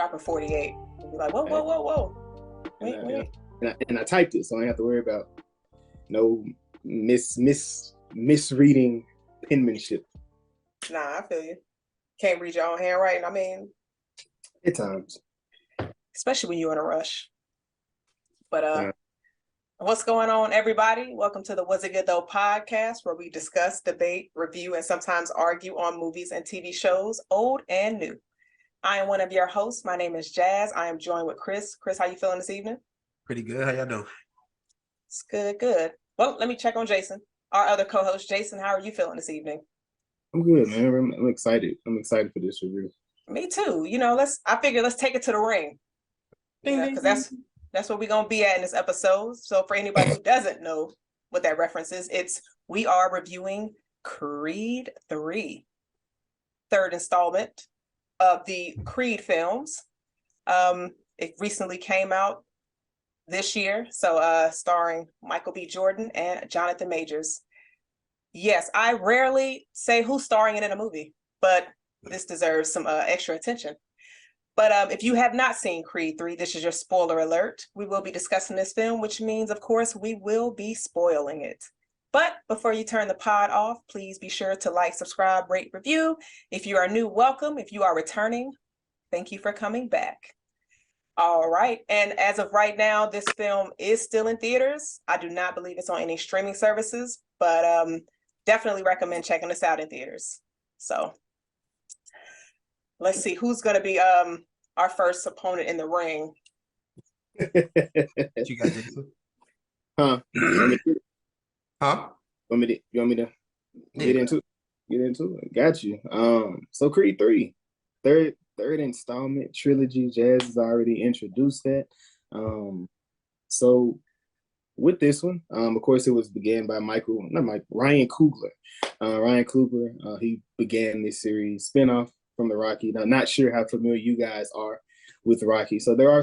dropping 48. You'll be like, whoa, whoa, whoa, whoa. Wait. And I typed it, so I don't have to worry about no misreading penmanship. Nah, I feel you. Can't read your own handwriting. I mean, at times, especially when you're in a rush. But what's going on, everybody? Welcome to the Was It Good Though podcast, where we discuss, debate, review, and sometimes argue on movies and TV shows, old and new. I am one of your hosts. My name is Jazz. I am joined with Kris. Kris, how you feeling this evening? Pretty good. How y'all doing? It's good. Well, let me check on Jason, our other co-host. Jason, how are you feeling this evening? I'm good, man. I'm excited. I'm excited for this review. Me too. You know, I figure let's take it to the ring. Because that's what we're gonna be at in this episode. So for anybody who doesn't know what that reference is, we are reviewing Creed 3, third installment of the Creed films. It recently came out this year, so starring Michael B. Jordan and Jonathan Majors. Yes, I rarely say who's starring in a movie, but this deserves some extra attention. But if you have not seen Creed 3, this is your spoiler alert. We will be discussing this film, which means, of course, we will be spoiling it. But before you turn the pod off, please be sure to like, subscribe, rate, review. If you are new, welcome. If you are returning, thank you for coming back. All right. And as of right now, this film is still in theaters. I do not believe it's on any streaming services, but definitely recommend checking this out in theaters. So let's see who's going to be our first opponent in the ring. You got Jason? Huh? Huh? You want me to get into it? Got you. So Creed 3, third installment trilogy. Jazz has already introduced that. So with this one, of course, it was began by Ryan Coogler. Ryan Coogler, he began this series spinoff from the Rocky. Now, not sure how familiar you guys are with Rocky. So there are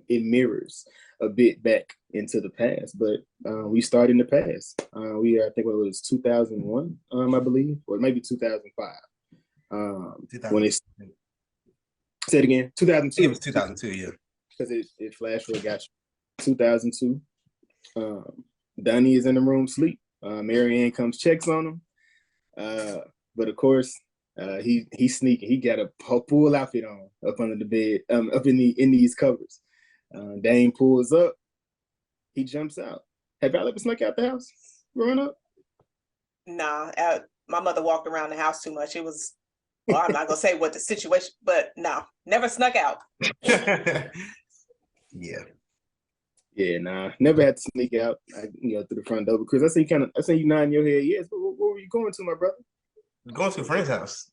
it mirrors a bit back into the past, but we start in the past. I think it was 2001, I believe, or maybe 2005. When it's say it again, 2002. It was 2002, yeah. Because it flash forward got you. 2002. Donnie is in the room sleep. Marianne comes, checks on him. But of course, he's sneaking. He got a full outfit on up under the bed, up in these covers. Dane pulls up. He jumps out. Have y'all ever snuck out the house growing up? Nah, my mother walked around the house too much. It was, well, I'm not gonna say what the situation, but no, never snuck out. Yeah, nah, never had to sneak out. Through the front door. Because I say you nod in your head. Yes, but where were you going to, my brother? Going to a friend's house.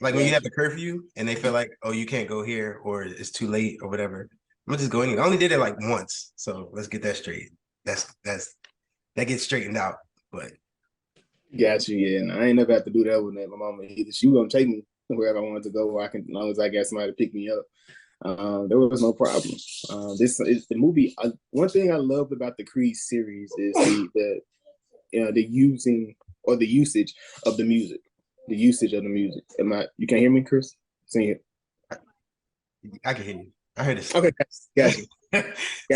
Like when you have the curfew and they feel like, oh, you can't go here or it's too late or whatever. I'm just going in. I only did it like once, so let's get that straight. That gets straightened out. But got you, yeah. And I ain't never had to do that with my mama either. She was gonna take me wherever I wanted to go, where as long as I got somebody to pick me up. There was no problem. This is the movie. One thing I loved about the Creed series is the usage of the music. The usage of the music. You can't hear me, Kris? Sing it. I can hear you. I heard it. Okay, got you.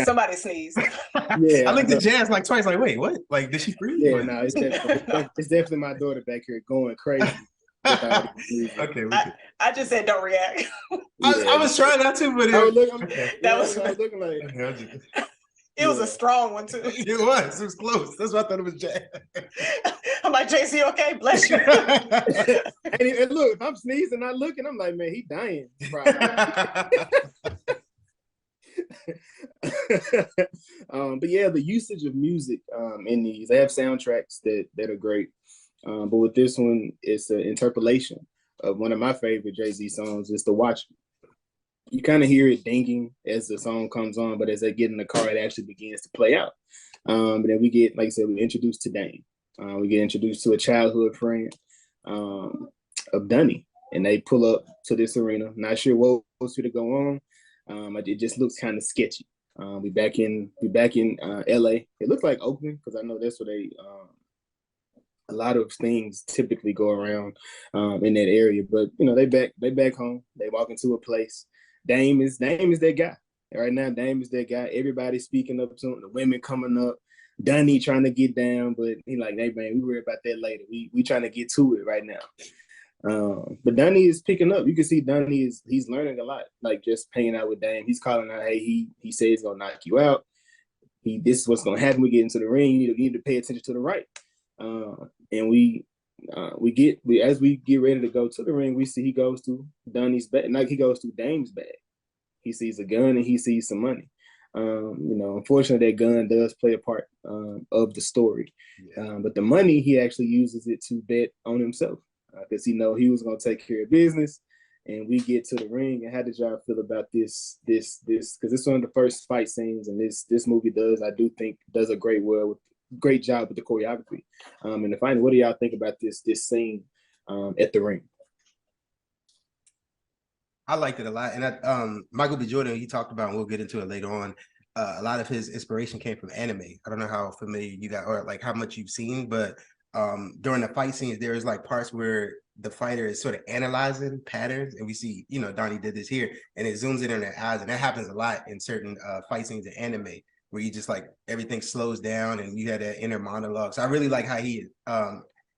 Somebody sneezed. Yeah, I looked at Jazz like twice, like, wait, what? Like, did she breathe? Yeah, no, it's definitely my daughter back here going crazy. Okay, I just said don't react. I was trying not to, but I was looking like. It was a strong one too. It was close. That's why I thought it was Jazz. I'm like, JC, okay? Bless you. and look, if I'm sneezing, I look, and I'm like, man, he dying. But yeah, the usage of music in these, they have soundtracks that are great. But with this one, it's an interpolation of one of my favorite Jay-Z songs, is The Watchmen. You kind of hear it dinging as the song comes on, but as they get in the car, it actually begins to play out. But then we get, like I said, we're introduced to Dane. We get introduced to a childhood friend of Donnie, and they pull up to this arena. Not sure what was to go on. It just looks kind of sketchy. We back in LA. It looks like Oakland because I know that's where a lot of things typically go around in that area. But you know, they back home. They walk into a place. Dame is that guy. Right now, Dame is that guy. Everybody's speaking up to him. The women coming up. Dunny trying to get down, but he like, hey man, we worry about that later. We trying to get to it right now. But Dunny is picking up. You can see Dunny he's learning a lot. Like just hanging out with Dame. He's calling out, hey, he says he's gonna knock you out. This is what's gonna happen. We get into the ring. You need to pay attention to the right. And as we get ready to go to the ring, we see he goes to Dunny's bag. Like he goes to Dame's bag. He sees a gun and he sees some money. You know, unfortunately, that gun does play a part of the story. Yeah. But the money, he actually uses it to bet on himself because he know he was going to take care of business. And we get to the ring. And how did y'all feel about this? Because it's one of the first fight scenes, and this movie I do think does a great job with the choreography. And the final, what do y'all think about this scene at the ring? I liked it a lot. And Michael B. Jordan, he talked about, and we'll get into it later on, a lot of his inspiration came from anime. I don't know how familiar you got or like how much you've seen, but during the fight scenes, there's like parts where the fighter is sort of analyzing patterns. And we see, you know, Donnie did this here, and it zooms in on their eyes. And that happens a lot in certain fight scenes in anime, where you just like everything slows down and you had that inner monologue. So I really like how he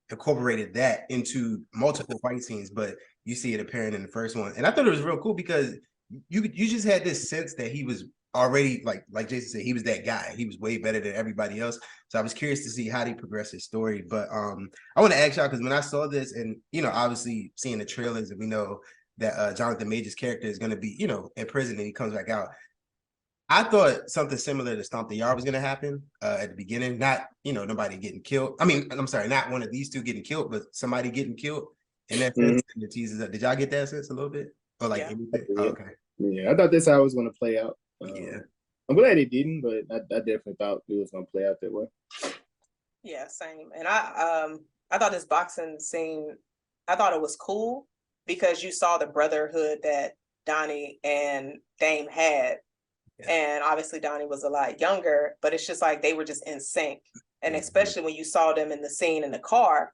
incorporated that into multiple fight scenes, but you see it appearing in the first one. And I thought it was real cool because you just had this sense that he was already, like Jason said, he was that guy. He was way better than everybody else. So I was curious to see how he progressed his story. But I want to ask y'all, because when I saw this and, you know, obviously seeing the trailers and we know that Jonathan Major's character is going to be, you know, in prison and he comes back out. I thought something similar to Stomp the Yard was going to happen at the beginning. Not, you know, nobody getting killed. I mean, I'm sorry, not one of these two getting killed, but somebody getting killed. In that sense, and the teases up. Did y'all get that sense a little bit? Or like anything? Yeah. Oh, okay. Yeah, I thought that's how it was going to play out. Yeah. I'm glad it didn't, but I definitely thought it was going to play out that way. Yeah, same. And I thought this boxing scene, I thought it was cool because you saw the brotherhood that Donnie and Dame had. Yeah. And obviously Donnie was a lot younger, but it's just like they were just in sync. And especially when you saw them in the scene in the car,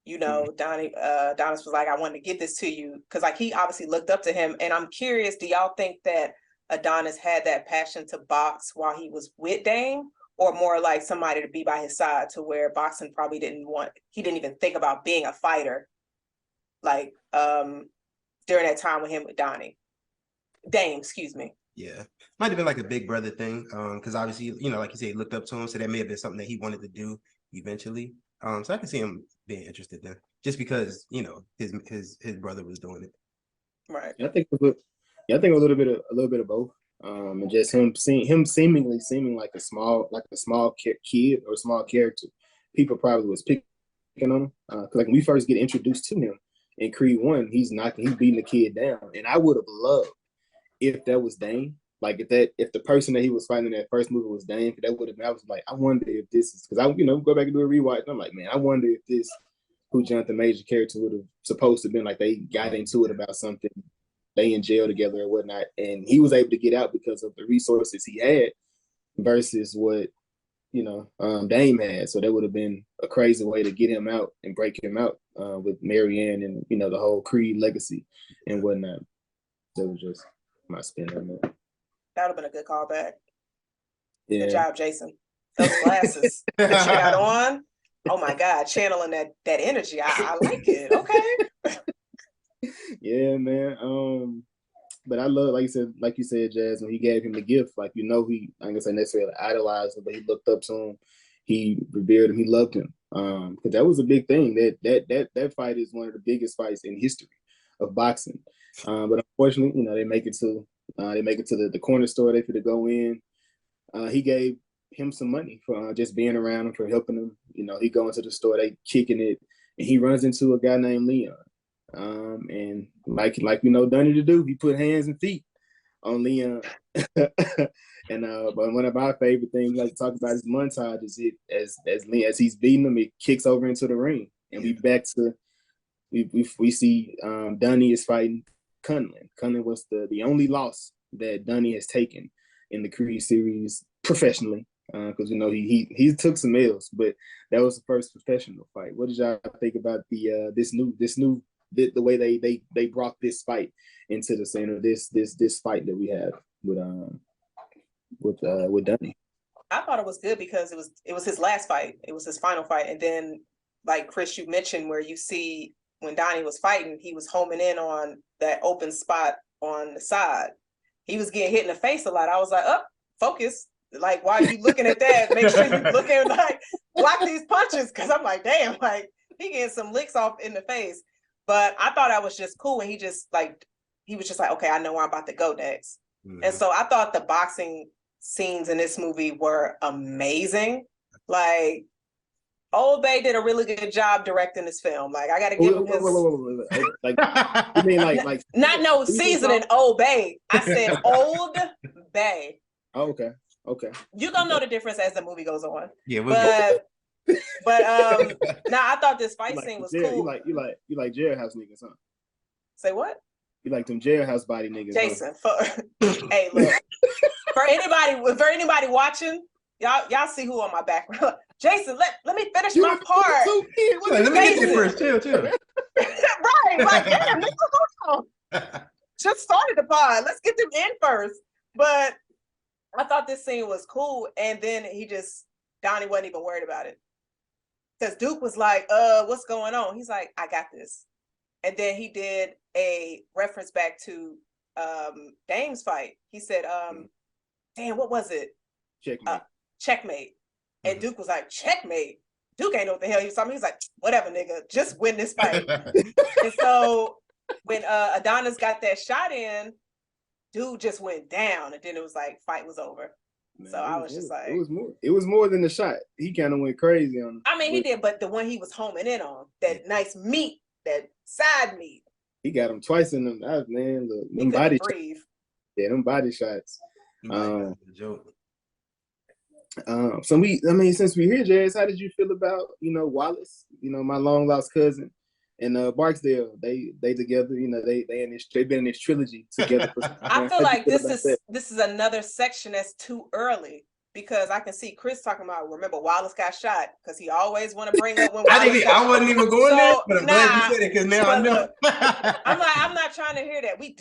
you know, Adonis was like, I wanted to get this to you. Because like he obviously looked up to him. And I'm curious, do y'all think that Adonis had that passion to box while he was with Dame? Or more like somebody to be by his side, to where boxing probably he didn't even think about being a fighter, like during that time with him with Dame, excuse me. Yeah, might have been like a big brother thing, because obviously, you know, like you said, he looked up to him, so that may have been something that he wanted to do eventually. So I can see him being interested then, just because, you know, his brother was doing it. Right. I think a little bit of both. And just him seeming like a small kid or a small character. People probably was picking on him because like when we first get introduced to him in Creed 1, he's beating the kid down, and I would have loved if that was Dame. Like if the person that he was fighting in that first movie was Dame, that would have. I was like, I wonder if this is because I go back and do a rewatch. And I'm like, man, I wonder if this who Jonathan Major character would have supposed to been. Like they got into it about something. They in jail together or whatnot, and he was able to get out because of the resources he had versus what Dame had. So that would have been a crazy way to get him out and break him out with Marianne and the whole Creed legacy and whatnot. That was just my spin on that. That would have been a good callback. Yeah. Good job, Jason. Those glasses that you got on. Oh my God, channeling that energy. I like it. Okay. Yeah, man. But I love, like you said, Jazz, when he gave him the gift, like I'm gonna say necessarily idolized him, but he looked up to him, he revered him, he loved him. Because that was a big thing. That fight is one of the biggest fights in history of boxing. But unfortunately, they make it to the corner store. They could go in. He gave him some money for just being around him, for helping him. He go into the store, they kicking it, and he runs into a guy named Leon. And like we know Dunny to do, he put hands and feet on Leon. And but one of our favorite things like to talk about is montage is it as he's beating him, it kicks over into the ring, and we see Dunny is fighting Cunlin. Cunlin was the only loss that Dunny has taken in the Creed series professionally. because he took some L's, but that was the first professional fight. What did y'all think about the the way they brought this fight into the center? This fight that we have with Dunny. I thought it was good because it was his last fight. It was his final fight, and then like Kris, you mentioned where you see when Donnie was fighting, he was homing in on that open spot on the side. He was getting hit in the face a lot. I was like, focus. Like, why are you looking at that? Make sure you're looking, like, block these punches. Cause I'm like, damn, like he getting some licks off in the face. But I thought that was just cool. And he was just like, okay, I know where I'm about to go next. Mm-hmm. And so I thought the boxing scenes in this movie were amazing. Like, Old Bay did a really good job directing this film. Like, I got to give him his. Like, you mean like not no seasoning Old Bay. I said Old Bay. Oh, okay. Okay. You're gonna know the difference as the movie goes on. Yeah, but I thought this fight scene was cool. You like jailhouse niggas, huh? Say what? You like them jailhouse body niggas, Jason? Huh? Hey, look. For anybody watching, y'all see who on my background. Jason, let me finish my part. Let me get there first, too. Right, like, damn, nigga, hold on. Just started the pod. Let's get them in first. But I thought this scene was cool, and then Donnie wasn't even worried about it. Because Duke was like, what's going on? He's like, I got this. And then he did a reference back to Dame's fight. He said, damn, what was it? Checkmate. Checkmate. And Duke was like, checkmate? Duke ain't know what the hell he was talking. He's like, whatever, nigga, just win this fight. And so when Adonis got that shot in, dude just went down, and then it was like fight was over. Man, so I was just like, it was more than the shot. He kind of went crazy on him. I mean, he did, but the one he was homing in on, that nice meat, that side meat. He got him twice in them. Man, look, them body shots. Yeah, them body shots. Joke. Since we're here, Jazz, how did you feel about, Wallace, my long lost cousin, and Barksdale? They together, they've been in this trilogy together. I feel like this is another section that's too early, because I can see Kris talking about, remember Wallace got shot, because he always want to bring up when I wasn't even going there, but I'm glad you said it, because now I know. Look, I'm not trying to hear that. We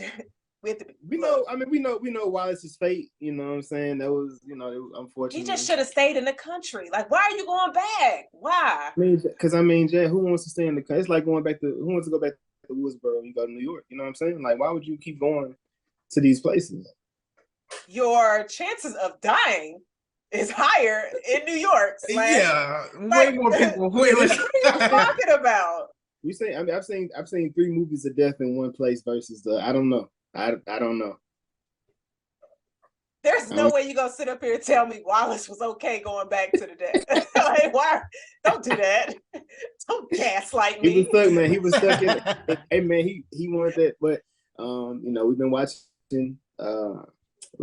know Wallace's fate. You know what I'm saying? That was, it was unfortunate. He just should have stayed in the country. Like, why are you going back? Why? Because Jay, who wants to stay in the country? It's like who wants to go back to Woodsboro and go to New York? You know what I'm saying? Like, why would you keep going to these places? Your chances of dying is higher in New York. Way more people. What are you talking about? I've seen 3 movies of death in one place versus I don't know. I don't know. There's no way you're gonna sit up here and tell me Wallace was okay going back to the dead. Like, why? Don't do that. Don't gaslight me. He was stuck, man. He was stuck in it. Hey, man, he wanted that, but we've been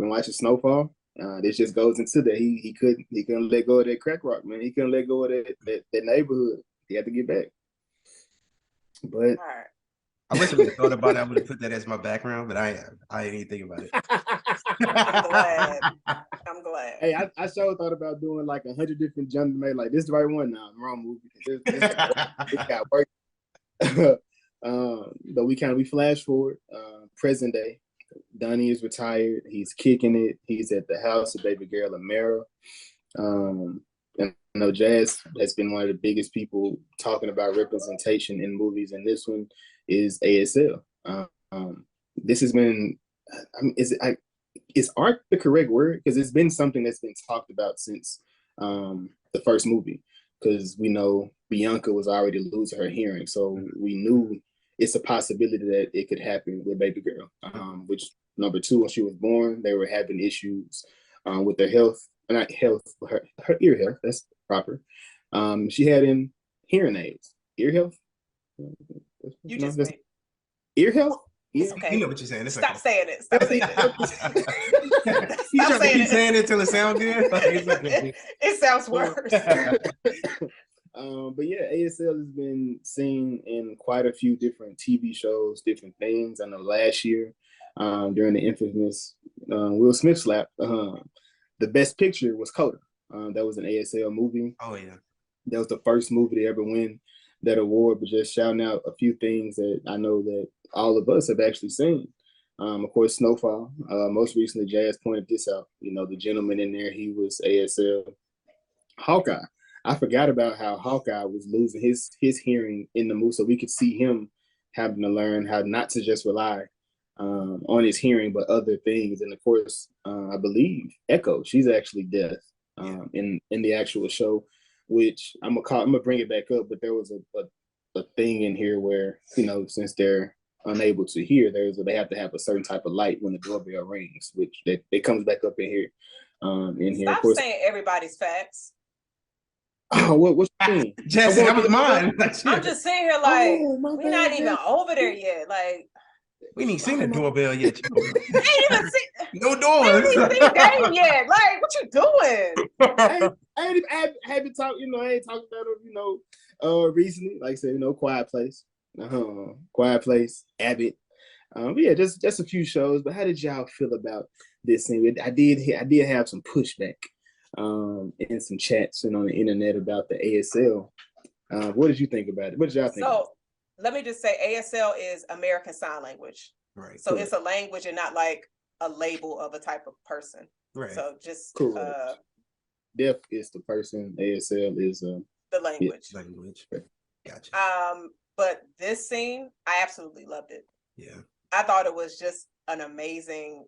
watching Snowfall. This just goes into that. He couldn't let go of that crack rock, man. He couldn't let go of that neighborhood. He had to get back. But all right. I wish I would have thought about it. I would have put that as my background, but I didn't even think about it. I'm glad. Hey, I sure thought about doing like 100 different jumps made. Like, this is the right one now. Wrong movie. This got work. But we flash forward. Present day. Donnie is retired. He's kicking it. He's at the house of baby girl Amara. And I know Jazz has been one of the biggest people talking about representation in movies, and this one is ASL. This has been, is art the correct word? Because it's been something that's been talked about since the first movie, because we know Bianca was already losing her hearing. So we knew it's a possibility that it could happen with baby girl, which number 2, when she was born, they were having issues with their health, not health, her ear health, that's proper. She had in hearing aids, ear health. You just made ear health? Yeah. Okay. You know what you're saying. It's Stop saying it. Stop saying it. You trying to keep saying it till it sounds good? It sounds worse. But yeah, ASL has been seen in quite a few different TV shows, different things. I know last year, during the infamous Will Smith slap, the best picture was Coda. That was an ASL movie. Oh yeah. That was the first movie to ever win that award. But just shouting out a few things that I know that all of us have actually seen. Of course, Snowfall. Most recently, Jazz pointed this out. You know, the gentleman in there, he was ASL. Hawkeye. I forgot about how Hawkeye was losing his hearing in the movie, so we could see him having to learn how not to just rely on his hearing, but other things. And of course, I believe Echo, she's actually deaf in the actual show, which I'm gonna bring it back up. But there was a thing in here where, you know, since they're unable to hear, they have to have a certain type of light when the doorbell rings, which it comes back up in here. Stop of course, saying everybody's facts. Oh, what you mean? Jesse, that was mine. I'm just sitting here like, we're not bad, even over there yet. Like, we ain't seen the doorbell yet. I ain't even seen No we doors. ain't seen game yet. Like, what you doing? I haven't talked, you know, I ain't talked about it, you know, recently. Like I said, you know, Quiet Place, Abbott. Yeah, just a few shows. But how did y'all feel about this thing? I did have some pushback in some chats and on the internet about the ASL. What did you think about it? What did y'all think? So let me just say, ASL is American Sign Language. Right. So it's a language and not like a label of a type of person. Right. So just deaf is the person. ASL is the language. Language. Gotcha. But this scene, I absolutely loved it. Yeah. I thought it was just an amazing.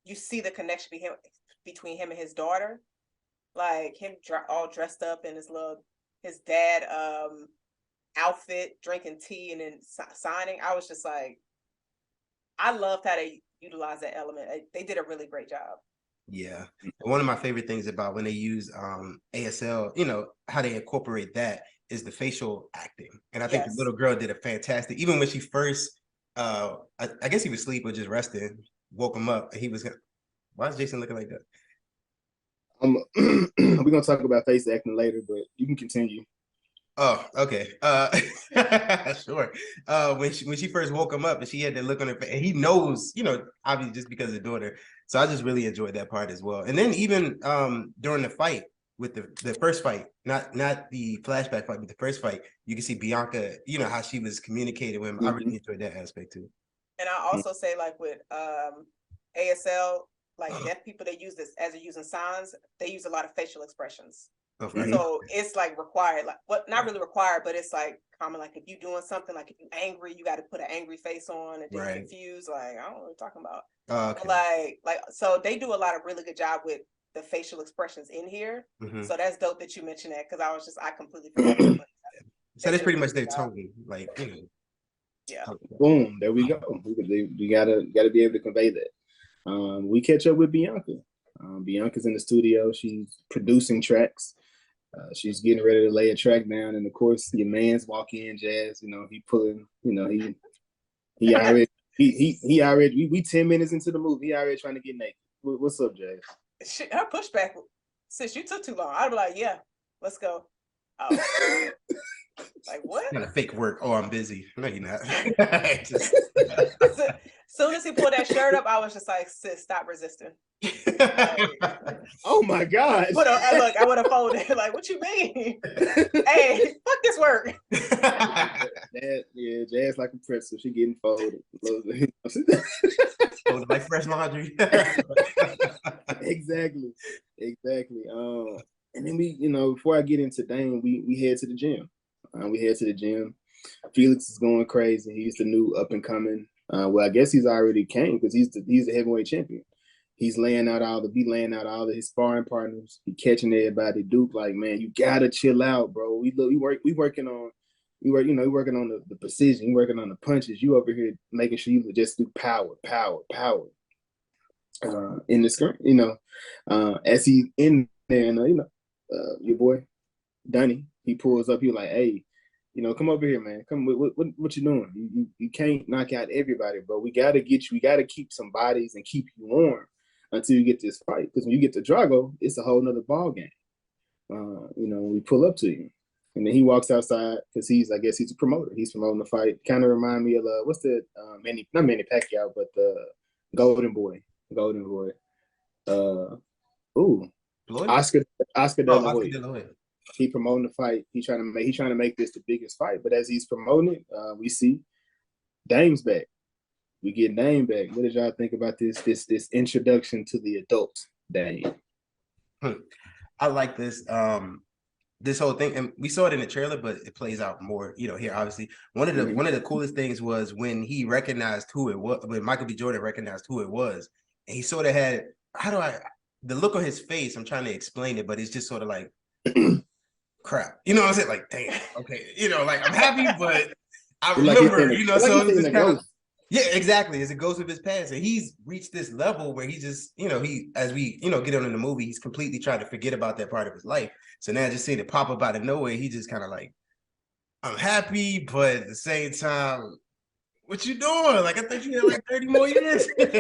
You see the connection between him and his daughter, like him all dressed up in his dad outfit, drinking tea and then signing. I was just like, I loved how they utilized that element. They did a really great job. Yeah. One of my favorite things about when they use ASL, you know, how they incorporate that is the facial acting. And I think the little girl did a fantastic, even when she first, I guess he was asleep or just resting, woke him up, and he was, why is Jason looking like that? We're going to talk about face acting later, but you can continue. Oh, okay. Sure. When she first woke him up and she had that look on her face, and he knows, you know, obviously just because of the daughter. So I just really enjoyed that part as well. And then even during the fight with the first fight, not the flashback fight, but the first fight, you can see Bianca, you know, how she was communicating with him. I really enjoyed that aspect too. And I also say, like with ASL, like deaf people, they use this as they're using signs, they use a lot of facial expressions. Okay. So it's like required, like what not really required, but it's like common. Like if you're doing something, like if you're angry, you got to put an angry face on, and then you're confused. Like, I don't know what you're talking about. Okay. Like so they do a lot of really good job with the facial expressions in here. So that's dope that you mentioned that, because I completely forgot. So that's pretty much their tone, like, you know. Yeah. Boom. There we go. We gotta be able to convey that. We catch up with Bianca. Bianca's in the studio. She's producing tracks. She's getting ready to lay a track down, and of course, your man's walk in, Jazz. You know, he pulling. You know, he already. He already. We 10 minutes into the movie. He already trying to get naked. What's up, Jazz? Shit, her pushback. Since you took too long, I'd be like, yeah, let's go. Oh. Like what? Kind of fake work. Oh, I'm busy. No, you're not. Soon as he pulled that shirt up, I was just like, sis, stop resisting. Like, oh my God. Look, I would have folded. Like, what you mean? Hey, fuck this work. Jazz like a pretzel. She getting folded. Folded like fresh laundry. Exactly. And then we, you know, before I get into Dane, we head to the gym. Felix is going crazy. He's the new up and coming. Well, I guess he's already came because he's the heavyweight champion. He's laying out all of his sparring partners. He catching everybody. Duke, like, man, you gotta chill out, bro. We working on the precision. We working on the punches. You over here making sure you just do power. In the screen, you know, as he in there, and your boy Dunny, he pulls up. He like, hey, you know, come over here, man. Come, what you doing? You can't knock out everybody, bro. We gotta get you. We gotta keep some bodies and keep you warm until you get this fight. Because when you get to Drago, it's a whole nother ball game. You know, we pull up to you, and then he walks outside because I guess he's a promoter. He's promoting the fight. Kind of remind me of what's the not Manny Pacquiao, but the Golden Boy. Oscar Oscar De Oh, La Oscar Hoya. De La Hoya. He promoting the fight. He's trying to make this the biggest fight. But as he's promoting it, we see Dame's back. We get Dame back. What did y'all think about this introduction to the adult Dame? I like this. This whole thing, and we saw it in the trailer, but it plays out more, here. Obviously, one of the coolest things was when he recognized who it was. When Michael B. Jordan recognized who it was, and he sort of had the look on his face. I'm trying to explain it, but it's just sort of like crap. You know what I'm saying? Like, damn, okay. Like I'm happy, but I remember, so it's just kind of. Yeah, exactly. It's a ghost of his past. And he's reached this level where he just, as we, get on in the movie, he's completely trying to forget about that part of his life. So now just seeing it pop up out of nowhere, he just kind of like, I'm happy, but at the same time, what you doing? Like, I thought you had like 30 more years. Like,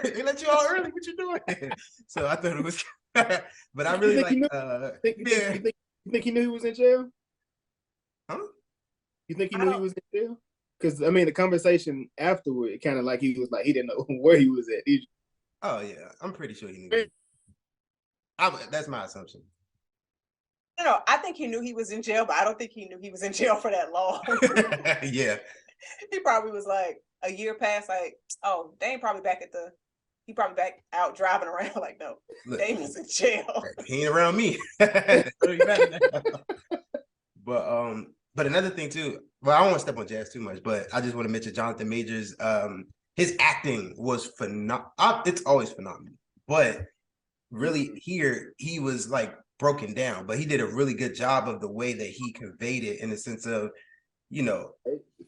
they let you out early. What you doing? So I thought it was, but I really like, you think he knew he was in jail? Huh? You think he knew he was in jail? Because I mean, the conversation afterward, it kind of like he was like he didn't know where he was at. Oh yeah, I'm pretty sure he knew. That's my assumption. I think he knew he was in jail, but I don't think he knew he was in jail for that long. Yeah, he probably was like a year past. Like, oh, Dame probably back he probably back out driving around. Like, no, look, Dame is in jail. He ain't around me. But another thing too, well, I don't want to step on Jazz too much, but I just want to mention Jonathan Majors. His acting was phenomenal. It's always phenomenal, but really here he was like broken down, but he did a really good job of the way that he conveyed it in the sense of,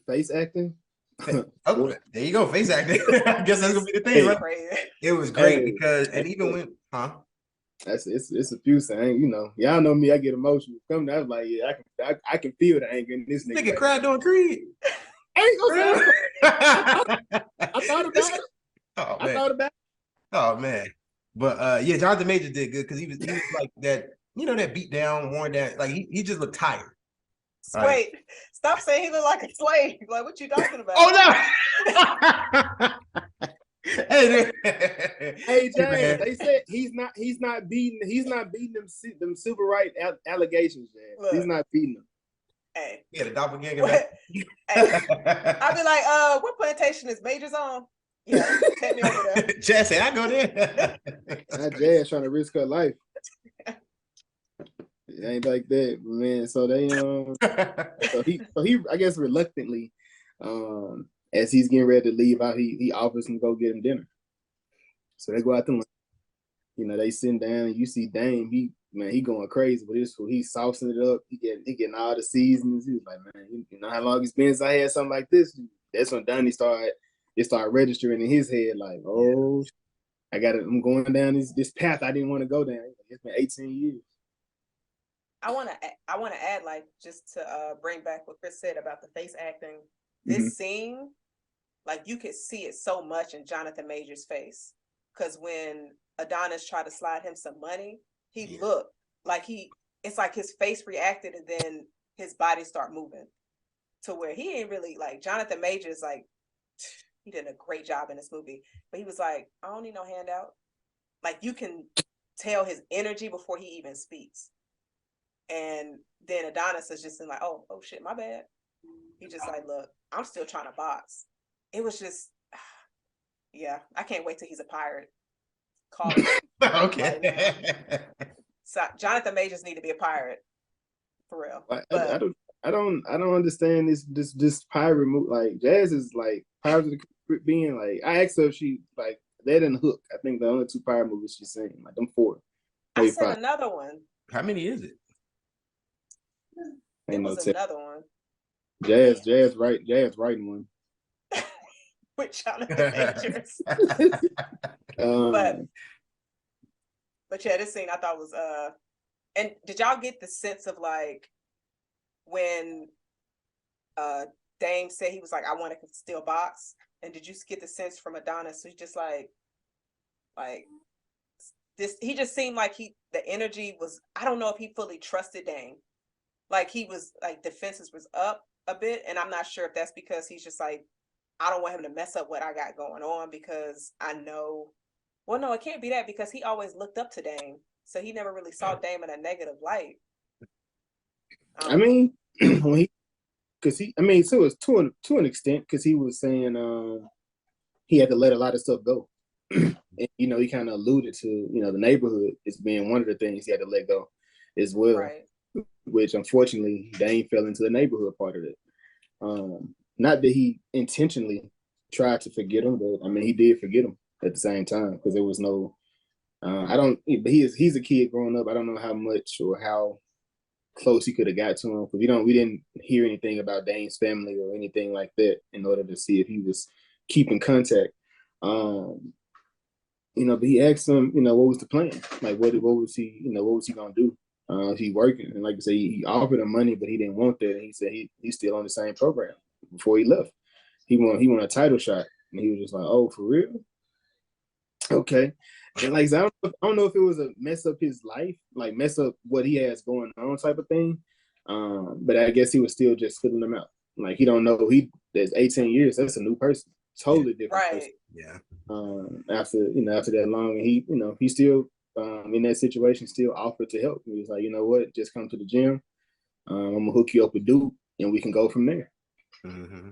face acting. Oh, there you go, face acting. I guess that's gonna be the thing, right? It was great because, and even when, It's a few things, y'all know me. I get emotional. Coming, I was like, yeah, I can feel the anger in this nigga. Nigga cried doing Creed. I ain't gonna say. I thought about it. I thought about it. Oh man, but yeah, Jonathan Majors did good because he was like that, that beat down, worn down. Like he just looked tired. Wait, right. Stop saying he looked like a slave. Like, what you talking about? Oh no. Hey, James, they said he's not beating them civil rights allegations, James. Look, he's not beating them. Hey, yeah, the doppelganger. Hey, I'd be like, what plantation is Majors on? Yeah, take me over there. Jazz said, I go there. Not Jazz trying to risk her life. It ain't like that, man. So they so he I guess reluctantly, as he's getting ready to leave out, he offers him to go get him dinner. So they go out to lunch. They sitting down and you see Dame, he going crazy, but he's saucing it up. He getting all the seasonings. He was like, man, you know how long it's been since I had something like this? That's when Donnie started registering in his head, like, oh, I'm going down this path I didn't want to go down. It's been 18 years. I want to add, like, just to bring back what Kris said about the face acting. This scene, like, you could see it so much in Jonathan Majors' face, because when Adonis tried to slide him some money, he looked like it's like his face reacted and then his body start moving to where he ain't really, like, Jonathan Majors, like, he did a great job in this movie, but he was like, I don't need no handout. Like, you can tell his energy before he even speaks. And then Adonis is just in like, oh shit, my bad. He just like, look, I'm still trying to box. It was just, yeah, I can't wait till he's a pirate. Call it. Okay. So Jonathan Majors need to be a pirate, for real. I don't understand this pirate movie. Like, Jazz is like Pirates of the Caribbean. Like, I asked her if she like that and Hook. I think the only 2 pirate movies she's seen. Like, them 4. I said another one. How many is it? It was another one. Jazz writing one. With Jonathan Majors. But yeah, this scene I thought was and did y'all get the sense of like when Dame said he was like, I want to still box, and did you get the sense from Adonis who's just like this, he just seemed like the energy was, I don't know if he fully trusted Dame. Like, he was like, defenses was up a bit, and I'm not sure if that's because he's just like, I don't want him to mess up what I got going on, because I know, well, no, it can't be that, because he always looked up to Dame. So he never really saw Dame in a negative light. I mean, when he, because he, I mean, so it was to an extent, because he was saying he had to let a lot of stuff go. And, you know, he kind of alluded to, you know, the neighborhood as being one of the things he had to let go as well. Right. Which unfortunately Dame fell into the neighborhood part of it. Not that he intentionally tried to forget him, but I mean he did forget him at the same time, because there was no I don't, but he's a kid growing up. I don't know how much or how close he could have got to him, because we didn't hear anything about Dame's family or anything like that in order to see if he was keeping contact. You know, but he asked him, you know, what was the plan? Like what was he, you know, what was he gonna do? He working, and like I said, he offered him money, but he didn't want that. And he said he's still on the same program before he left. He won a title shot, and he was just like, "Oh, for real? Okay." And like I don't know if it was a mess up his life, like mess up what he has going on type of thing. But I guess he was still just filling them out. Like he don't know that's 18 years. That's a new person, totally different person. Yeah. After that long, and he still in that situation still offered to help. He was like, you know what, just come to the gym. I'm gonna hook you up with Duke, and we can go from there. Mm-hmm.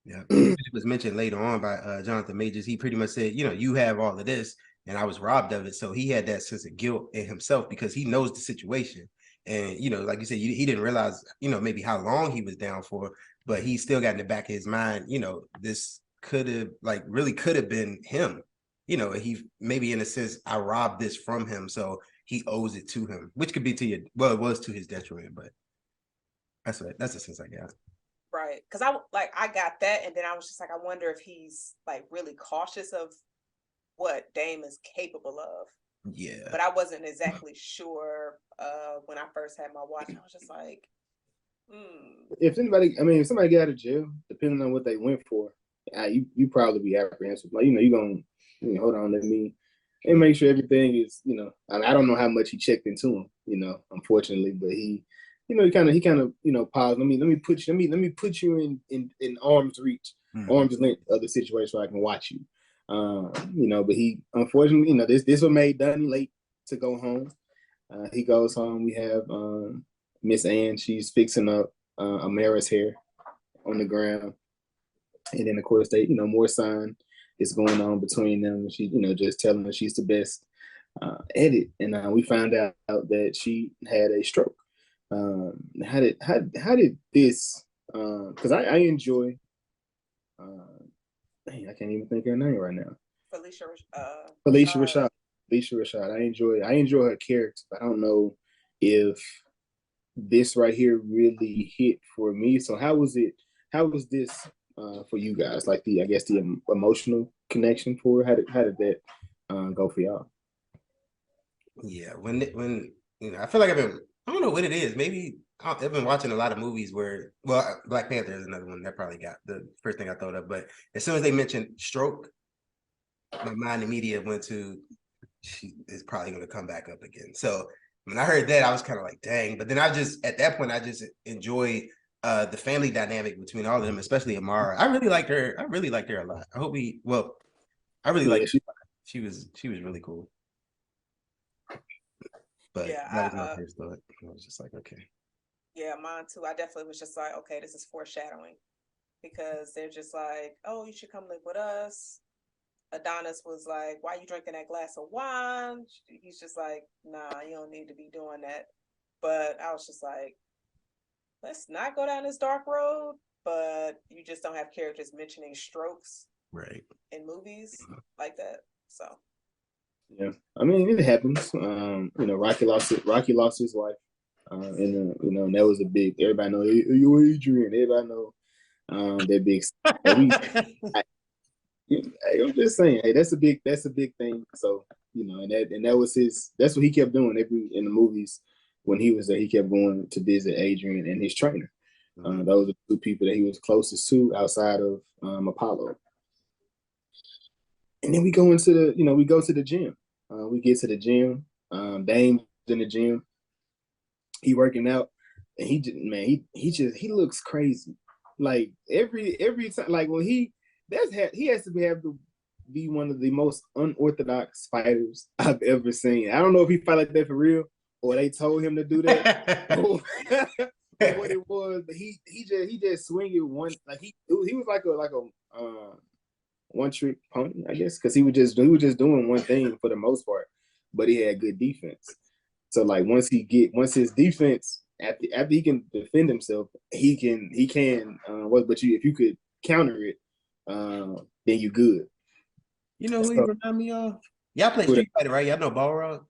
Yeah, it was mentioned later on by Jonathan Majors. He pretty much said, you know, you have all of this, and I was robbed of it. So he had that sense of guilt in himself because he knows the situation. And, you know, like you said, he didn't realize, you know, maybe how long he was down for, but he still got in the back of his mind, you know, this really could have been him. You know, he maybe in a sense, I robbed this from him, so he owes it to him, which could be it was to his detriment, but that's the sense I got. Right, because I got that, and then I was just like, I wonder if he's like really cautious of what Dame is capable of. Yeah, but I wasn't exactly sure when I first had my watch. I was just like, if somebody get out of jail, depending on what they went for, you probably be apprehensive. Like, you know, you're gonna hold on, let me and make sure everything is, you know. I don't know how much he checked into him, you know, unfortunately, but he, you know, he kind of, you know, paused. Let me put you in arm's reach, arm's length of the situation so I can watch you. You know, but he unfortunately, you know, this what made Dunny late to go home. He goes home. We have Miss Ann. She's fixing up Amara's hair on the ground, and then of course they, you know, more sign is going on between them. She, you know, just telling her she's the best at it, and we found out that she had a stroke. How did this? Because I enjoy. Dang, I can't even think of her name right now. Felicia Rashad. Felicia Rashad. I enjoy her character. I don't know if this right here really hit for me. So how was this for you guys? Like the emotional connection for her? How did that go for y'all? Yeah, when you know, I feel like I don't know what it is. Maybe I've been watching a lot of movies where, well, Black Panther is another one that probably got the first thing I thought of. But as soon as they mentioned stroke, my mind immediately went to she is probably going to come back up again. So when I heard that, I was kind of like, dang. But then at that point, I just enjoyed the family dynamic between all of them, especially Amara. I really liked her. I really liked her a lot. I really liked her. She was really cool. But yeah, that was my first thought. I was just like, okay. Yeah, mine too. I definitely was just like, okay, this is foreshadowing, because they're just like, oh, you should come live with us. Adonis was like, why are you drinking that glass of wine? He's just like, nah, you don't need to be doing that. But I was just like, let's not go down this dark road. But you just don't have characters mentioning strokes right in movies like that. So yeah, I mean, it happens. You know, Rocky lost his wife. And you know, and that was a big. Everybody know you Adrian. Everybody know that big. I'm just saying, hey, that's a big thing. So, you know, and that was that's what he kept doing in the movies when he was there. He kept going to visit Adrian and his trainer. Those are two people that he was closest to outside of Apollo. And then we go to the gym. We get to the gym. Dame's in the gym. He working out, and he looks crazy. Like every time, like when he has to have the be one of the most unorthodox fighters I've ever seen. I don't know if he fight like that for real or they told him to do that. Or what it was, but he just swinging one, like he was like a one trick pony, I guess, because he was just doing one thing for the most part, but he had good defense. So like once his defense after he can defend himself, he can but if you could counter it, then you good. You know who he remind me of? Y'all play Street Fighter, right? Y'all know Balrog?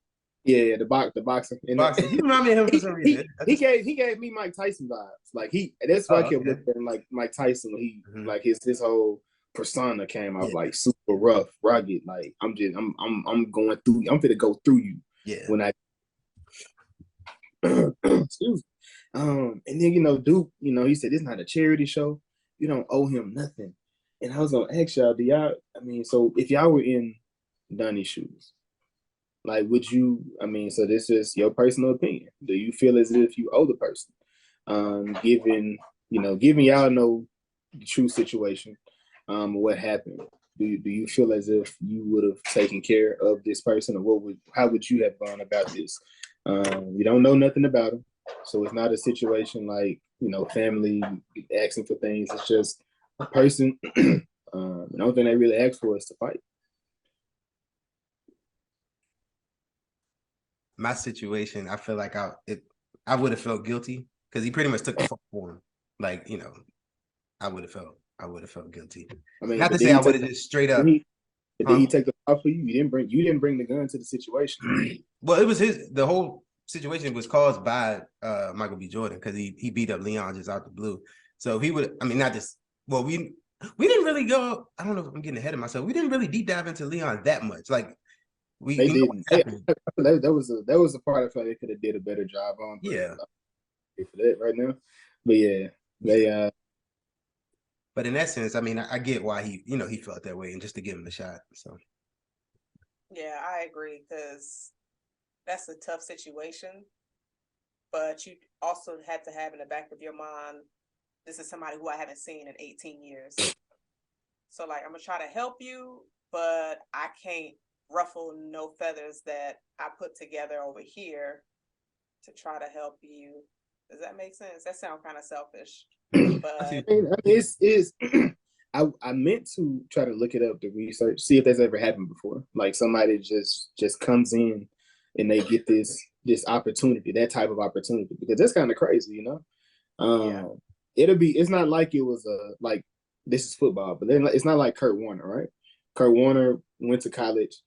Yeah, the boxer. Boxer. He remind me of him for some reason. He gave me Mike Tyson vibes. Like that's why I kept looking at him like Mike Tyson when he like his whole persona came out like super rough, rugged. Like I'm going through. I'm gonna go through you. Yeah. When I excuse me. And then Duke, he said it's not a charity show. You don't owe him nothing. And I was gonna ask y'all, so if y'all were in Donnie's shoes, like would you, so this is your personal opinion. Do you feel as if you owe the person? Given y'all know the true situation, what happened. Do you feel as if you would have taken care of this person, or how would you have gone about this? You don't know nothing about him, so it's not a situation like family asking for things. It's just a person. The only thing they really ask for is to fight. My situation, I feel like I would have felt guilty because he pretty much took the fall for him. Like I would have felt guilty. Not to say I would have just straight up. Did he take the fall for you? You didn't bring the gun to the situation. Well, it was the whole situation was caused by Michael B. Jordan because he beat up Leon just out the blue. So he would, not just, well, we didn't really go, I don't know if I'm getting ahead of myself. We didn't really deep dive into Leon that much. Like they didn't. That was a part I feel like they could have did a better job on. Yeah. For that right now. But yeah, they but in that sense, I get why he felt that way, and just to give him a shot. So yeah, I agree, because that's a tough situation. But you also have to have in the back of your mind, this is somebody who I haven't seen in 18 years. So like, I'm gonna try to help you, but I can't ruffle no feathers that I put together over here to try to help you. Does that make sense? That sounds kind of selfish. But it's I meant to try to look it up to research, see if that's ever happened before. Like somebody just comes in and they get this opportunity, that type of opportunity, because that's kind of crazy, Yeah. It's not like it was like this is football, but then it's not like Kurt Warner, right? Kurt Warner went to college,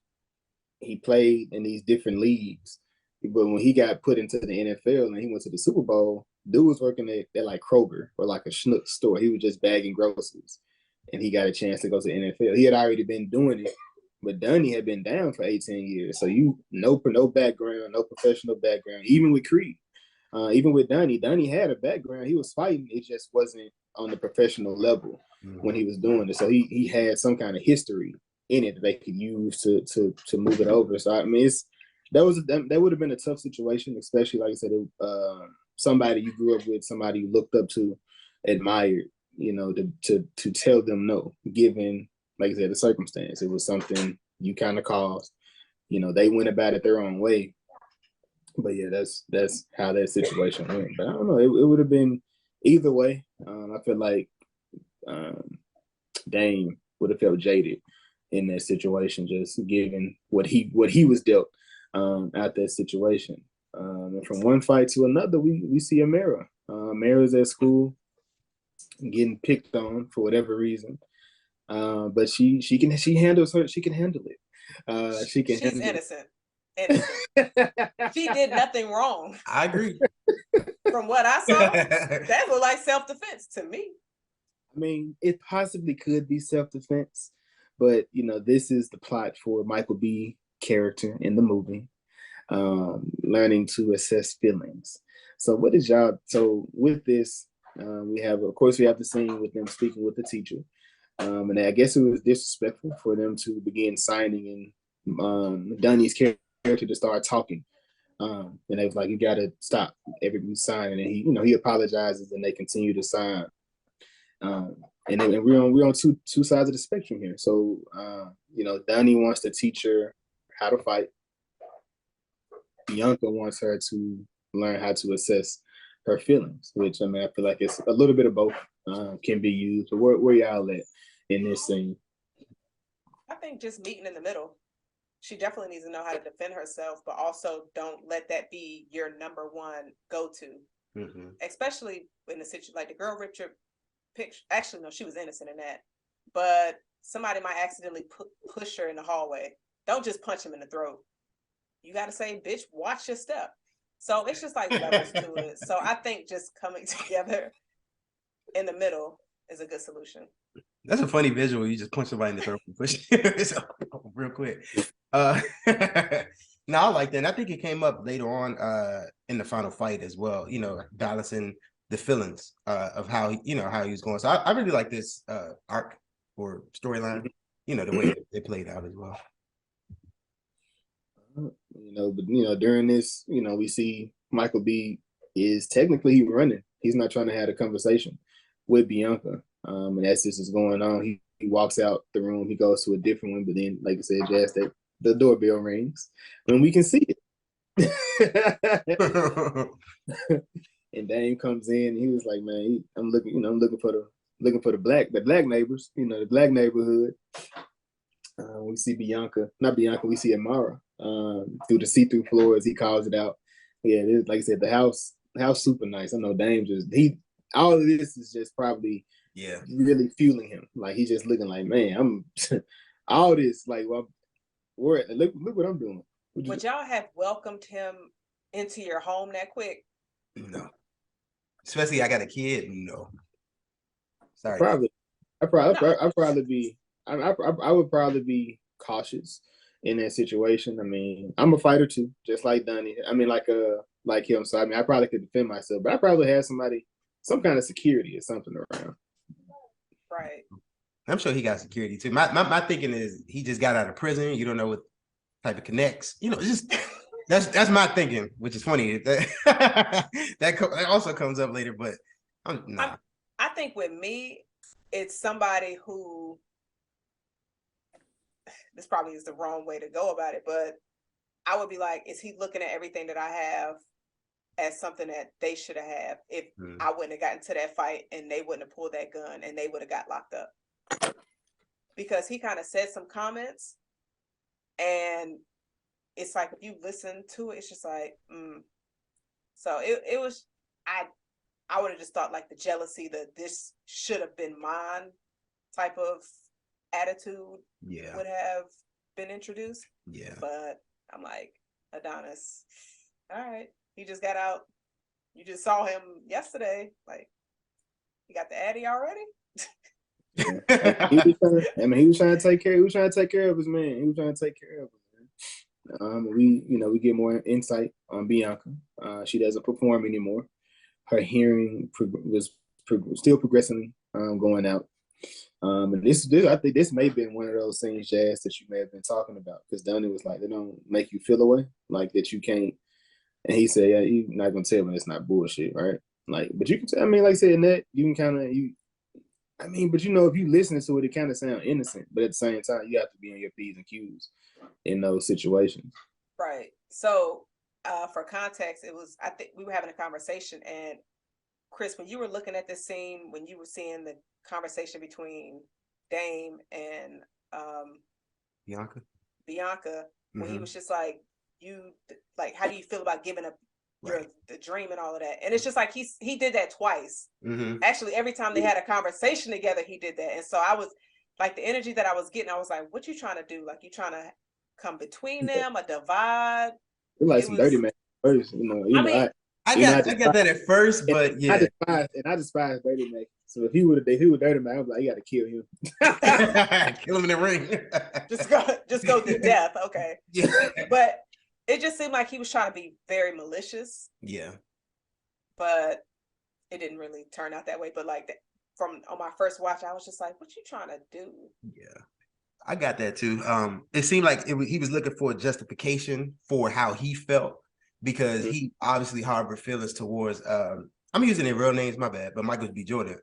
he played in these different leagues, but when he got put into the NFL and he went to the Super Bowl, dude was working at like Kroger or like a Schnucks store. He was just bagging groceries, and he got a chance to go to the NFL. He had already been doing it, but Dunny had been down for 18 years. So no background, no professional background. Even with Creed, even with Dunny had a background. He was fighting. It just wasn't on the professional level when he was doing it. So he had some kind of history in it that they could use to move it over. So that would have been a tough situation, especially like I said, somebody you grew up with, somebody you looked up to, admired, to tell them no, given, like I said, the circumstance. It was something you kind of caused. They went about it their own way. But yeah, that's how that situation went. But I don't know. It would have been either way. I feel like Dame would have felt jaded in that situation, just given what he was dealt out that situation. And from one fight to another, we see Amara. Amara's at school getting picked on for whatever reason. But she can handle it. She's innocent. She did nothing wrong. I agree. From what I saw, that looked like self-defense to me. It possibly could be self-defense, but this is the plot for Michael B. character in the movie, learning to assess feelings. So what is y'all? So with this, we have the scene with them speaking with the teacher, and I guess it was disrespectful for them to begin signing and Dunny's character to start talking. And they was like, you gotta stop everybody signing, and he apologizes and they continue to sign. and then we're on two sides of the spectrum here. So Donnie wants to teach her how to fight. Bianca wants her to learn how to assess her feelings, which I feel like it's a little bit of both can be used. But where y'all at in this scene? I think just meeting in the middle. She definitely needs to know how to defend herself, but also don't let that be your number one go-to. Mm-hmm. Especially in the situation, like the girl ripped your picture. Actually, no, she was innocent in that. But somebody might accidentally push her in the hallway. Don't just punch him in the throat. You got to say, bitch, watch your step. So it's just like levels to it. So I think just coming together in the middle is a good solution. That's a funny visual. You just punch somebody in the throat and push real quick. No, I like that. And I think it came up later on in the final fight as well, balancing the feelings of how he was going. So I really like this arc or storyline, the way they played out as well. But during this, we see Michael B is technically running. He's not trying to have a conversation with Bianca. And as this is going on, he walks out the room. He goes to a different one, but then, like I said, Jazz, the doorbell rings, and we can see it. And Dame comes in, and he was like, "Man, I'm looking for the black neighbors, the black neighborhood." We see we see Amara through the see-through floors. He calls it out. Yeah, like I said, the house super nice. I know Dame all of this is just probably really fueling him. Like he's just looking like, man, I'm all this like, well, look what I'm doing. Would y'all have welcomed him into your home that quick? No, especially I got a kid. No, sorry. I'd probably be. I would probably be cautious in that situation. I'm a fighter too, just like Donnie. Like him. So I probably could defend myself, but I probably have somebody, some kind of security or something around. Right. I'm sure he got security too. My thinking is he just got out of prison. You don't know what type of connects. Just that's my thinking, which is funny. That also comes up later, but I think with me, it's somebody who. This probably is the wrong way to go about it, but I would be like, is he looking at everything that I have as something that they should have had if I wouldn't have gotten to that fight and they wouldn't have pulled that gun and they would have got locked up? Because he kind of said some comments and it's like, if you listen to it, it's just like, So it was, I would have just thought like the jealousy that this should have been mine type of attitude would have been introduced. But I'm like, Adonis, all right, he just got out. You just saw him yesterday. Like, he got the Addy already. He was trying to take care. He was trying to take care of his man. He was trying to take care of him. We get more insight on Bianca. She doesn't perform anymore. Her hearing was still progressing, going out. And this I think this may have been one of those scenes, Jazz, that you may have been talking about, because Donnie was like, they don't make you feel away, like that you can't. And he said, yeah, you're not gonna tell me it's not bullshit, right? Like, but you can tell. Like I said, in that you can kind of but if you listen to it, it kind of sounds innocent, but at the same time, you have to be on your P's and Q's in those situations. Right. So, for context, I think we were having a conversation, and Kris, when you were looking at this scene, when you were seeing the conversation between Dame and Bianca, when he was just like, how do you feel about giving up the dream and all of that? And it's just like he did that twice. Actually, every time they had a conversation together, he did that. And so I was like, the energy that I was getting, I was like, what you trying to do? Like, you trying to come between them, a divide? It's like some dirty man first, I got that at first, but I despise dirty man. So if he was dirty man, I was like, you got to kill him. Kill him in the ring. just go to death. Okay. Yeah. But it just seemed like he was trying to be very malicious. Yeah. But it didn't really turn out that way. But like on my first watch, I was just like, what you trying to do? Yeah. I got that too. It seemed like he was looking for a justification for how he felt, because he obviously harbored feelings towards I'm using their real names, my bad, but Michael B. Jordan,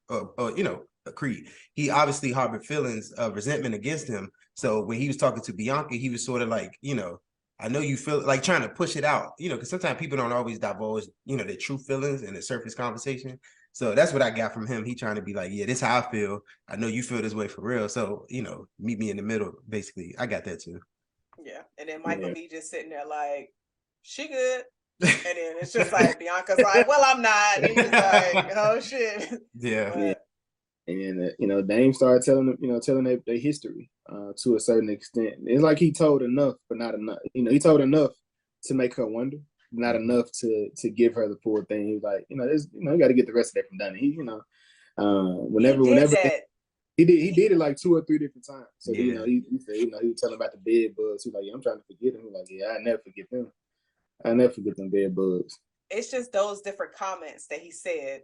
you know, Creed, he obviously harbored feelings of resentment against him. So when he was talking to Bianca, he was sort of like, you know, I know you feel like trying to push it out, you know, because sometimes people don't always divulge, you know, their true feelings in the surface conversation. So that's what I got from him. He trying to be like, yeah, this is how I feel. I know you feel this way for real. So, you know, meet me in the middle, basically. I got that too. Yeah. And then Michael B just sitting there like, she good. And then it's just like Bianca's like, well, I'm not. And he's like, oh shit. Yeah. Yeah. And you know, Dame started telling them, you know, telling their history to a certain extent. It's like he told enough, but not enough. You know, he told enough to make her wonder, not enough to give her the full thing. He was like, you know, you got to get the rest of that from Dunny. He, you know, whenever he did it like 2 or 3 different times. So you know, he said, you know, he was telling about the bed bugs. He was like, yeah, I'm trying to forget him. He was like, yeah, I never forget them. I never forget them bed bugs. It's just those different comments that he said,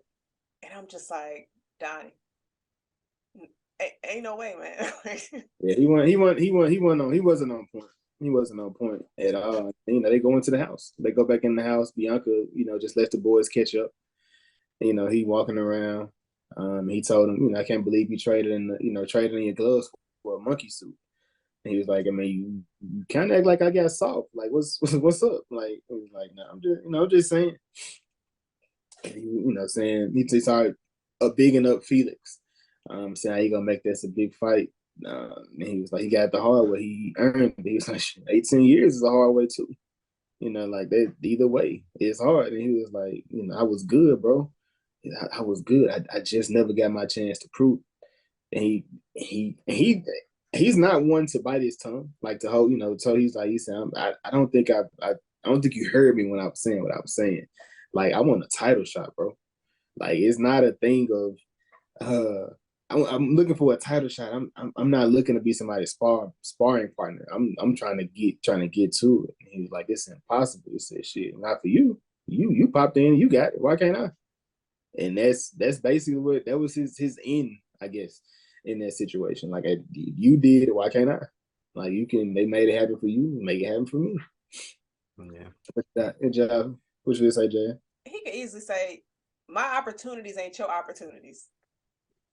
and I'm just like, Donnie. Ain't no way, man. Yeah, he wasn't on point. He wasn't on point at all. You know, they go into the house. They go back in the house. Bianca, you know, just let the boys catch up. You know, he walking around. He told him, you know, I can't believe you traded in your gloves for a monkey suit. And he was like, I mean, you kind of act like I got soft. Like, what's up? Like, he was like, no, I'm just saying. You know, saying he started bigging up Felix. Saying how you gonna make this a big fight. And he was like, he got the hard way. He earned it. He was like, 18 years is a hard way too. You know, like that either way, it's hard. And he was like, you know, I was good, bro. I was good. I just never got my chance to prove it. And he's not one to bite his tongue, like to hold, you know, so he's saying, I don't think I don't think you heard me when I was saying what I was saying. Like, I want a title shot, bro. Like, it's not a thing of I'm looking for a title shot. I'm not looking to be somebody's sparring partner. I'm trying to get to it. And he was like, it's impossible. He said, shit, not for you. You popped in, you got it. Why can't I? And that's basically that was his end, I guess, in that situation. Like, you did it, why can't I? Like, they made it happen for you, make it happen for me. Yeah. Good job. What should you say, Jay? He could easily say, my opportunities ain't your opportunities.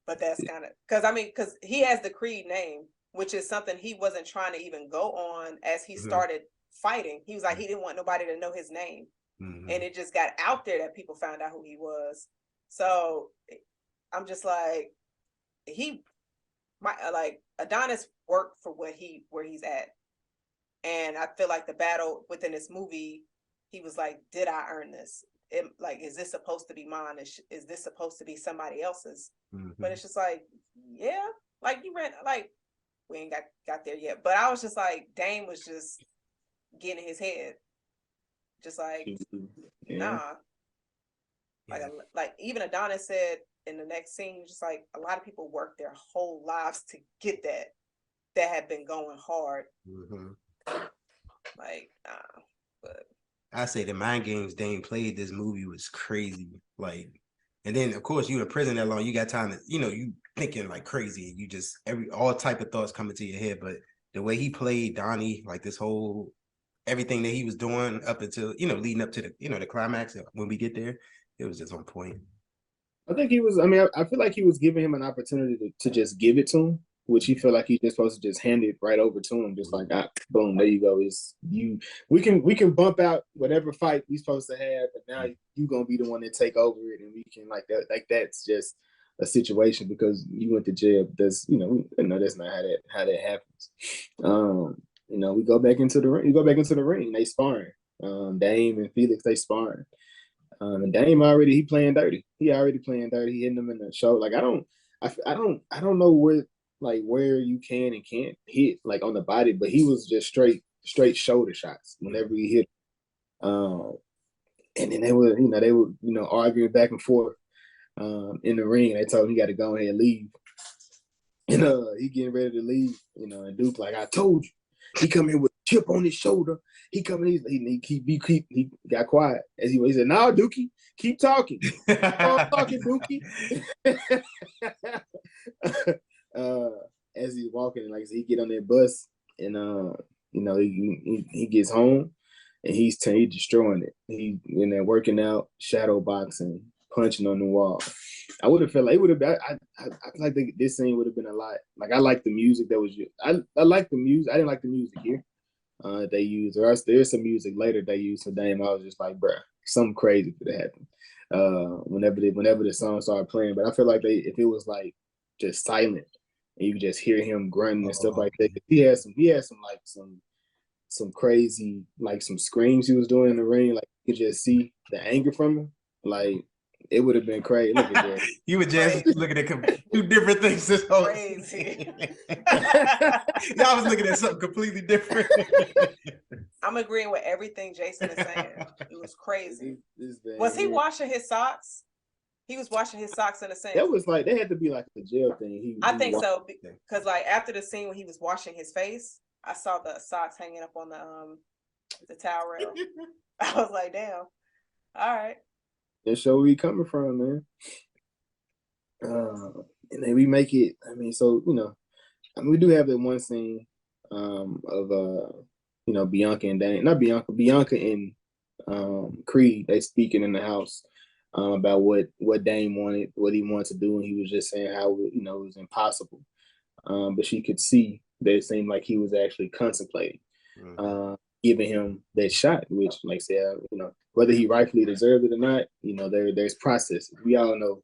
But that's kind of because he has the Creed name, which is something he wasn't trying to even go on as he started fighting. He was like, he didn't want nobody to know his name. And it just got out there that people found out who he was. So I'm just like, Adonis worked for where he's at. And I feel like the battle within this movie, he was like, did I earn this? Is this supposed to be mine? Is this supposed to be somebody else's? But it's just like, yeah, like you ran, like we ain't got there yet. But I was just like, Dame was just getting in his head, just like, nah. Like even Adonis said in the next scene, just like a lot of people work their whole lives to get that had been going hard. Like, nah, but. I say the mind games Dame played this movie was crazy. Like, and then of course you in prison that long, you got time to, you know, you thinking like crazy. You just all type of thoughts come into your head. But the way he played Donnie, like this whole everything that he was doing up until, you know, leading up to the, you know, the climax when we get there, it was just on point. I think he was. I mean, I feel like he was giving him an opportunity to just give it to him, which he felt like he just supposed to just hand it right over to him, just like, boom, there you go. We can bump out whatever fight we supposed to have, but now you gonna be the one that take over it, and we can that's just a situation because you went to jail. That's that's not how that happens. You know, we go back into the ring. You go back into the ring. They sparring. Dame and Felix, they sparring. And Dame he playing dirty. He already playing dirty. He hitting them in the show. Like, I don't know where you can and can't hit like on the body, but he was just straight shoulder shots whenever he hit. And then they were arguing back and forth in the ring. They told him he got to go ahead and leave. And he getting ready to leave, and Duke like, I told you. He come in with a chip on his shoulder. He got quiet as he said, "No, Dookie, keep talking. Keep on talking, Dookie." As he's walking, like I said, he get on that bus, and he gets home, and he's destroying it. He in there working out, shadow boxing, punching on the wall. I would have felt like it would have been. I feel like this scene would have been a lot. Like I like the music that was. I like the music. I didn't like the music here. They used, or else there's some music later they used for Dame. I was just like, bruh, something crazy could have happened. Whenever the song started playing, but I feel like if it was like just silent and you could just hear him grunting and stuff like that. He had some crazy, like some screams he was doing in the ring. Like you could just see the anger from him. Like it would have been crazy. Look at that. You were just looking at two different things this whole Crazy. Y'all was looking at something completely different. I'm agreeing with everything Jason is saying. It was crazy. Was he washing his socks? He was washing his socks in the sink. That was like, they had to be like a jail thing. I think so, because like after the scene when he was washing his face, I saw the socks hanging up on the towel rail. I was like, damn. All right. That show where we coming from, man. And then we make it. I mean, so we do have that one scene of Bianca and Dane, not Bianca and Creed. They speaking in the house about what Dane wanted, what he wanted to do, and he was just saying how it was impossible. But she could see that it seemed like he was actually contemplating giving him that shot, which, like I said, whether he rightfully deserved it or not, there's processes. We all know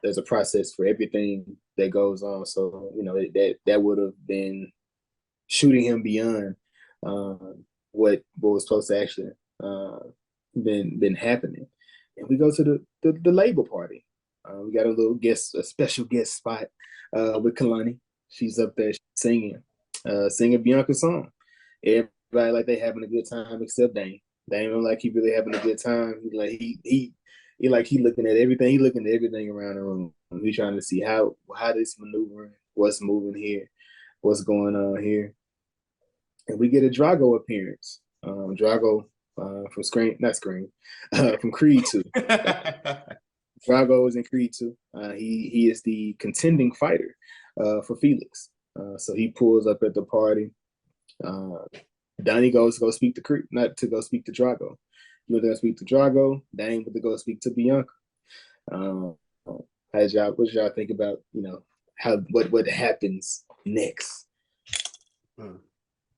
there's a process for everything that goes on. So, that would have been shooting him beyond what was supposed to actually been happening. And we go to the label party. We got a special guest spot with Kalani. She's up there singing Bianca's song. Everybody like they having a good time except Dane. Dane look like he really having a good time. He looking at everything. He looking at everything around the room. He trying to see how this maneuvering, what's moving here, what's going on here. And we get a Drago appearance. Drago from from Creed 2. Drago is in Creed 2. He is the contending fighter for Felix. So he pulls up at the party. Donnie goes to go speak to Creed, not to go speak to Drago. He went to go speak to Drago. Dane went to go speak to Bianca. What y'all think about what happens next?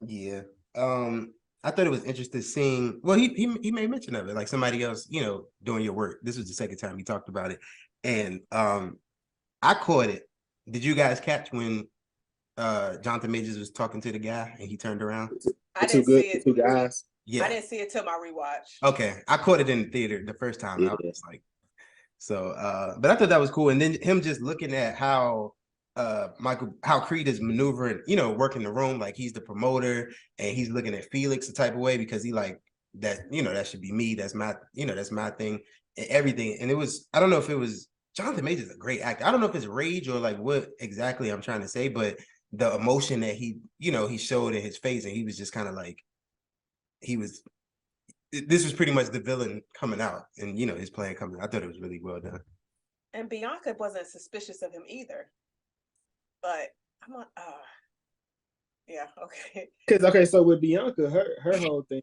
Yeah. I thought it was interesting seeing. Well, he made mention of it, like somebody else, doing your work. This was the second time he talked about it, and I caught it. Did you guys catch when Jonathan Majors was talking to the guy and he turned around? I didn't see it. Two guys. Yeah, I didn't see it till my rewatch. Okay, I caught it in the theater the first time. Yeah. I was like, so. But I thought that was cool, and then him just looking at how Creed is maneuvering, working the room, like he's the promoter and he's looking at Felix the type of way because he like that, that should be me. That's my, that's my thing and everything. And it was, I don't know if it was, Jonathan Majors is a great actor. I don't know if it's rage or like what exactly I'm trying to say, but the emotion that he showed in his face, and he was just kind of like, this was pretty much the villain coming out and, his plan coming out. I thought it was really well done. And Bianca wasn't suspicious of him either. But I'm like, yeah, okay. Because so with Bianca, her whole thing,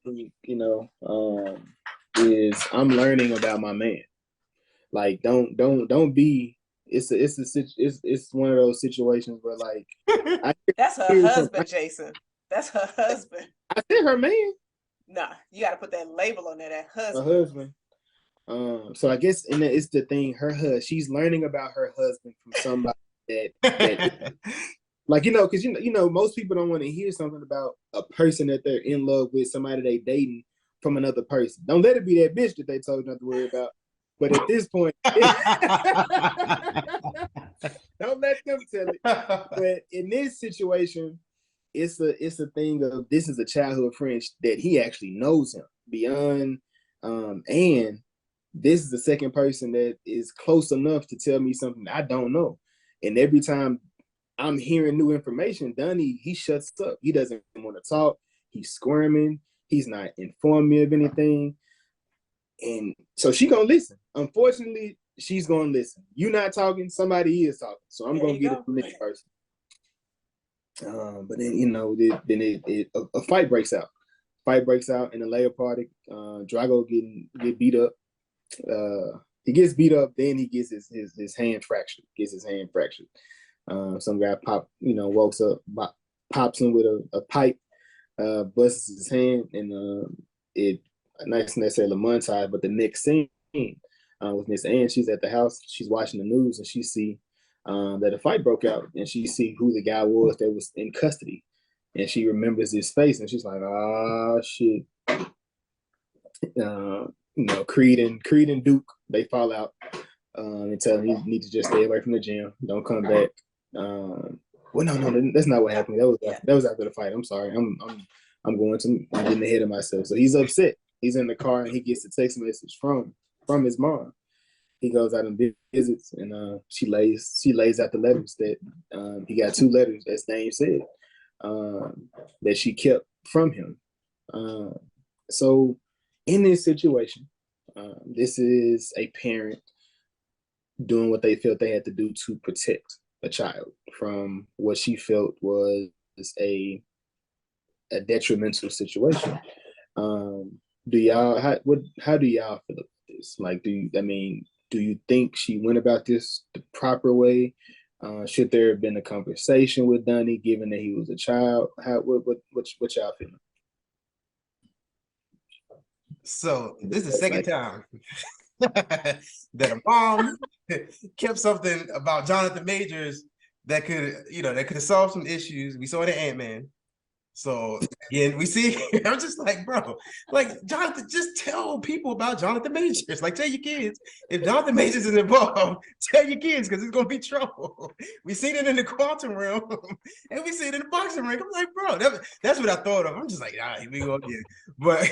is I'm learning about my man. Like, don't be. It's one of those situations where like that's her husband, Jason. That's her husband. I said her man. Nah, you got to put that label on there. That husband. Her husband. So I guess it's the thing. She's learning about her husband from somebody. That like because most people don't want to hear something about a person that they're in love with, somebody they dating from another person. Don't let it be that bitch that they told you not to worry about. But at this point, don't let them tell it. But in this situation, it's a thing of this is a childhood friend that he actually knows him beyond, and this is the second person that is close enough to tell me something I don't know. And every time I'm hearing new information, Donnie, he shuts up. He doesn't want to talk. He's squirming. He's not informing me of anything. And so she gonna listen. Unfortunately, she's gonna listen. You not talking, somebody is talking. So I'm gonna get it from this person. But then a fight breaks out. Fight breaks out in the layer party. Drago get beat up. he gets beat up, then he gets his hand fractured. Some guy walks up, pops him with a pipe, busts his hand, and it nice necessarily montage, but the next scene with Miss Ann, she's at the house, she's watching the news, and she see that a fight broke out, and she see who the guy was that was in custody, and she remembers his face, and she's like, "Ah, shit." Creed and Duke, they fall out and tell him you need to just stay away from the gym, don't come back. Well, no, that's not what happened. That was after the fight. I'm sorry, I'm getting ahead of myself. So he's upset. He's in the car and he gets a text message from his mom. He goes out and visits, and she lays out the letters that he got 2 letters, as Dame said, that she kept from him. So in this situation, this is a parent doing what they felt they had to do to protect a child from what she felt was a detrimental situation. How do y'all feel about this? Like, do you think she went about this the proper way? Should there have been a conversation with Donnie, given that he was a child? What y'all feeling? So this is the second time that a mom kept something about Jonathan Majors that could have solved some issues. We saw it in Ant-Man. So again, we see, I'm just like, bro, like, Jonathan, just tell people about Jonathan Majors. Like, tell your kids, if Jonathan Majors is involved, tell your kids, because it's gonna be trouble. We seen it in the quantum realm, and we see it in the boxing ring. I'm like, bro, that's what I thought of. I'm just like, here we go again. But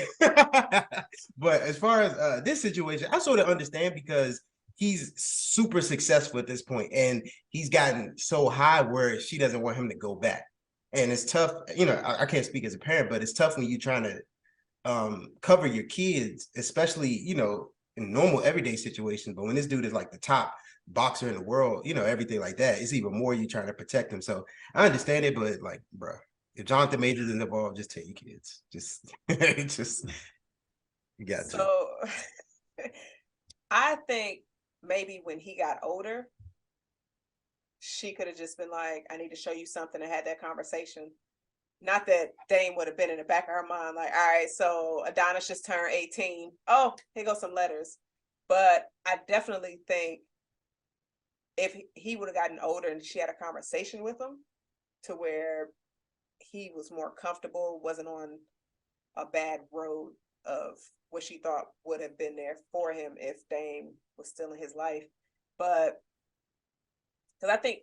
as far as this situation, I sort of understand, because he's super successful at this point, and he's gotten so high where she doesn't want him to go back. And it's tough, I can't speak as a parent, but it's tough when you're trying to cover your kids, especially, in normal everyday situations. But when this dude is like the top boxer in the world, everything like that, it's even more you trying to protect him. So I understand it, but like, bro, if Jonathan Majors is involved, just tell your kids. Just you got to. So I think maybe when he got older, she could have just been like, I need to show you something, and had that conversation. Not that Dame would have been in the back of her mind, like, all right, so Adonis just turned 18. Oh, here goes some letters. But I definitely think if he would have gotten older and she had a conversation with him to where he was more comfortable, wasn't on a bad road of what she thought would have been there for him if Dame was still in his life. But because I think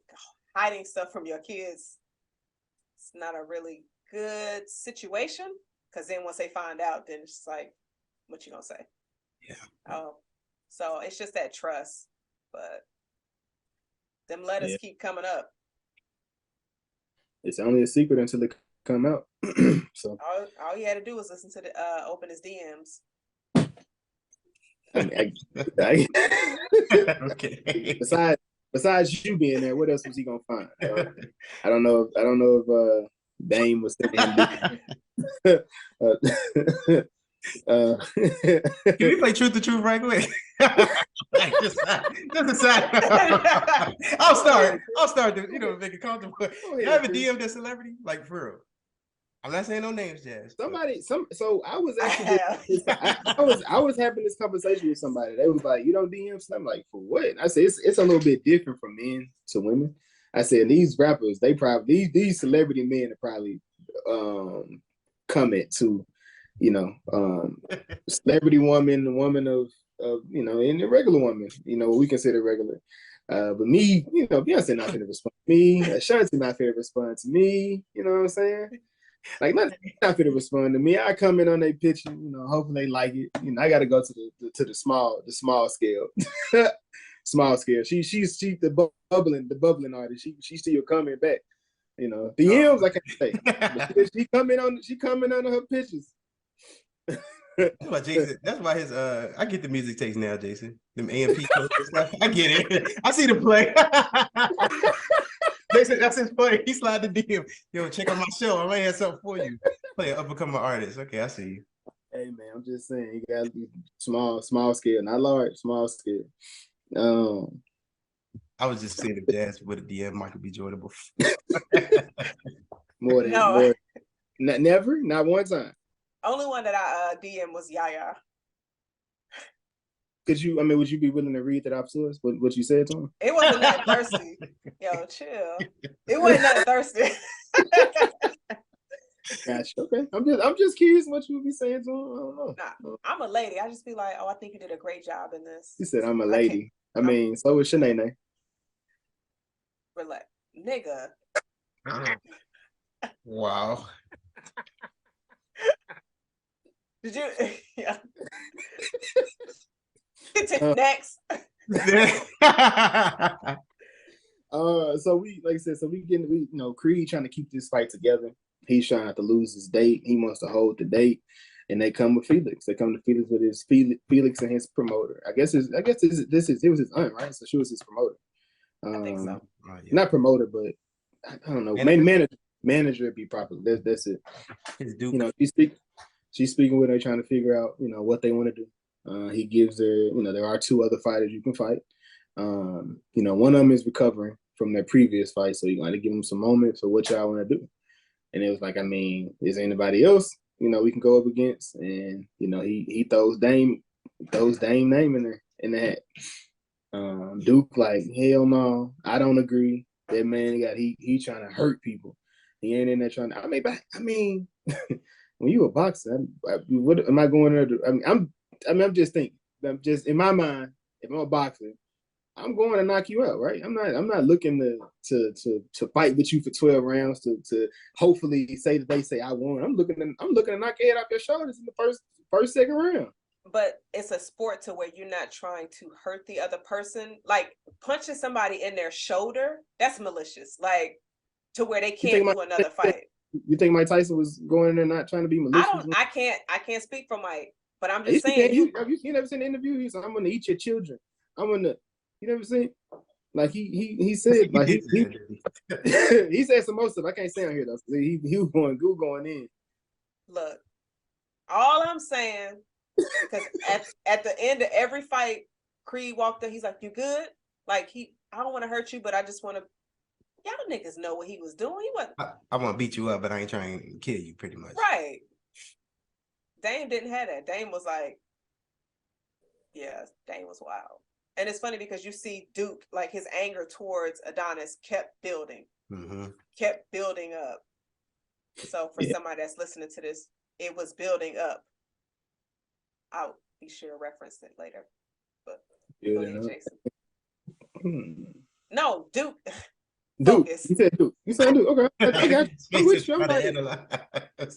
hiding stuff from your kids, it's not a really good situation. Because then once they find out, then it's like, what you gonna say? Yeah. So it's just that trust. But them letters keep coming up. It's only a secret until they come out. So all he had to do was listen to the open his DMs. Okay. Besides you being there, what else was he gonna find? I don't know if Dame was sending him. Can we play Truth to Truth right quick? just a side. I'll start to make it comfortable. You ever DM'd a celebrity? Like, for real? I'm not saying no names, Jazz. So I was actually I was having this conversation with somebody. They was like, you don't DM? I'm like, for what? I said it's a little bit different from men to women. I said these rappers, they probably these celebrity men are probably comment to, celebrity woman, the woman of and the regular woman, we consider regular. But me, Beyonce not gonna respond to me. Ashanti not gonna respond to me. You know what I'm saying? Like, not gonna respond to me. I comment on their picture, hopefully they like it. I gotta go to the small scale. Small scale. She's the bubbling artist. She still coming back. DMs, I can't say. She comment on her pictures. That's why Jason. That's why his. I get the music takes now, Jason. Them AMP codes and stuff. I get it. I see the play. Jason, that's his play. He slide the DM. Yo, check out my show. I might have something for you. Play an up and coming artist. Okay, I see you. Hey man, I'm just saying you gotta be small scale, not large, small scale. I was just saying if Jazz would have DM Michael B. Jordan before. more than No. more. Never, not one time. Only one that I DM was Yaya. Could you? I mean, would you be willing to read that off to us? What you said to him? It wasn't nothing thirsty. Yo, chill. It wasn't nothing thirsty. Gotcha. Okay. I'm just curious what you would be saying to him. I don't know. Nah, I'm a lady. I just be like, oh, I think you did a great job in this. He said I'm a lady. I mean, so is Shanae. Relax, nigga. Wow. Did you? Yeah. Next. So we, like I said, Creed trying to keep this fight together. He's trying not to lose his date. He wants to hold the date, and they come with Felix. They come to Felix with his Felix and his promoter. I guess it was his aunt, right? So she was his promoter. I think so. Not promoter, but I don't know. Manager would be proper. That's it. You know, she's speaking with her, trying to figure out, you know, what they want to do. He gives her, you know, there are 2 other fighters you can fight. You know, one of them is recovering from their previous fight, so you're going to give them some moments for what y'all want to do. And it was like, I mean, is anybody else, you know, we can go up against? And, you know, he throws Dame name in the hat. Duke like, hell no, I don't agree. That man he trying to hurt people. He ain't in there trying to. I mean, when you a boxer, what am I going there to? I'm just thinking. I'm just in my mind. If I'm a boxer, I'm going to knock you out, right? I'm not looking to fight with you for 12 rounds to hopefully say that they say I won. I'm looking to knock your head off your shoulders in the first second round. But it's a sport to where you're not trying to hurt the other person. Like punching somebody in their shoulder, that's malicious. Like to where they can't do another fight. You think Mike Tyson was going in there not trying to be malicious? I can't speak for Mike, but I'm just saying. You never seen the interview? He said, "I'm gonna eat your children. I'm gonna." You never seen? Like he said, like he said some more stuff. I can't say on here though. He was going in. Look, all I'm saying, because at the end of every fight, Creed walked in. He's like, "You good?" Like I don't want to hurt you, but I just want to. Y'all niggas know what he was doing. He wasn't. I want to beat you up, but I ain't trying to kill you, pretty much. Right. Dame didn't have that. Dame was like, yeah, Dame was wild. And it's funny because you see Duke, like his anger towards Adonis kept building, kept building up. So for somebody that's listening to this, it was building up. I'll be sure to reference it later. But go ahead, Jason. No, Duke. Duke. You said Duke. Okay. I got you. I'm with you. I'm like,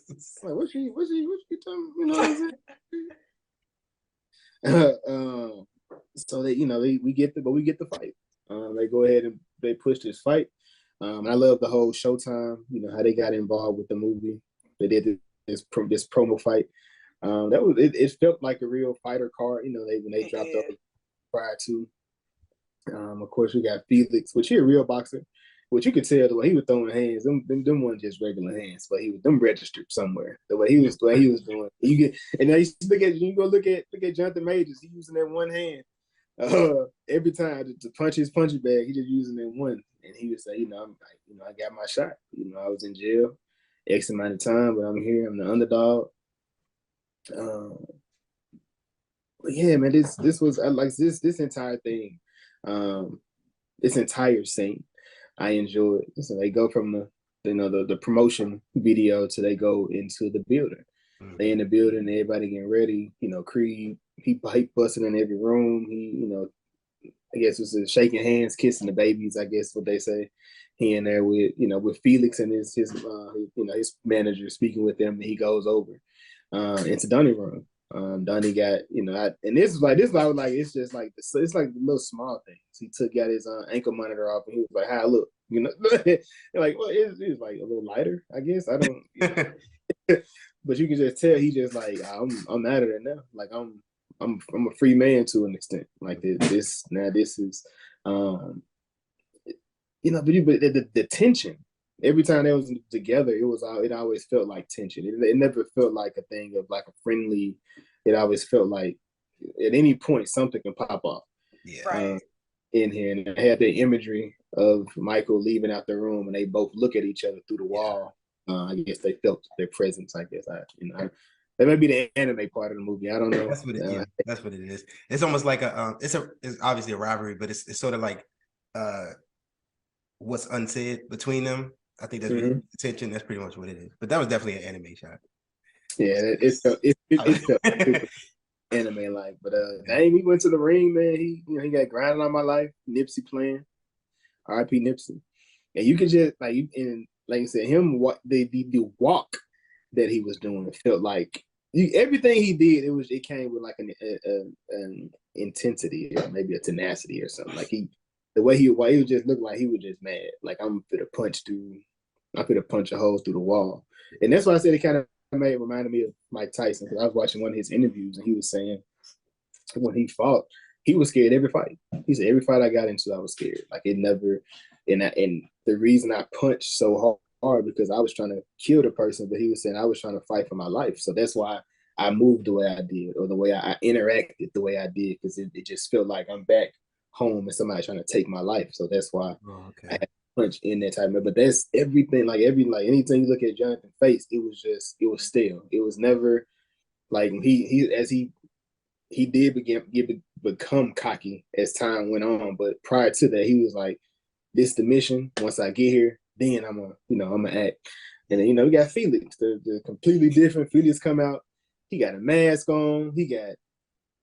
what's she talking? You know what I'm saying? So they, you know, we get the fight. They go ahead and they push this fight. I love the whole Showtime. You know how they got involved with the movie. They did this promo fight. It felt like a real fighter card. You know, when they dropped up prior to. Of course, we got Felix, which he's a real boxer. Which you could tell the way he was throwing hands, them weren't just regular hands, but he was them registered somewhere. The way he was doing, you get, and now you go look at Jonathan Majors. He using that one hand every time to punch his punching bag. He just using that one, and he would say, I got my shot. You know, I was in jail X amount of time, but I'm here. I'm the underdog. But yeah, man, this was like this entire thing, this entire scene. I enjoyed. So they go from the promotion video to they go into the building. They in the building, everybody getting ready. You know, Creed, he busting in every room. He, I guess it was shaking hands, kissing the babies. I guess what they say. He in there with Felix and his manager speaking with them, and he goes over into Donnie room. Donnie got, and this is like it's just like it's like the little small things. He got his ankle monitor off, and he was like, "How I look?" Like, well, it's like a little lighter, I guess. I don't, but you can just tell he just like, I'm out of there now. Like I'm a free man to an extent. Like this is, but the tension every time they was together, it always felt like tension. It never felt like a thing of like a friendly. It always felt like at any point something can pop off. Yeah. Right. In here, and I had the imagery of Michael leaving out the room, and they both look at each other through the wall. I guess they felt their presence. I guess that may be the anime part of the movie. I don't know. That's what it is. That's what it is. It's almost like it's obviously a rivalry, but it's sort of like what's unsaid between them. I think that's really attention. That's pretty much what it is. But that was definitely an anime shot. Yeah, it felt anime like. But dang, he went to the ring, man. He got grinding on my life. Nipsey playing, R.I.P. Nipsey, and you could just like I said, the walk that he was doing felt like everything he did. It came with like an intensity or maybe a tenacity or something. Like the way he would just look like he was just mad. Like I'm gonna punch a hole through the wall, and that's why I said it kind of reminded me of Mike Tyson, because I was watching one of his interviews and he was saying when he fought, he was scared every fight. He said every fight I got into, I was scared. Like it never, and the reason I punched so hard because I was trying to kill the person, but he was saying I was trying to fight for my life. So that's why I moved the way I did, or the way I interacted the way I did, because it just felt like I'm back home and somebody trying to take my life. So that's why I had punch in that type of, but that's everything. Like anything you look at Jonathan's face, it was stale. It was never like he did become cocky as time went on, but prior to that, he was like, "This the mission. Once I get here, then I'm gonna act." And then, we got Felix, the completely different. Felix come out, he got a mask on, he got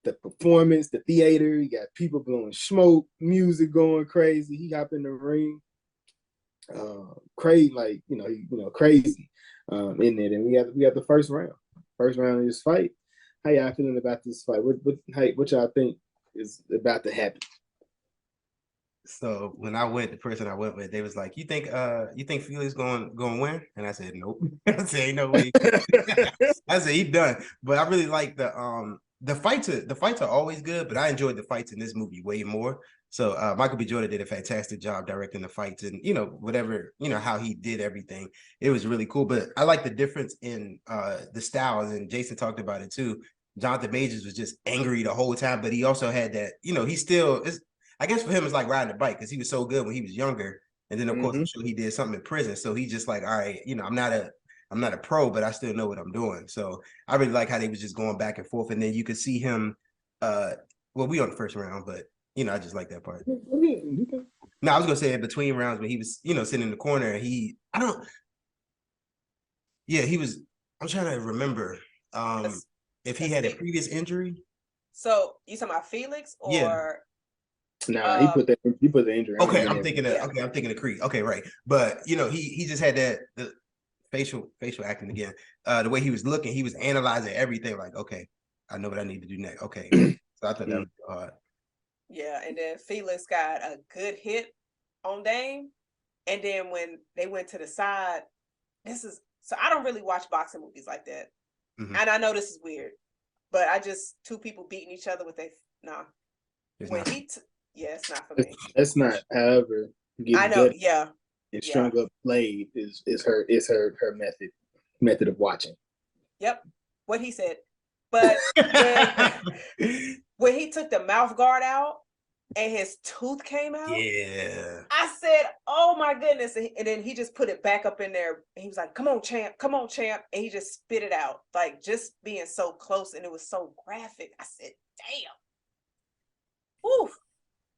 the performance, the theater, he got people blowing smoke, music going crazy. He hop in the ring. Crazy, like crazy in it, and we got the first round of this fight. How y'all feeling about this fight? What y'all think is about to happen? So when I went, the person I went with, they was like, "You think Felix going win?" And I said, "Nope." I said, "Ain't no way." I said, "He done." But I really like the fights. The fights are always good, but I enjoyed the fights in this movie way more. So Michael B. Jordan did a fantastic job directing the fights, and whatever how he did everything, it was really cool. But I like the difference in the styles, and Jason talked about it too. Jonathan Majors was just angry the whole time, but he also had that, he still is. I guess for him, it's like riding a bike because he was so good when he was younger, and then of course I'm sure he did something in prison, so he's just like, all right, I'm not a pro, but I still know what I'm doing. So I really like how they was just going back and forth, and then you could see him. Well, we on the first round, but I just like that part. No, I was gonna say in between rounds when he was, sitting in the corner, and he was. I'm trying to remember if he had a previous injury. So you talking about Felix or? Yeah. Nah, he put the injury. Okay, I'm thinking of Creed. Okay, right. But he just had the facial acting again. The way he was looking, he was analyzing everything. Like, okay, I know what I need to do next. Okay, so I thought that was hard. Yeah, and then Felix got a good hit on Dame, and then when they went to the side, so I don't really watch boxing movies like that, and I know this is weird, but two people beating each other with it's not for me. That's not. However, I know. Yeah, and strung up blade is her method of watching. Yep, what he said. But when he took the mouth guard out and his tooth came out, I said, "Oh my goodness!" And then he just put it back up in there. And he was like, "Come on, champ! Come on, champ!" And he just spit it out, like just being so close, and it was so graphic. I said, "Damn!" Woo!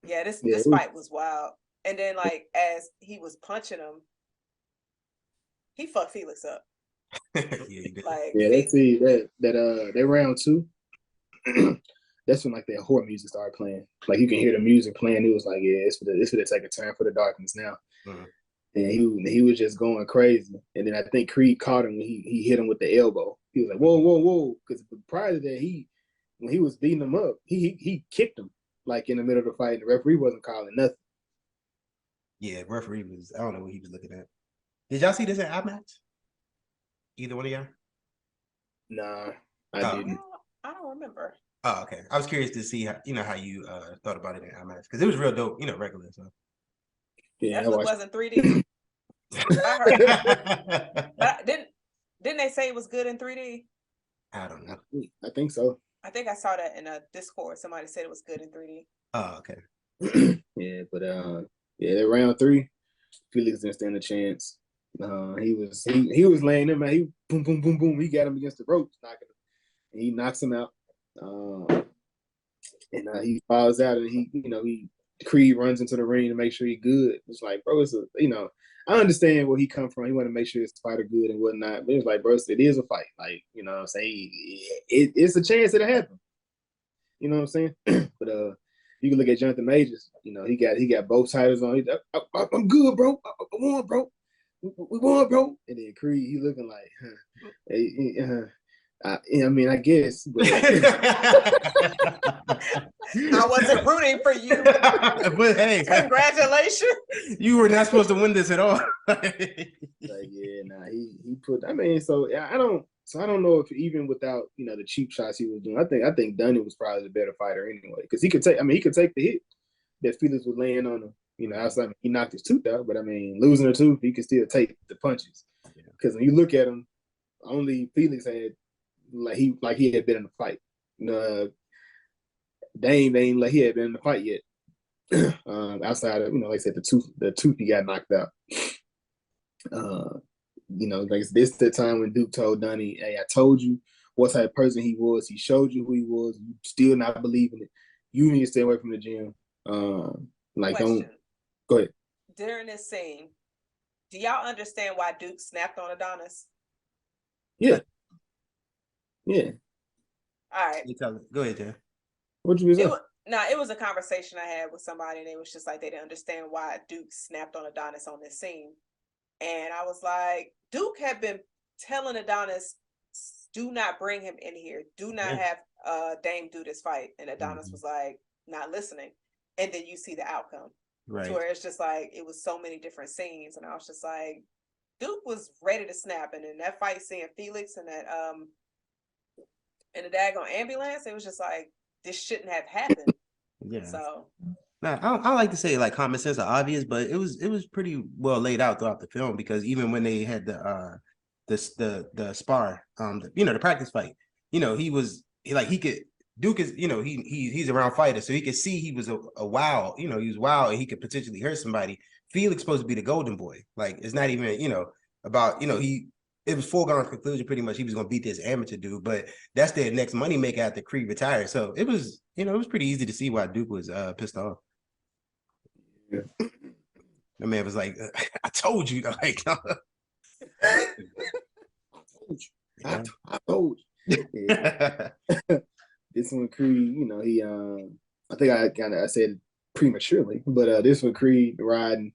Yeah, this fight was wild. And then, like, as he was punching him, he fucked Felix up. Let's see that round two. That's when like that horror music started playing. Like you can hear the music playing. It was like, it's for to take a turn for the darkness now. And he was just going crazy. And then I think Creed caught him when he hit him with the elbow. He was like, whoa, whoa, whoa. Because prior to that, when he was beating him up, he kicked him like in the middle of the fight. And the referee wasn't calling nothing. Yeah, referee was, I don't know what he was looking at. Did y'all see this at IMAX? Either one of y'all? Nah, I didn't. I don't remember. Oh, okay. I was curious to see how you thought about it in IMAX because it was real dope, regular. So yeah, it wasn't 3D. I heard. But didn't they say it was good in 3D? I don't know. I think so. I think I saw that in a Discord. Somebody said it was good in 3D. Oh, okay. Yeah, but yeah, round 3, Felix didn't stand a chance. He was laying him out. He boom, boom, boom, boom. He got him against the ropes, knocking him. And he knocks him out. And he falls out, and Creed runs into the ring to make sure he's good. It's like, bro, I understand where he come from. He want to make sure his fighter good and whatnot. But it's like, bro, it is a fight. Like, you know what I'm saying? It's a chance it'll happen. You know what I'm saying? But you can look at Jonathan Majors. You know, he got both titles on. I'm good, bro. I won, bro. We won, bro. And then Creed, he looking like, I guess. But I wasn't rooting for you. But hey, congratulations. You were not supposed to win this at all. He put. I mean, I don't know if even without the cheap shots he was doing, I think Dunny was probably the better fighter anyway, because he could take the hit that Felix was laying on him. Outside he knocked his tooth out, but I mean, losing a tooth, he could still take the punches. Because when you look at him, only Felix had like he had been in the fight. Dame ain't like he had been in the fight yet. Outside of like I said, the tooth he got knocked out. Like this the time when Duke told Dunny, "Hey, I told you what type of person he was. He showed you who he was. You still not believing it. You need to stay away from the gym." Don't go ahead. During this scene, do y'all understand why Duke snapped on Adonis? Yeah. Yeah. All right. You tell it. Go ahead, Jen. What you say? It was a conversation I had with somebody, and it was just like they didn't understand why Duke snapped on Adonis on this scene. And I was like, Duke had been telling Adonis, do not bring him in here. Do not have Dame do this fight. And Adonis was like, not listening. And then you see the outcome. Right. To where it's just like, it was so many different scenes. And I was just like, Duke was ready to snap. And in that fight, seeing Felix and that in the daggone ambulance, it was just like, this shouldn't have happened. Yeah. So now I like to say like common sense are obvious, but it was pretty well laid out throughout the film, because even when they had the spar, the practice fight, Duke is, he's around fighters, so he could see he was a wow, he was wild, and he could potentially hurt somebody. Felix supposed to be the golden boy. Like, it's not even, about, it was foregone conclusion pretty much he was going to beat this amateur dude, but that's their next money maker after Creed retired. So it was, it was pretty easy to see why Duke was pissed off. Yeah. The man was like, I told you, like, I told you. Yeah. This one Creed, he I think I said prematurely, but this one Creed riding,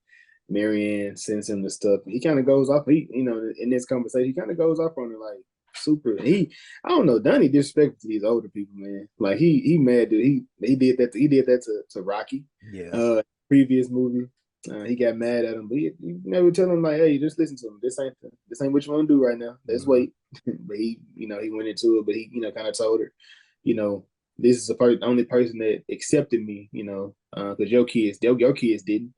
Marianne sends him the stuff. He kind of goes off. In this conversation, he kind of goes off on her like super. I don't know. Donnie disrespectful to these older people, man. Like he mad that he did that. He did that to Rocky. Yeah. Previous movie, he got mad at him, but he never tell him like, hey, just listen to him. This ain't what you want to do right now. Let's wait. But he went into it, but he kind of told her, this is the only person that accepted me, because your kids didn't.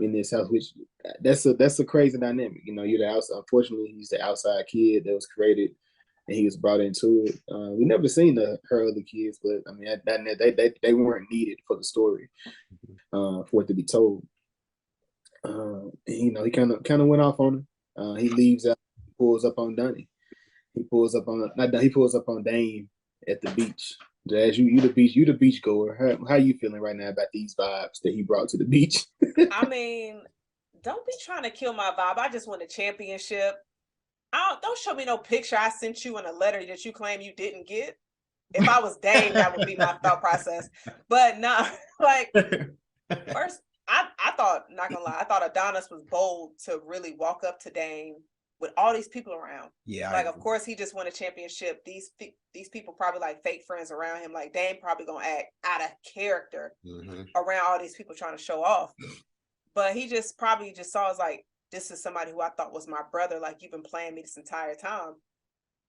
In this house, which that's a crazy dynamic. You're the outside. Unfortunately, he's the outside kid that was created, and he was brought into it. We never seen her other kids, but I mean, they weren't needed for the story, for it to be told. He kind of went off on her. He leaves out, pulls up on Dunny. He pulls up on Dame at the beach. Jazz, you the beach goer. How you feeling right now about these vibes that he brought to the beach? I mean, don't be trying to kill my vibe. I just won a championship. Don't show me no picture I sent you in a letter that you claim you didn't get. If I was Dame, that would be my thought process. But nah, like first, I thought, not gonna lie, I thought Adonis was bold to really walk up to Dame with all these people around. Yeah. Like, of course, he just won a championship. These people probably like fake friends around him. Like, Dame probably gonna act out of character around all these people trying to show off. But he just probably just saw as like, this is somebody who I thought was my brother. Like, you've been playing me this entire time.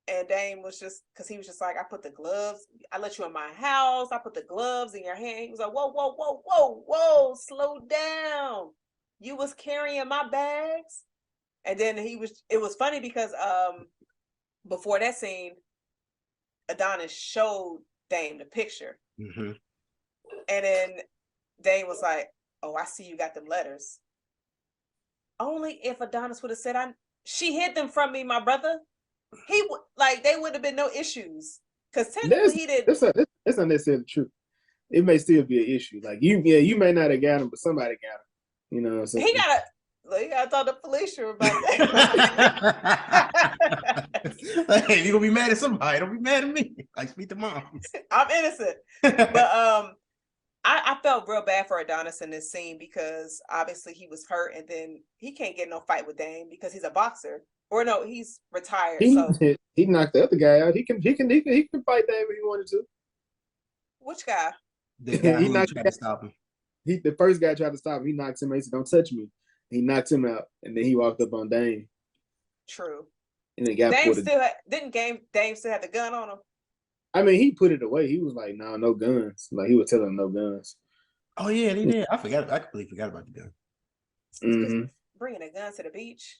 And Dame was just, because he was just like, I put the gloves, I let you in my house, I put the gloves in your hand. He was like, whoa, whoa, whoa, whoa, whoa, slow down. you was carrying my bags. And then it was funny because before that scene, Adonis showed Dame the picture. Mm-hmm. And then Dame was like, oh, I see you got them letters. Only if Adonis would have said, she hid them from me, my brother. He would they would have been no issues. Because technically he did. That's not necessarily true. It may still be an issue. Like you may not have got him, but somebody got him. You know what I'm saying? He gotta talk to Felicia about that. Hey, you gonna be mad at somebody, don't be mad at me. Like, speak to mom. I'm innocent. But I felt real bad for Adonis in this scene because obviously he was hurt, and then he can't get no fight with Dame because he's a boxer. Or no, he's retired. He knocked the other guy out. He can fight Dame if he wanted to. Which guy? The guy who tried to stop him. The first guy tried to stop him. He knocked him out. He said, "Don't touch me." He knocked him out, and then he walked up on Dame. True. And then got Dame still had the gun on him. I mean, he put it away. He was like, "No, no guns." Like he was telling him no guns. Oh yeah, he did. I completely forgot about the gun. Mm-hmm. Bringing a gun to the beach.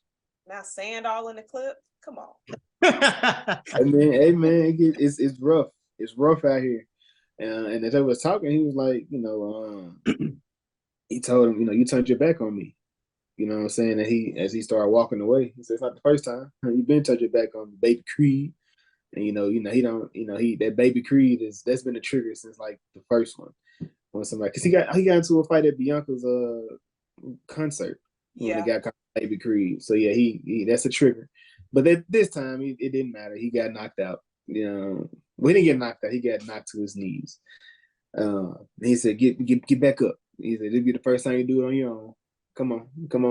Now sand all in the clip. Come on. Hey man, it's rough. It's rough out here. And as I was talking, he was like, he told him, you turned your back on me. You know what I'm saying? And as he started walking away, he said, it's not the first time. You've been turned your back on me, baby Creed. And he don't, that baby Creed that's been a trigger since like the first one. When somebody, because he got into a fight at Bianca's concert. When the guy called baby Creed. So yeah, he that's a trigger. But this time it didn't matter. He got knocked out. He didn't get knocked out. He got knocked to his knees. He said, "Get back up." He said, "It'll be the first time you do it on your own. Come on,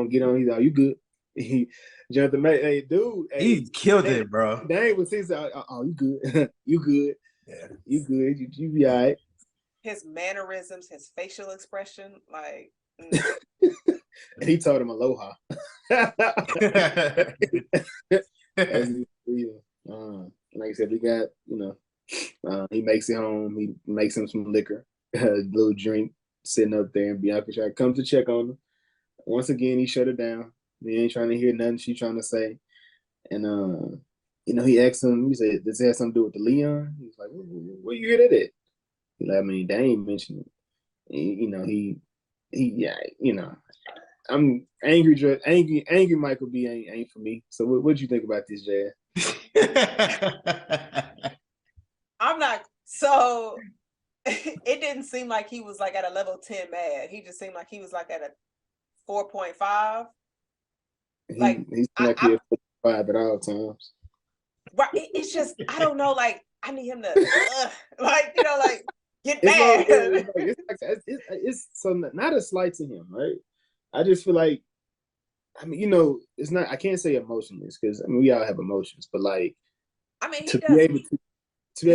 get on." He's like, "You good?" He jumped the hey, dude. He killed it, bro. Dang was his. Oh, you good? You good? Yeah, you good? You be all right. His mannerisms, his facial expression, like. And he told him aloha. Like I said, we got, he makes it home. He makes him some liquor, a little drink, sitting up there, and Bianca comes to check on him. Once again, he shut her down. He ain't trying to hear nothing she's trying to say. And, he asked him, he said, does it have something to do with the Leon? He's like, where you hear that at? He's like, I mean, they ain't mentioned it. I'm angry Michael B ain't for me. So what'd you think about this, Jazz? I'm not, so it didn't seem like he was like at a level 10 mad. He just seemed like he was like at a 4.5. He's like he at 5 at all times. Right. It's just, I don't know, like I need him to get mad. It's so not a slight to him, right? I just feel like, it's not, I can't say emotionless because we all have emotions, but like, to be able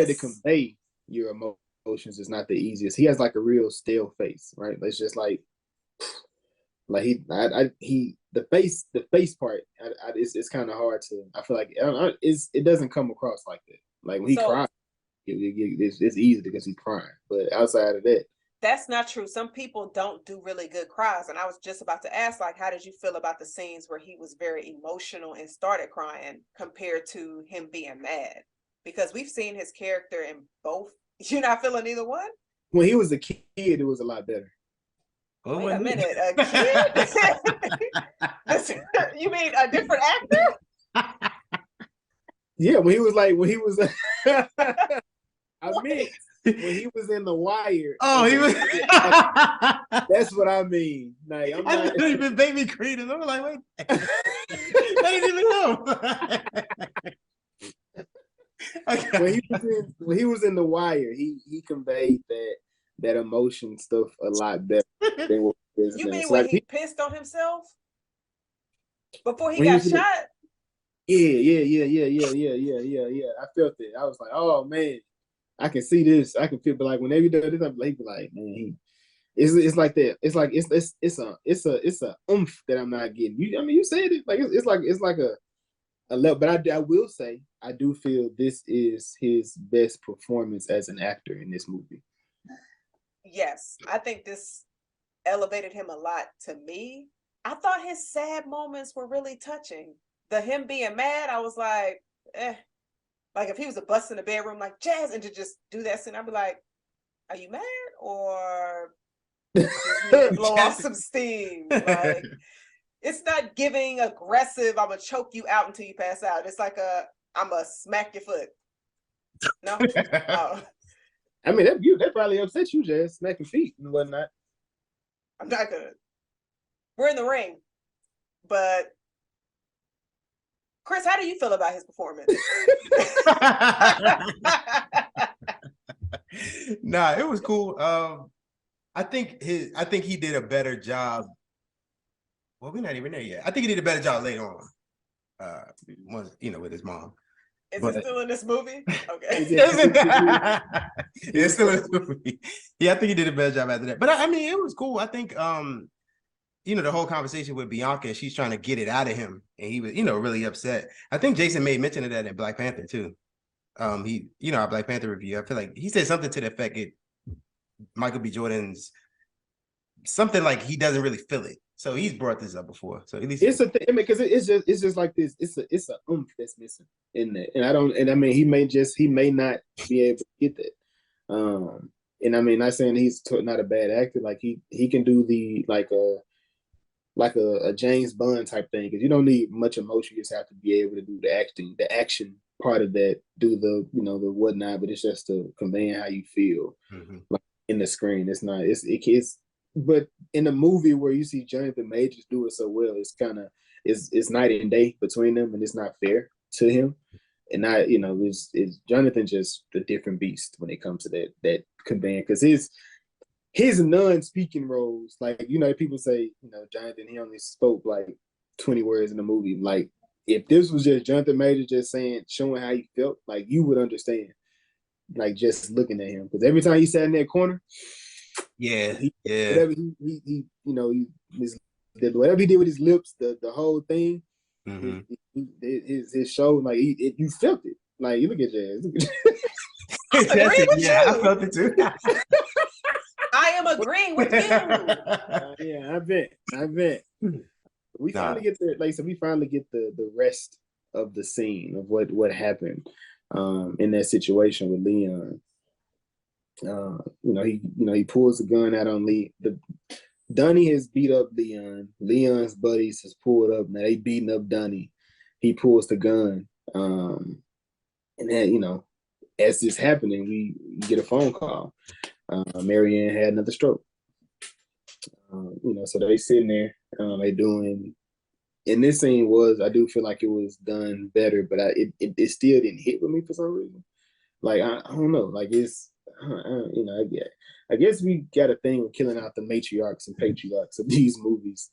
to convey your emotions is not the easiest. He has like a real stale face, right? It's just like the face part, it's kind of hard to. I feel like it doesn't come across like that. Like when he cries, it's easy because he's crying, but outside of that. That's not true. Some people don't do really good cries. And I was just about to ask, like, how did you feel about the scenes where he was very emotional and started crying compared to him being mad? Because we've seen his character in both. You're not feeling either one? When he was a kid, it was a lot better. Wait a minute, a kid? You mean a different actor? Yeah, when he was I mean, when he was in The Wire. Oh, he was. That's what I mean. Like, I'm not even baby Creed. I'm like, wait. I didn't even know. Okay. When he was in The Wire, he conveyed that emotion stuff a lot better than what you mean when he pissed on himself before he got shot? Yeah. I felt it. I was like, oh man. I can see this. I can feel, but like whenever you do this, I'm like, man, it's like that. It's like it's a oomph that I'm not getting. You said it. Like it's like a level. But I will say I do feel this is his best performance as an actor in this movie. Yes, I think this elevated him a lot. To me, I thought his sad moments were really touching. The him being mad, I was like, eh. Like if he was a bust in the bedroom, like Jazz, and to just do that scene, I'd be like, are you mad or just need to blow off some steam? Like it's not giving aggressive, I'm gonna choke you out until you pass out. It's like I'm gonna smack your foot. No? Oh. I mean, that probably upset you, Jazz, smacking feet and whatnot. I'm not good. We're in the ring, but Kris, how do you feel about his performance? Nah, it was cool. I think he did a better job. Well, we're not even there yet. I think he did a better job later on. With his mom. Is it still in this movie? Okay. It's still in this movie. Yeah, I think he did a better job after that. But I mean, it was cool. I think the whole conversation with Bianca, she's trying to get it out of him, and he was, really upset. I think Jason made mention of that in Black Panther too. Our Black Panther review. I feel like he said something to the effect Michael B. Jordan's something like he doesn't really feel it. So he's brought this up before. So at least it's a thing, I mean, because it's just like this. It's a that's missing in there, and I mean, he may not be able to get that. And I mean, not saying he's not a bad actor. Like he can do the like a James Bond type thing, because you don't need much emotion. You just have to be able to do the action part of that, do the the whatnot. But it's just to convey how you feel like in the screen. It's not. It's but in a movie where you see Jonathan Majors do it so well, it's night and day between them, and it's not fair to him. And it's Jonathan just a different beast when it comes to that conveying, because his non-speaking roles, like people say, Jonathan, he only spoke like 20 words in the movie. Like if this was just Jonathan Majors just showing how he felt, like you would understand, like just looking at him, because every time he sat in that corner. Whatever whatever he did with his lips, the whole thing, his show, like you felt it. Like you look at Jazz. I agree with you. I felt it too. I am agreeing with you. Yeah, I bet. We finally get the rest of the scene of what happened in that situation with Leon. He pulls the gun out on Lee. Donnie has beat up Leon. Leon's buddies has pulled up. Now they beating up Donnie. He pulls the gun. And then, as this happening, we get a phone call. Marianne had another stroke. So they sitting there. They doing. And this scene I do feel like it was done better, but it still didn't hit with me for some reason. Like I don't know. Like it's. I guess we got a thing of killing out the matriarchs and patriarchs of these movies.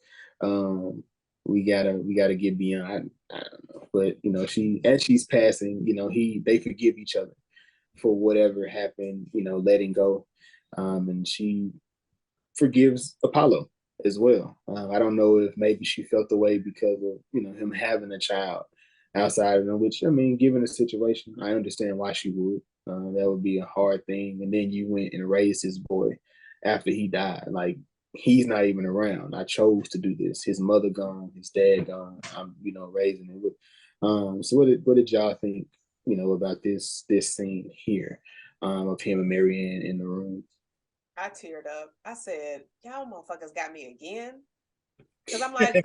We gotta get beyond. I don't know, but she's passing. They forgive each other for whatever happened. Letting go, and she forgives Apollo as well. I don't know if maybe she felt the way because of him having a child outside of them. Which I mean, given the situation, I understand why she would. That would be a hard thing. And then you went and raised his boy after he died. Like he's not even around. I chose to do this. His mother gone, his dad gone. I'm raising him. So what did y'all think about this scene here of him and Marianne in the room? I teared up. I said, y'all motherfuckers got me again. Because I'm like,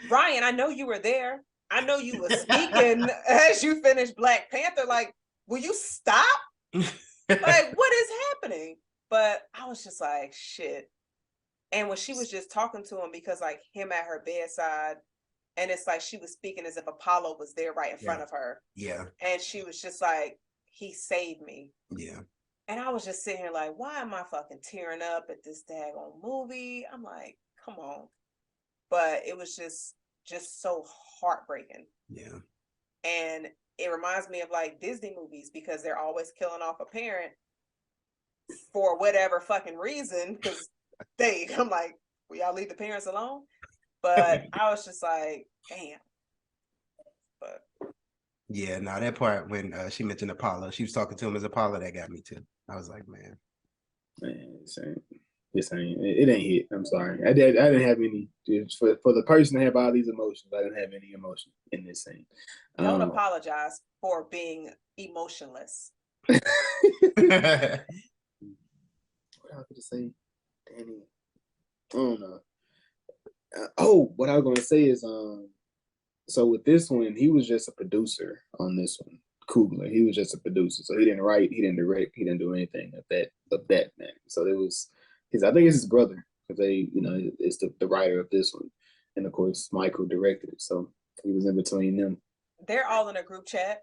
Ryan, I know you were there. I know you were speaking as you finished Black Panther. Like, will you stop? Like, what is happening? But I was just like, shit. And when she was just talking to him, because like him at her bedside, and it's like she was speaking as if Apollo was there right in front of her. Yeah. And she was just like, he saved me. Yeah. And I was just sitting here like, why am I fucking tearing up at this daggone movie? I'm like, come on. But it was just so heartbreaking. Yeah. And it reminds me of like Disney movies, because they're always killing off a parent for whatever fucking reason. Because I'm like, will y'all leave the parents alone? But I was just like, damn. But yeah, no, that part when she mentioned Apollo, she was talking to him as Apollo, that got me too. I was like, man, same. This ain't it ain't hit. I'm sorry. I didn't have any for the person to have all these emotions. I didn't have any emotion in this scene. Don't apologize for being emotionless. What I could say, Danny. I don't know. What I was gonna say is, so with this one, he was just a producer on this one. Coogler, he was just a producer, so he didn't write, he didn't direct, he didn't do anything of that man. So it was I think it's his brother, because they, it's the writer of this one, and of course Michael directed it, so he was in between them. They're all in a group chat.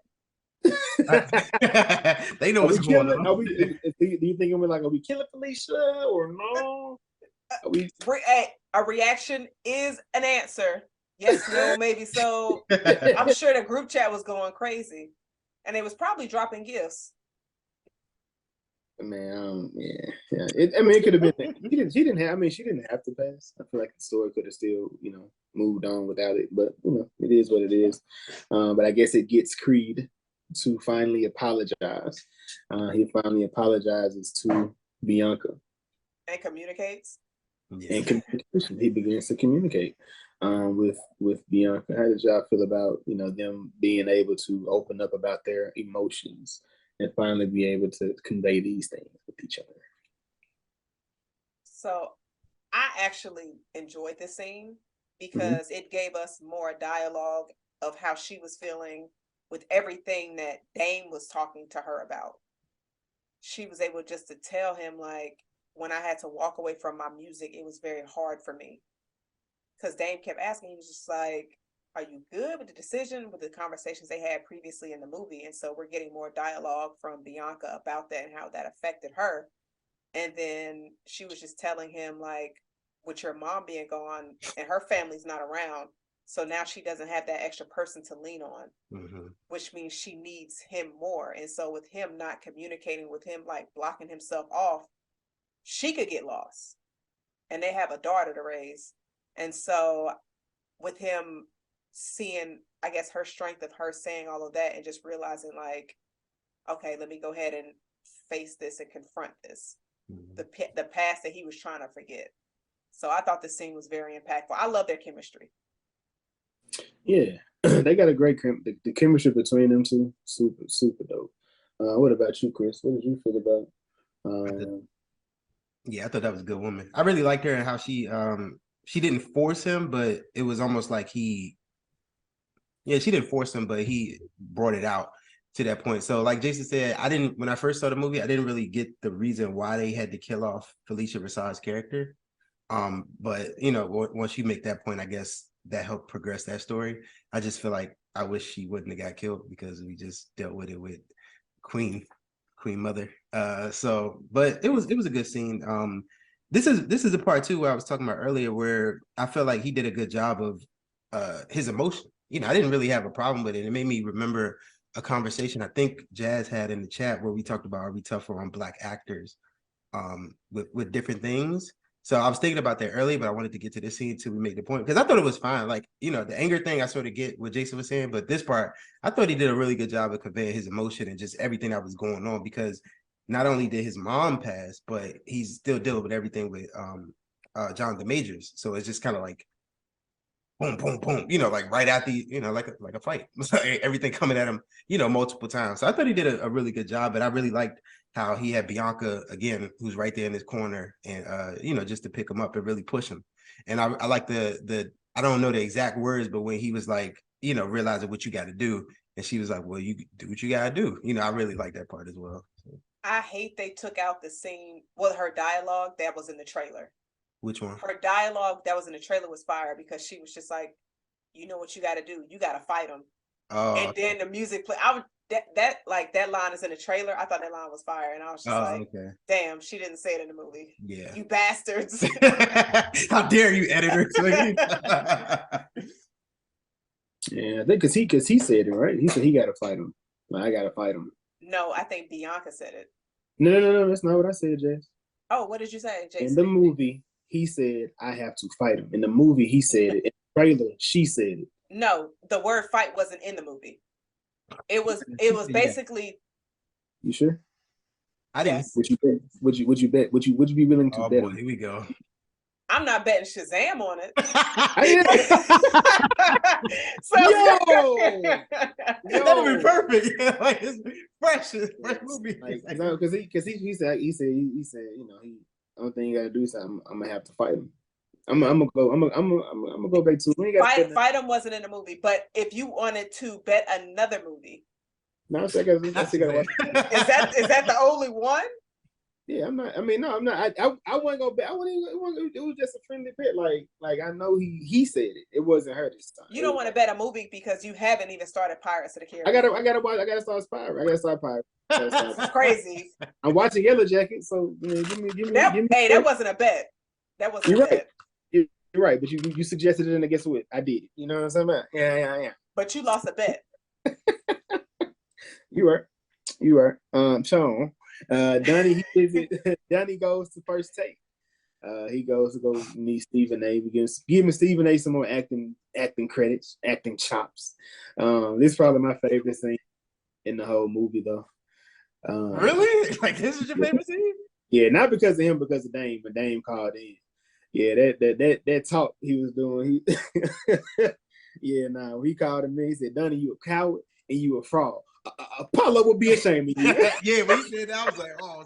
They know what's going on. Do you think we're like, are we killing Felicia or no? A reaction is an answer. Yes, no, maybe so. I'm sure the group chat was going crazy, and they was probably dropping gifts. Man, yeah. It could have been. She didn't have. She didn't have to pass. I feel like the story could have still, moved on without it. But it is what it is. But I guess it gets Creed to finally apologize. He finally apologizes to Bianca and communicates. Yeah. And communication. He begins to communicate with Bianca. How did y'all feel about them being able to open up about their emotions and finally be able to convey these things with each other? So I actually enjoyed this scene because it gave us more dialogue of how she was feeling with everything that Dame was talking to her about. She was able just to tell him, like, when I had to walk away from my music, it was very hard for me. Because Dame kept asking, he was just like, are you good with the decision, with the conversations they had previously in the movie? And so we're getting more dialogue from Bianca about that and how that affected her. And then she was just telling him, like, with your mom being gone and her family's not around, so now she doesn't have that extra person to lean on, which means she needs him more. And so with him not communicating with him, like blocking himself off, she could get lost. And they have a daughter to raise. And so with him seeing, I guess, her strength of her saying all of that and just realizing, like, okay, let me go ahead and face this and confront this, the past that he was trying to forget. So I thought this scene was very impactful. I love their chemistry. Yeah, they got a great the chemistry between them two, super dope. What about you, Kris? What did you feel about? Yeah, I thought that was a good woman. I really liked her and how she didn't force him, but it was almost like she didn't force him, but he brought it out to that point. So like Jason said, when I first saw the movie, I didn't really get the reason why they had to kill off Felicia Rashad's character. But once you make that point, I guess that helped progress that story. I just feel like I wish she wouldn't have got killed because we just dealt with it with Queen Mother. But it was a good scene. This is the part too where I was talking about earlier, where I felt like he did a good job of his emotion. I didn't really have a problem with it. It made me remember a conversation I think Jazz had in the chat where we talked about, are we tougher on Black actors with different things. So I was thinking about that earlier, but I wanted to get to this scene till we make the point, because I thought it was fine. Like, the anger thing, I sort of get what Jason was saying, but this part, I thought he did a really good job of conveying his emotion and just everything that was going on, because not only did his mom pass, but he's still dealing with everything with Jonathan Majors. So it's just kind of like boom, boom, boom, like right at the, like a fight. Everything coming at him, multiple times. So I thought he did a really good job, but I really liked how he had Bianca, again, who's right there in his corner, and, just to pick him up and really push him. And I like the I don't know the exact words, but when he was like, realizing what you got to do, and she was like, well, you do what you got to do. I really like that part as well. So. I hate they took out the scene, her dialogue that was in the trailer. Which one? Her dialogue that was in the trailer was fire, because she was just like, you know what you got to do. You got to fight him. Oh. And then the music play. That line is in the trailer. I thought that line was fire, and I was just damn, she didn't say it in the movie. Yeah, you bastards! How dare you, editor? Yeah, I think because he said it, right. He said he got to fight him. I got to fight him. No, I think Bianca said it. No, that's not what I said, Jess. Oh, what did you say, Jason? In the movie, he said, I have to fight him. In the movie, he said it. In the trailer, she said it. No, the word fight wasn't in the movie. It was basically. You sure? I didn't. Yes. Would you bet? Would you bet? Would you be willing to Oh bet? boy, here we go. I'm not betting Shazam on it. So that would be perfect. Like it's fresh movie. Like, because he said, you know, only thing you gotta do is I'm gonna have to fight him. I'm gonna go back to fight him wasn't in the movie, but if you wanted to bet another movie, no, I gotta watch. Is that the only one? Yeah, I'm not. I mean, no, I'm not. I wasn't gonna bet. It was just a friendly bet. Like I know he said it. It wasn't her this time. You don't want to bet a movie because you haven't even started Pirates of the Caribbean. I gotta start Pirate. It's crazy. I'm watching Yellow Jacket, so give me. Hey, that wasn't a bet. That wasn't You're a bet. You're right, but you suggested it, and guess what? I did it. You know what I'm saying? About? Yeah. But you lost a bet. You are. Sean. Donnie Donnie goes to first take. He goes to go meet Stephen A. Giving Stephen A. some more acting credits, acting chops. This is probably my favorite scene in the whole movie, though. Really? Like this is your favorite scene? Yeah, not because of him, because of Dame. But Dame called in. Yeah, that talk he was doing. He called him in. He said, "Donnie, you a coward and you a fraud. Apollo would be ashamed of you." Yeah, when he said that, I was like, oh.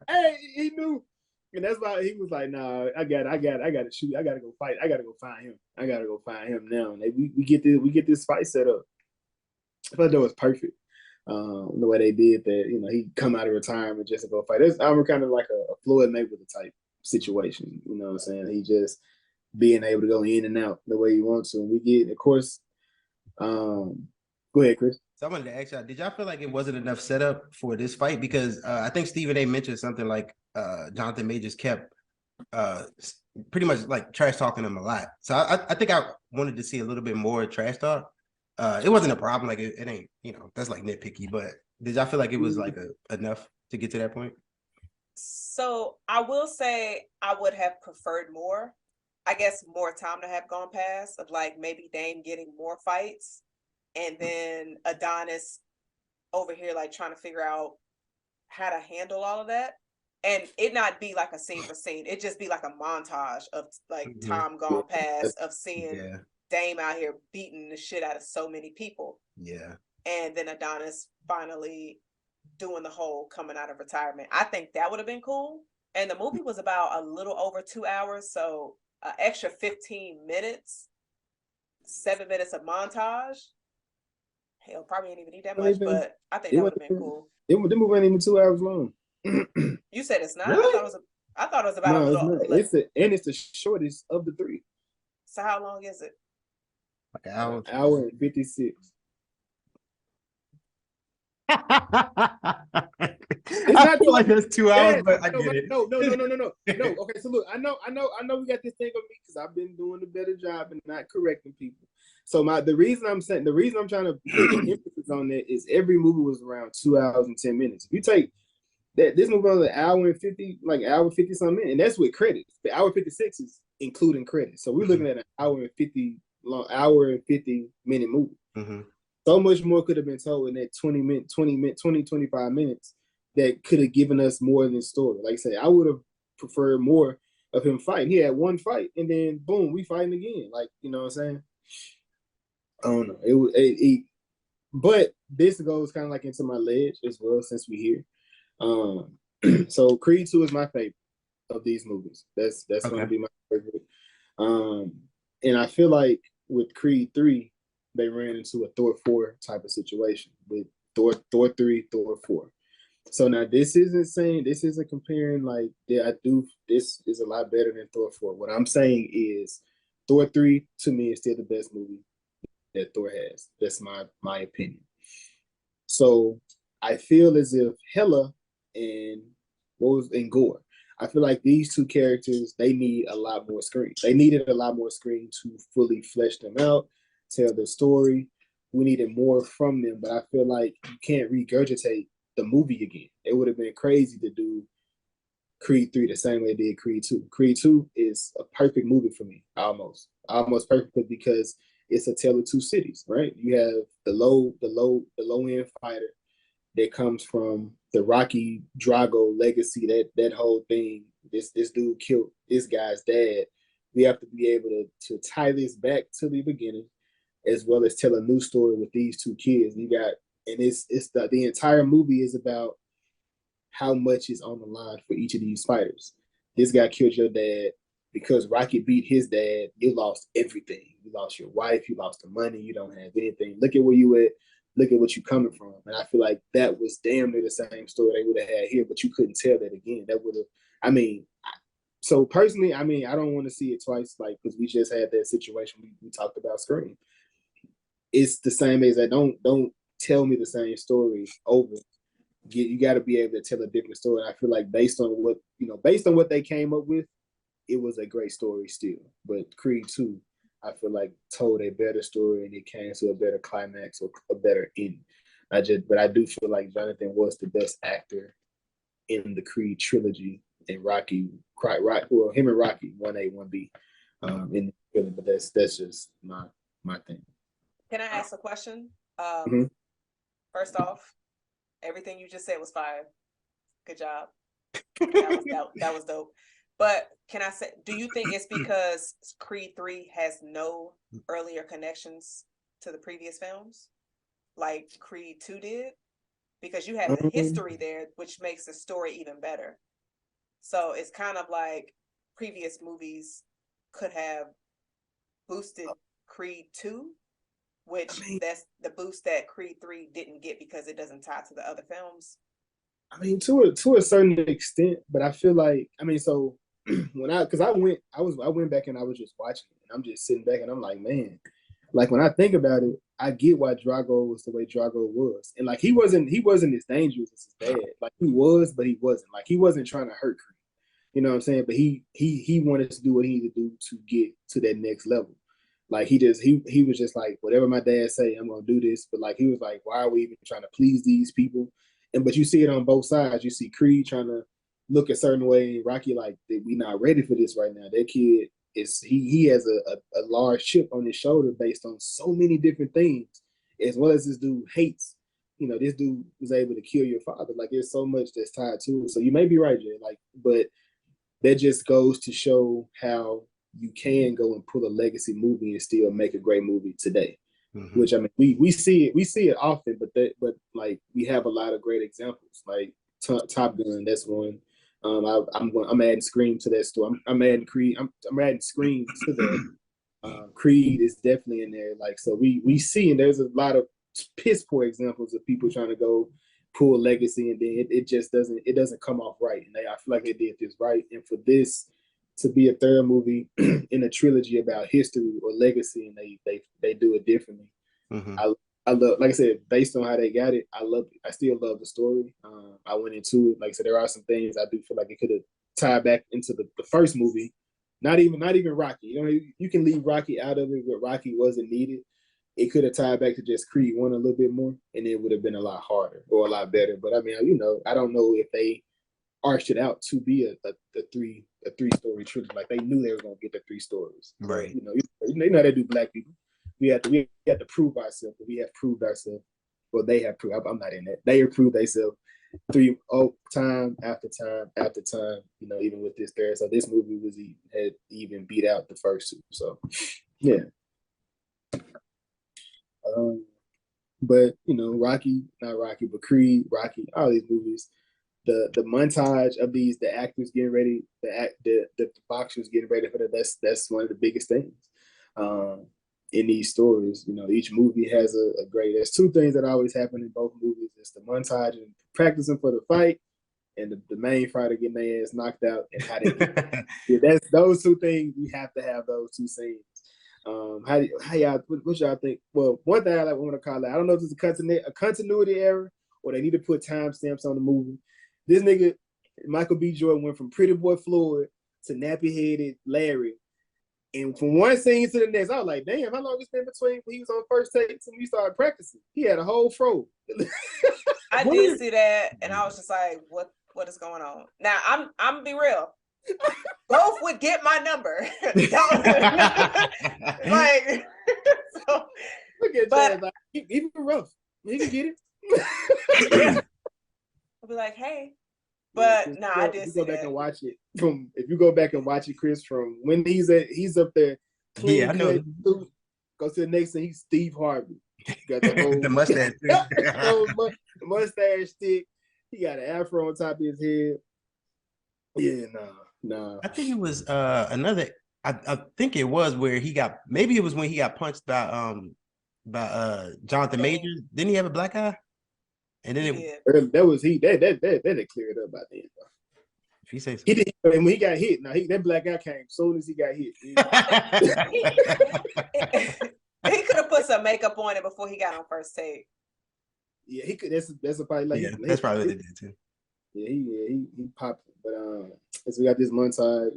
Hey, he knew, and that's why he was like, "Nah, I got to shoot. I got to go fight. I got to go find him. I got to go find him now." And we get this fight set up. I thought that was perfect. The way they did that, you know, he come out of retirement just to go fight. I'm kind of like a Floyd Mayweather type situation. You know what I'm saying? He just being able to go in and out the way he wants to. And we get, of course. Go ahead, Kris. So I wanted to ask y'all, did y'all feel like it wasn't enough setup for this fight? Because I think Stephen A. mentioned something like Jonathan Majors kept pretty much like trash talking him a lot. So I think I wanted to see a little bit more trash talk. It wasn't a problem. Like it ain't, you know, that's like nitpicky. But did y'all feel like it was like enough to get to that point? So I will say I would have preferred more. I guess more time to have gone past of like maybe Dame getting more fights and then Adonis over here like trying to figure out how to handle all of that and it not be like a scene for scene. It just be like a montage of like time gone past of seeing Dame out here beating the shit out of so many people. Yeah. And then Adonis finally doing the whole coming out of retirement. I think that would have been cool. And the movie was about a little over 2 hours. So an extra 15 minutes, 7 minutes of montage. Hell, probably ain't even need that much, but I think that would have been cool. The movie ain't even 2 hours long. You said it's not? Really? I thought it was about a little. It's the shortest of the three. So how long is it? Like an hour. Hour and 56. It's not like that's 2 hours, but I get it. No. Okay, so look, I know we got this thing on me because I've been doing a better job and not correcting people. So the reason I'm trying to put emphasis on that is every movie was around 2 hours and 10 minutes. If you take that, this movie was an hour and 50, like hour 50 something minutes, and that's with credits. The hour 56 is including credits. So we're looking at an hour and 50 minute movie. Mm-hmm. So much more could have been told in that 25 minutes that could have given us more than story. Like I said, I would have preferred more of him fighting. He had one fight and then boom, we fighting again. Like, you know what I'm saying? I don't know. But this goes kind of like into my ledge as well since we're here. So Creed 2 is my favorite of these movies. That's okay. Going to be my favorite. And I feel like with Creed 3, they ran into a Thor 4 type of situation with Thor 3, Thor 4. So now this isn't comparing like, yeah, this is a lot better than Thor 4. What I'm saying is Thor 3 to me is still the best movie that Thor has. That's my opinion. So I feel as if Hela and Gore, I feel like these two characters, they need a lot more screen. They needed a lot more screen to fully flesh them out, tell their story. We needed more from them, but I feel like you can't regurgitate the movie again. It would have been crazy to do Creed 3 the same way they did Creed 2. Creed 2 is a perfect movie for me, almost perfect because it's a tale of two cities, right? You have the low end fighter that comes from the Rocky Drago legacy, that whole thing. This dude killed this guy's dad. We have to be able to tie this back to the beginning, as well as tell a new story with these two kids. It's the entire movie is about how much is on the line for each of these fighters. This guy killed your dad. Because Rocky beat his dad, you lost everything. You lost your wife, you lost the money, you don't have anything. Look at where you at, look at what you coming from. And I feel like that was damn near the same story they would have had here, but you couldn't tell that again. That would have, so personally, I don't want to see it twice, like, because we just had that situation we talked about Scream. It's the same as that. Don't tell me the same story over. You got to be able to tell a different story. And I feel like based on what they came up with, it was a great story still. But Creed 2, I feel like told a better story and it came to a better climax or a better ending. But I do feel like Jonathan was the best actor in the Creed trilogy, and Rocky, well, him and Rocky, 1A, 1B, in the film, but that's just my thing. Can I ask a question? Mm-hmm. First off, everything you just said was fire. Good job. That was dope. But can I say, do you think it's because Creed 3 has no earlier connections to the previous films, like Creed 2 did? Because you have the history there, which makes the story even better. So it's kind of like previous movies could have boosted Creed 2, which that's the boost that Creed 3 didn't get because it doesn't tie to the other films. To a certain extent, but I feel like, so when I went back and I was just watching it, and I'm just sitting back and I'm like, man, like when I think about it, I get why Drago was the way Drago was, and like he wasn't as dangerous as his dad. Like he was, but he wasn't. Like he wasn't trying to hurt Creed. You know what I'm saying? But he wanted to do what he needed to do to get to that next level. Like he was just like, whatever my dad say, I'm gonna do this. But like he was like, why are we even trying to please these people? But you see it on both sides. You see Creed trying to look a certain way, Rocky like, we not ready for this right now. That kid he has a large chip on his shoulder based on so many different things, as well as this dude hates. This dude was able to kill your father. Like there's so much that's tied to it. So you may be right, Jay. Like, but that just goes to show how you can go and pull a legacy movie and still make a great movie today. Mm-hmm. Which we see it often, but like we have a lot of great examples. Like Top Gun, that's one. I'm adding Scream to that story. I'm adding Creed. I'm adding Scream to that. Creed is definitely in there. Like so, we see, and there's a lot of piss poor examples of people trying to go pull legacy, and then it just doesn't come off right. And I feel like they did this right, and for this to be a third movie in a trilogy about history or legacy, and they do it differently. Mm-hmm. I love, like I said, based on how they got it, I love it. I still love the story. I went into it. Like I said, there are some things I do feel like it could have tied back into the first movie. Not even Rocky. You can leave Rocky out of it, but Rocky wasn't needed. It could have tied back to just Creed 1 a little bit more, and it would have been a lot harder or a lot better. But I don't know if they arched it out to be a three-story trilogy. Like they knew they were gonna get the 3 stories. Right. You know how they do black people. We have to prove ourselves, but we have proved ourselves. Well, they have proved. I'm not in that. They have proved themselves time after time after time. Even with this third. So this movie had even beat out the first 2. So, yeah. But Rocky, not Rocky, but Creed, Rocky, all these movies. The montage of the actors getting ready, the boxers getting ready for that. That's one of the biggest things. In these stories, each movie has a great. There's 2 things that always happen in both movies. It's the montage and practicing for the fight, and the main fighter getting their ass knocked out and how they that's those 2 things. We have to have those 2 scenes. How y'all? What y'all think? Well, one thing I want to call out. I don't know if it's a continuity error or they need to put timestamps on the movie. This nigga Michael B. Jordan went from Pretty Boy Floyd to nappy headed Larry. And from one scene to the next, I was like, damn, how long it's been between when he was on first take and when we started practicing? He had a whole fro. I did see that, and I was just like, what is going on? Now, I'm gonna be real. Both would get my number. Like, so, look at that. Like, even rough. He can get it. I'll be like, hey. But yeah, nah, I did you see go back that. and watch it if you go back and watch it, Kris, from when he's up there clean Yeah, I know. cut suit, go to the next thing, he's Steve Harvey. Got the The mustache. mustache stick. He got an afro on top of his head. Yeah, nah. I think it was another. I think it was where he got. Maybe it was when he got punched by Jonathan Majors. Didn't he have a black eye? And then That was he. That cleared up by then. If you say so. He did, and when he got hit, that black guy came as soon as he got hit. He could have put some makeup on it before he got on first take. Yeah, he could. That's probably like. Yeah, that's probably what they did too. Yeah, he popped it. But as we got this montage,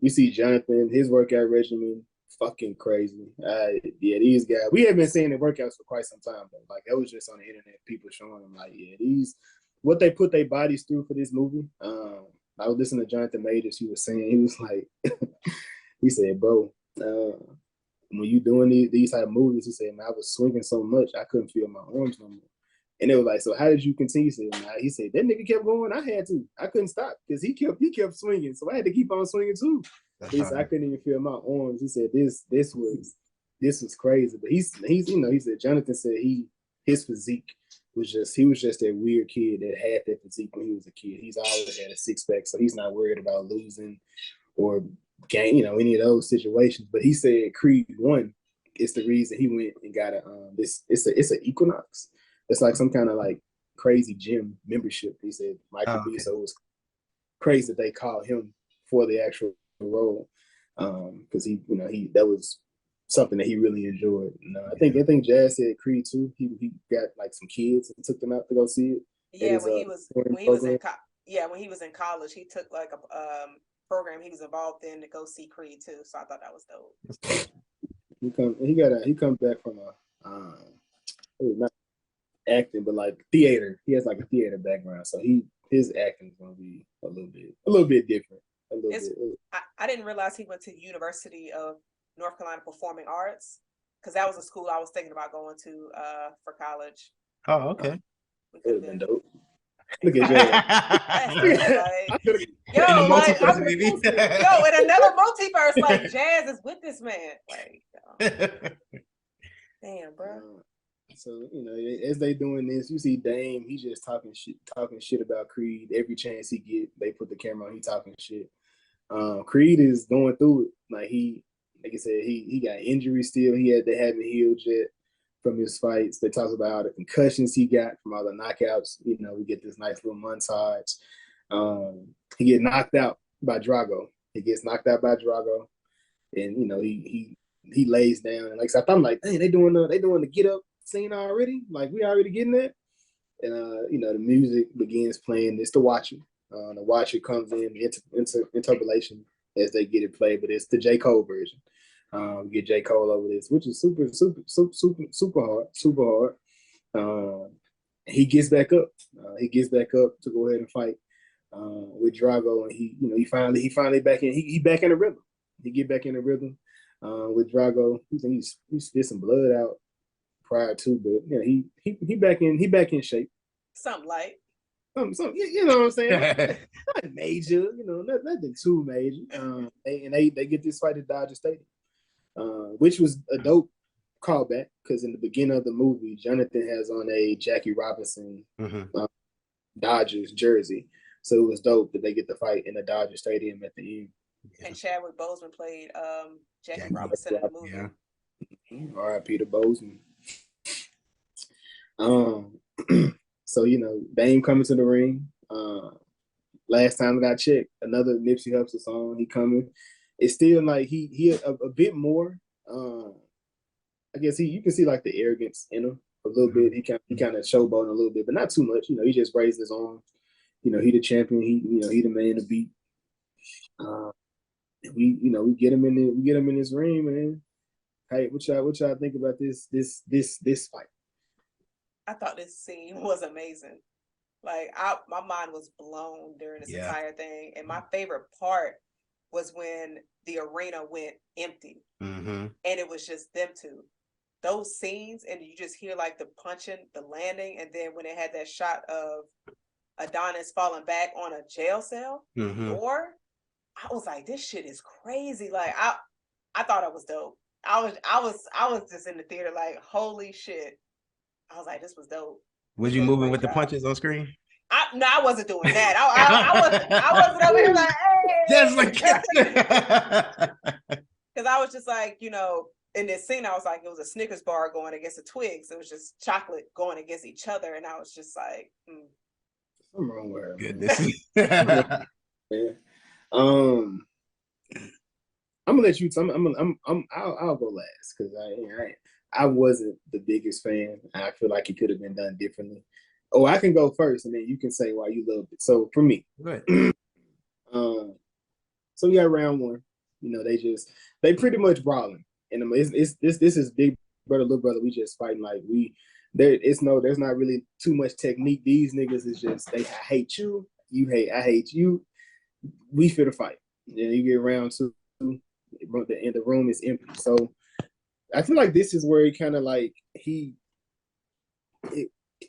we see Jonathan, his workout regimen, fucking crazy. Yeah, these guys, we have been seeing the workouts for quite some time, but like that was just on the internet, people showing them like, yeah, what they put their bodies through for this movie. I was listening to Jonathan Majors. He was saying, he was like, he said, bro, when you doing these type of movies, he said, man, I was swinging so much I couldn't feel my arms no more. And it was like, so how did you continue? He said, that nigga kept going. I had to. I couldn't stop because he kept swinging. So I had to keep on swinging too. He said, I couldn't even feel my arms. He said, this was crazy. But he said, Jonathan said his physique was just that weird kid that had that physique when he was a kid. He's always had a six pack, so he's not worried about losing or gain, any of those situations. But he said Creed 1 is the reason he went and got it's an Equinox. It's like some kind of like crazy gym membership. He said Michael B. So it was crazy that they called him for the actual role, because he that was something that he really enjoyed. I think Jazz said Creed 2. He got like some kids and took them out to go see it. Yeah, when he was in college, he took like a program he was involved in to go see Creed 2. So I thought that was dope. He comes back from not acting, but like theater. He has like a theater background, so his acting is gonna be a little bit different. I didn't realize he went to the University of North Carolina Performing Arts, because that was a school I was thinking about going to for college. Oh, okay. It would have been dope. Look at Jazz. Yo, in another multiverse, like Jazz is with this man. Like, damn, bro. So as they doing this, you see Dame. He's just talking shit about Creed. Every chance he get, they put the camera on. He talking shit. Creed is going through it. Like I said, he got injuries still. They haven't healed yet from his fights. They talk about all the concussions he got from all the knockouts. We get this nice little montage. He get knocked out by Drago. And he lays down. And like I said, I'm like, dang, they doing the get up scene already? Like we already getting that? And the music begins playing. It's the Watcher. The Watcher comes in interpolation as they get it played, but it's the J. Cole version. We get J. Cole over this, which is super hard. He gets back up. To go ahead and fight with Drago, and he finally back in. He back in the rhythm. He get back in the rhythm with Drago. He spit some blood out prior to, but he back in shape. Something light. Something, you know what I'm saying? Not major, nothing too major. They get this fight at Dodger Stadium, which was a dope callback because in the beginning of the movie, Jonathan has on a Jackie Robinson Dodgers jersey, so it was dope that they get the fight in the Dodger Stadium at the end. And Chadwick Boseman played Jackie Robinson in the movie. Yeah. R.I.P. to Boseman. So Dame coming to the ring. Last time I got checked, another Nipsey Hussle song. He coming. It's still like he a bit more. I guess you can see like the arrogance in him a little bit. He kind of showboating a little bit, but not too much. He just raised his arms. He the champion. He the man to beat. We get him in this ring, man. Hey, what y'all think about this fight? I thought this scene was amazing. Like my mind was blown during this entire thing. And my favorite part was when the arena went empty and it was just them two. those scenes, and you just hear like the punching, the landing, and then when it had that shot of Adonis falling back on a jail cell door, I was like, this shit is crazy. Like I thought it was dope. I was just in the theater like, holy shit. I was like, this was dope. Was you moving with the punches on screen? I wasn't doing that. I wasn't over here like, hey. That's like, because I was just like, you know, in this scene, I was like, it was a Snickers bar going against a Twix. It was just chocolate going against each other, and I was just like, something wrong with her. Goodness. Yeah. I'm gonna let you. I'll go last because I wasn't the biggest fan. I feel like it could have been done differently. Oh, I can go first, and then you can say why you loved it. So for me, good. So yeah, round one. You know, they pretty much brawling, and this is big brother, little brother. We just fighting like there's not really too much technique. These niggas is just I hate you, I hate you. We fit to fight. Then you get round two, and the room is empty. So I feel like this is where he kind of like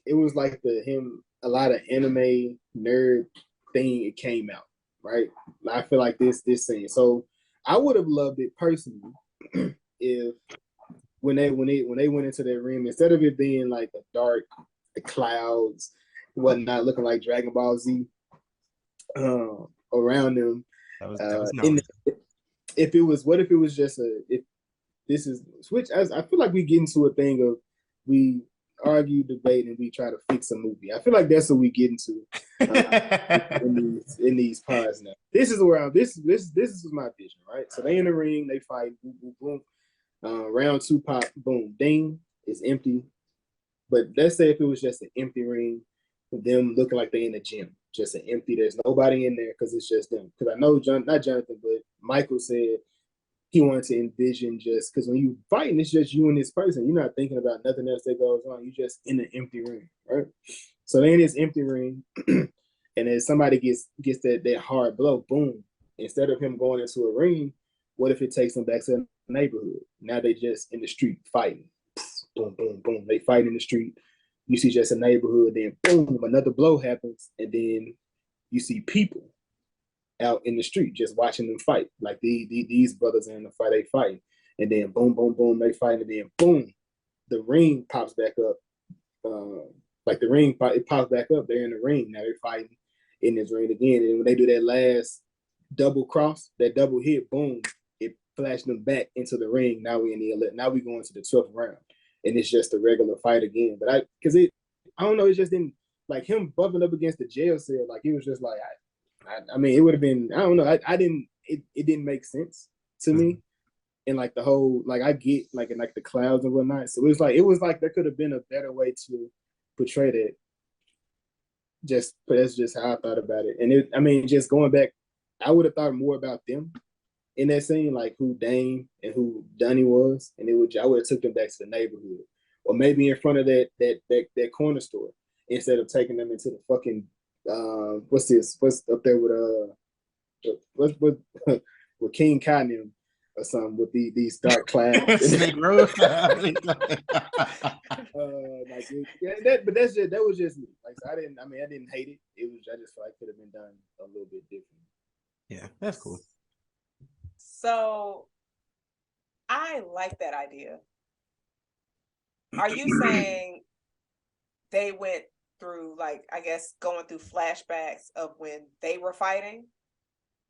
it was like a lot of anime nerd thing. It came out right. I feel like this scene. So I would have loved it personally if when they went into their room, instead of it being like a dark, the clouds, whatnot, looking like Dragon Ball Z around them. If it was just if this is switch, I feel like we get into a thing of we argue, debate, and we try to fix a movie. I feel like that's what we get into in these pods now. This is where this is my vision, right? So they in the ring, they fight, boom, boom, boom. Round two pop, boom, ding, it's empty. But let's say if it was just an empty ring, with them looking like they in the gym, just an empty. There's nobody in there because it's just them. Because I know not Jonathan, but Michael said he wanted to envision just because when you fighting, it's just you and this person. You're not thinking about nothing else that goes on. You just in an empty ring, right? So they in this empty ring, and then somebody gets that hard blow, boom. Instead of him going into a ring, what if it takes them back to the neighborhood? Now they just in the street fighting. Boom, boom, boom. They fight in the street. You see just a neighborhood, then boom, another blow happens, and then you see people out in the street just watching them fight. Like these brothers are in the fight, they fight. And then boom, boom, boom, they fight, and then boom, the ring pops back up. Like the ring, it pops back up. They're in the ring. Now they're fighting in this ring again. And when they do that last double cross, that double hit, boom, it flashed them back into the ring. Now we in the 11th. Now we go into the 12th round. And it's just a regular fight again. But I don't know, it just didn't, like him bumping up against the jail cell, like it was just like, I mean, it would have been, I don't know, it didn't make sense to me. And like the whole, like I get like in like the clouds and whatnot. So it was like there could have been a better way to portray that. But that's just how I thought about it. And just going back, I would have thought more about them in that scene, like who Dame and who Donnie was, and I would have took them back to the neighborhood, or maybe in front of that corner store instead of taking them into the fucking what's up there with King Cotton or something with these dark clouds. Snake Road. But that was just me. Like I didn't hate it. I just felt like it could have been done a little bit different. Yeah, that's cool. So I like that idea. Are you saying they went through, like, I guess going through flashbacks of when they were fighting?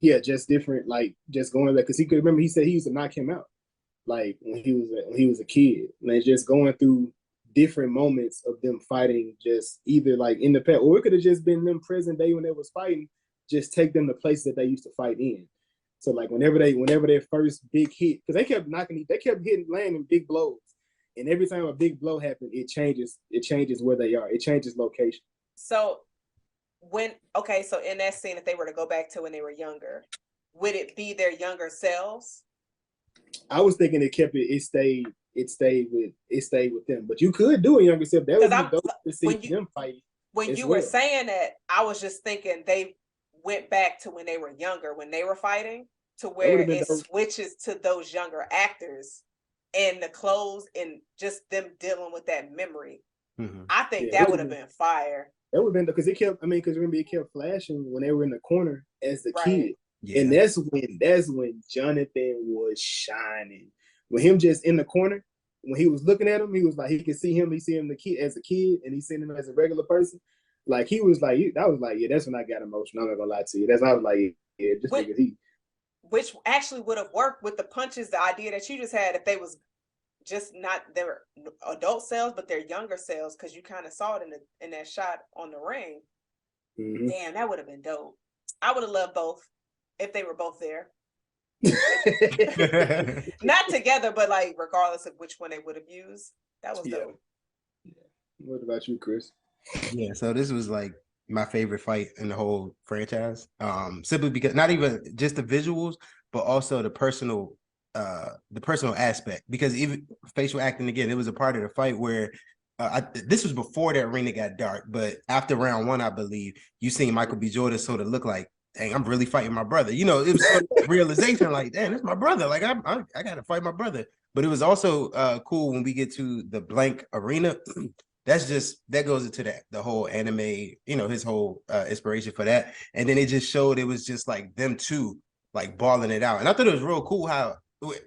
Yeah, just different, like just going back because he could remember. He said he used to knock him out, like when he was a kid, and just going through different moments of them fighting, just either like in the past, or it could have just been them present day when they was fighting. Just take them to places that they used to fight in. So like whenever their first big hit, because they kept landing big blows, and every time a big blow happened, it changes where they are. It changes location. So so in that scene, if they were to go back to when they were younger, would it be their younger selves? I was thinking it stayed with them, but you could do a younger self. That would be dope to see them fight. When you were saying that, I was just thinking they went back to when they were younger, when they were fighting, to where it switches to those younger actors and the clothes and just them dealing with that memory. Mm-hmm. I think that would have been fire. That would have been because it kept. I mean, because remember it kept flashing when they were in the corner as the kid, and that's when Jonathan was shining. With him just in the corner, when he was looking at him, he was like he could see him. He see him the kid as a kid, and he seen him as a regular person. Like he was like, that was like, yeah, that's when I got emotional. I'm not gonna lie to you. That's I was like, yeah, just because he. Which actually would have worked with the punches. The idea that you just had, if they was just not their adult selves, but their younger selves, because you kind of saw it in that shot on the ring. Mm-hmm. Damn, that would have been dope. I would have loved both if they were both there. Not together, but like regardless of which one they would have used. That was dope. Yeah. What about you, Kris? Yeah, so this was like my favorite fight in the whole franchise. Simply because not even just the visuals, but also the personal aspect. Because even facial acting, again, it was a part of the fight where this was before the arena got dark, but after round one, I believe, you seen Michael B. Jordan sort of look like, dang, I'm really fighting my brother. You know, it was sort of realization like, damn, it's my brother. Like I gotta fight my brother. But it was also cool when we get to the blank arena. That goes into the whole anime, you know, his whole inspiration for that. And then it just showed it was just like them two like balling it out. And I thought it was real cool how,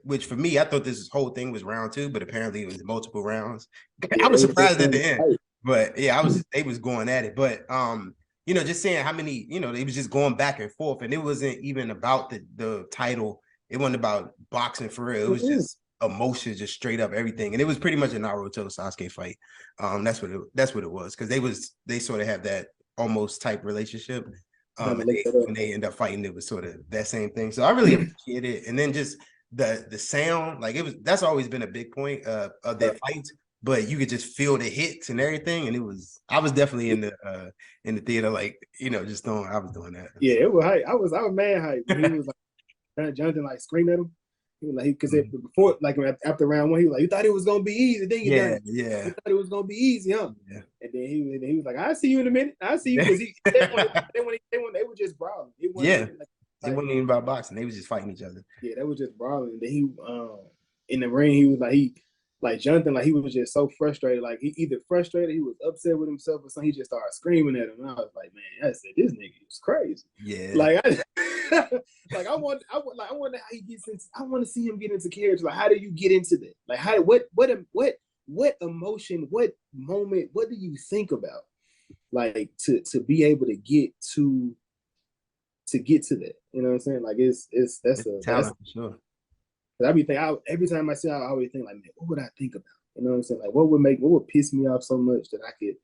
which for me, I thought this whole thing was round two, but apparently it was multiple rounds. Yeah, I was surprised at the end. But yeah, they was going at it. But you know, just saying how many, you know, they was just going back and forth. And it wasn't even about the title. It wasn't about boxing for real. It was just emotion, just straight up everything. And it was pretty much a Naruto Sasuke fight. That's what it was, because they sort of have that almost type relationship. When they end up fighting, it was sort of that same thing. So I really appreciate it. And then just the sound, like that's always been a big point of their fights, but you could just feel the hits and everything. And I was definitely in the theater, like, you know, I was doing that. Yeah, it was hype. I was mad hype. He was like Jonathan like screaming at him. He was like, because before, like after round one, he was like, "You thought it was gonna be easy, didn't you?" Yeah. You thought it was gonna be easy, huh? Yeah. And then he was like, "I'll see you in a minute. I'll see you," because they were just brawling. It wasn't even about boxing. They was just fighting each other. Yeah, they were just brawling. And then he in the ring, he was like Jonathan, like he was just so frustrated. Like he either frustrated, he was upset with himself, or something. He just started screaming at him. And I was like, man, I said, this nigga is crazy. Yeah. Like I wonder how he gets into. I want to see him get into character. Like, how do you get into that? Like, what emotion, what moment, what do you think about? Like to be able to get to that. You know what I'm saying? Like that's talent for sure. I be thinking every time I see it, I always think like, man, what would I think about? You know what I'm saying? Like, what would piss me off so much that I could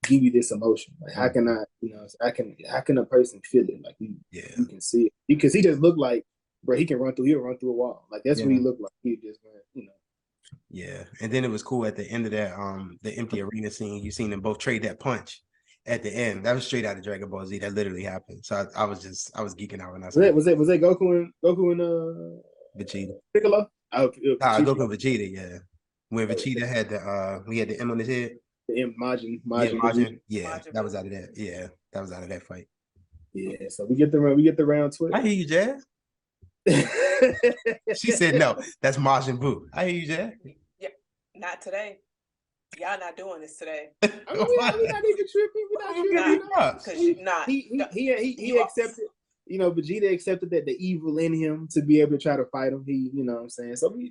give you this emotion? Like, how can I, you know, how can a person feel it? Like, you can see it because he just looked like, bro, he'll run through a wall. Like that's what he looked like. He just went, you know. Yeah, and then it was cool at the end of that, the empty arena scene. You seen them both trade that punch at the end. That was straight out of Dragon Ball Z. That literally happened. So I was geeking out when I saw it. Was that Goku and Vegeta? Piccolo? Goku and Vegeta, yeah. When Vegeta had he had the M on his head. The M, Majin. Yeah, that was out of that. Yeah, that was out of that fight. Yeah, so we get the round 12. I hear you, Jazz. She said no. That's Majin Buu. I hear you, Jazz. Yeah, not today. Y'all not doing this today. I mean, we're not even tripping. We're not because you're not. He accepted. You know, Vegeta accepted that the evil in him to be able to try to fight him. He, you know what I'm saying? So we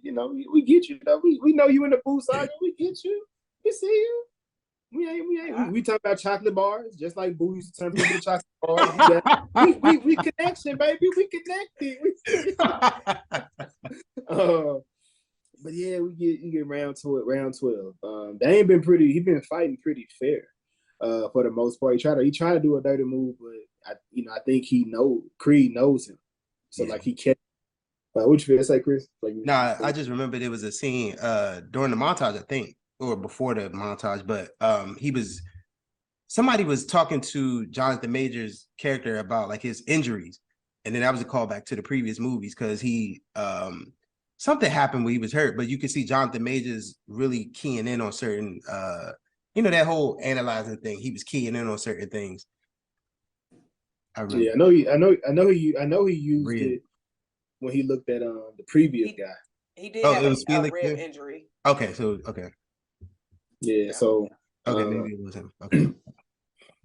get you. Though. We know you in the Buu saga. We get you. We see you. We talk about chocolate bars, just like Buu used to turn people to chocolate bars. We connection, baby. We connected. But yeah, you get round 12. They ain't been pretty. He been fighting pretty fair, for the most part. He tried to do a dirty move, but I think Creed knows him. So like he kept. What you feel say, Kris? Like, I just remember there was a scene during the montage, I think, or before the montage, but somebody was talking to Jonathan Majors' character about like his injuries, and then that was a callback to the previous movies because he something happened when he was hurt, but you could see Jonathan Majors really keying in on certain that whole analyzing thing. He was keying in on certain things. I remember. Yeah, I know he used it when he looked at the previous guy. He did Oh, have it was a Felix. rib injury. Okay, so okay, Yeah, so okay, maybe it was him. Okay,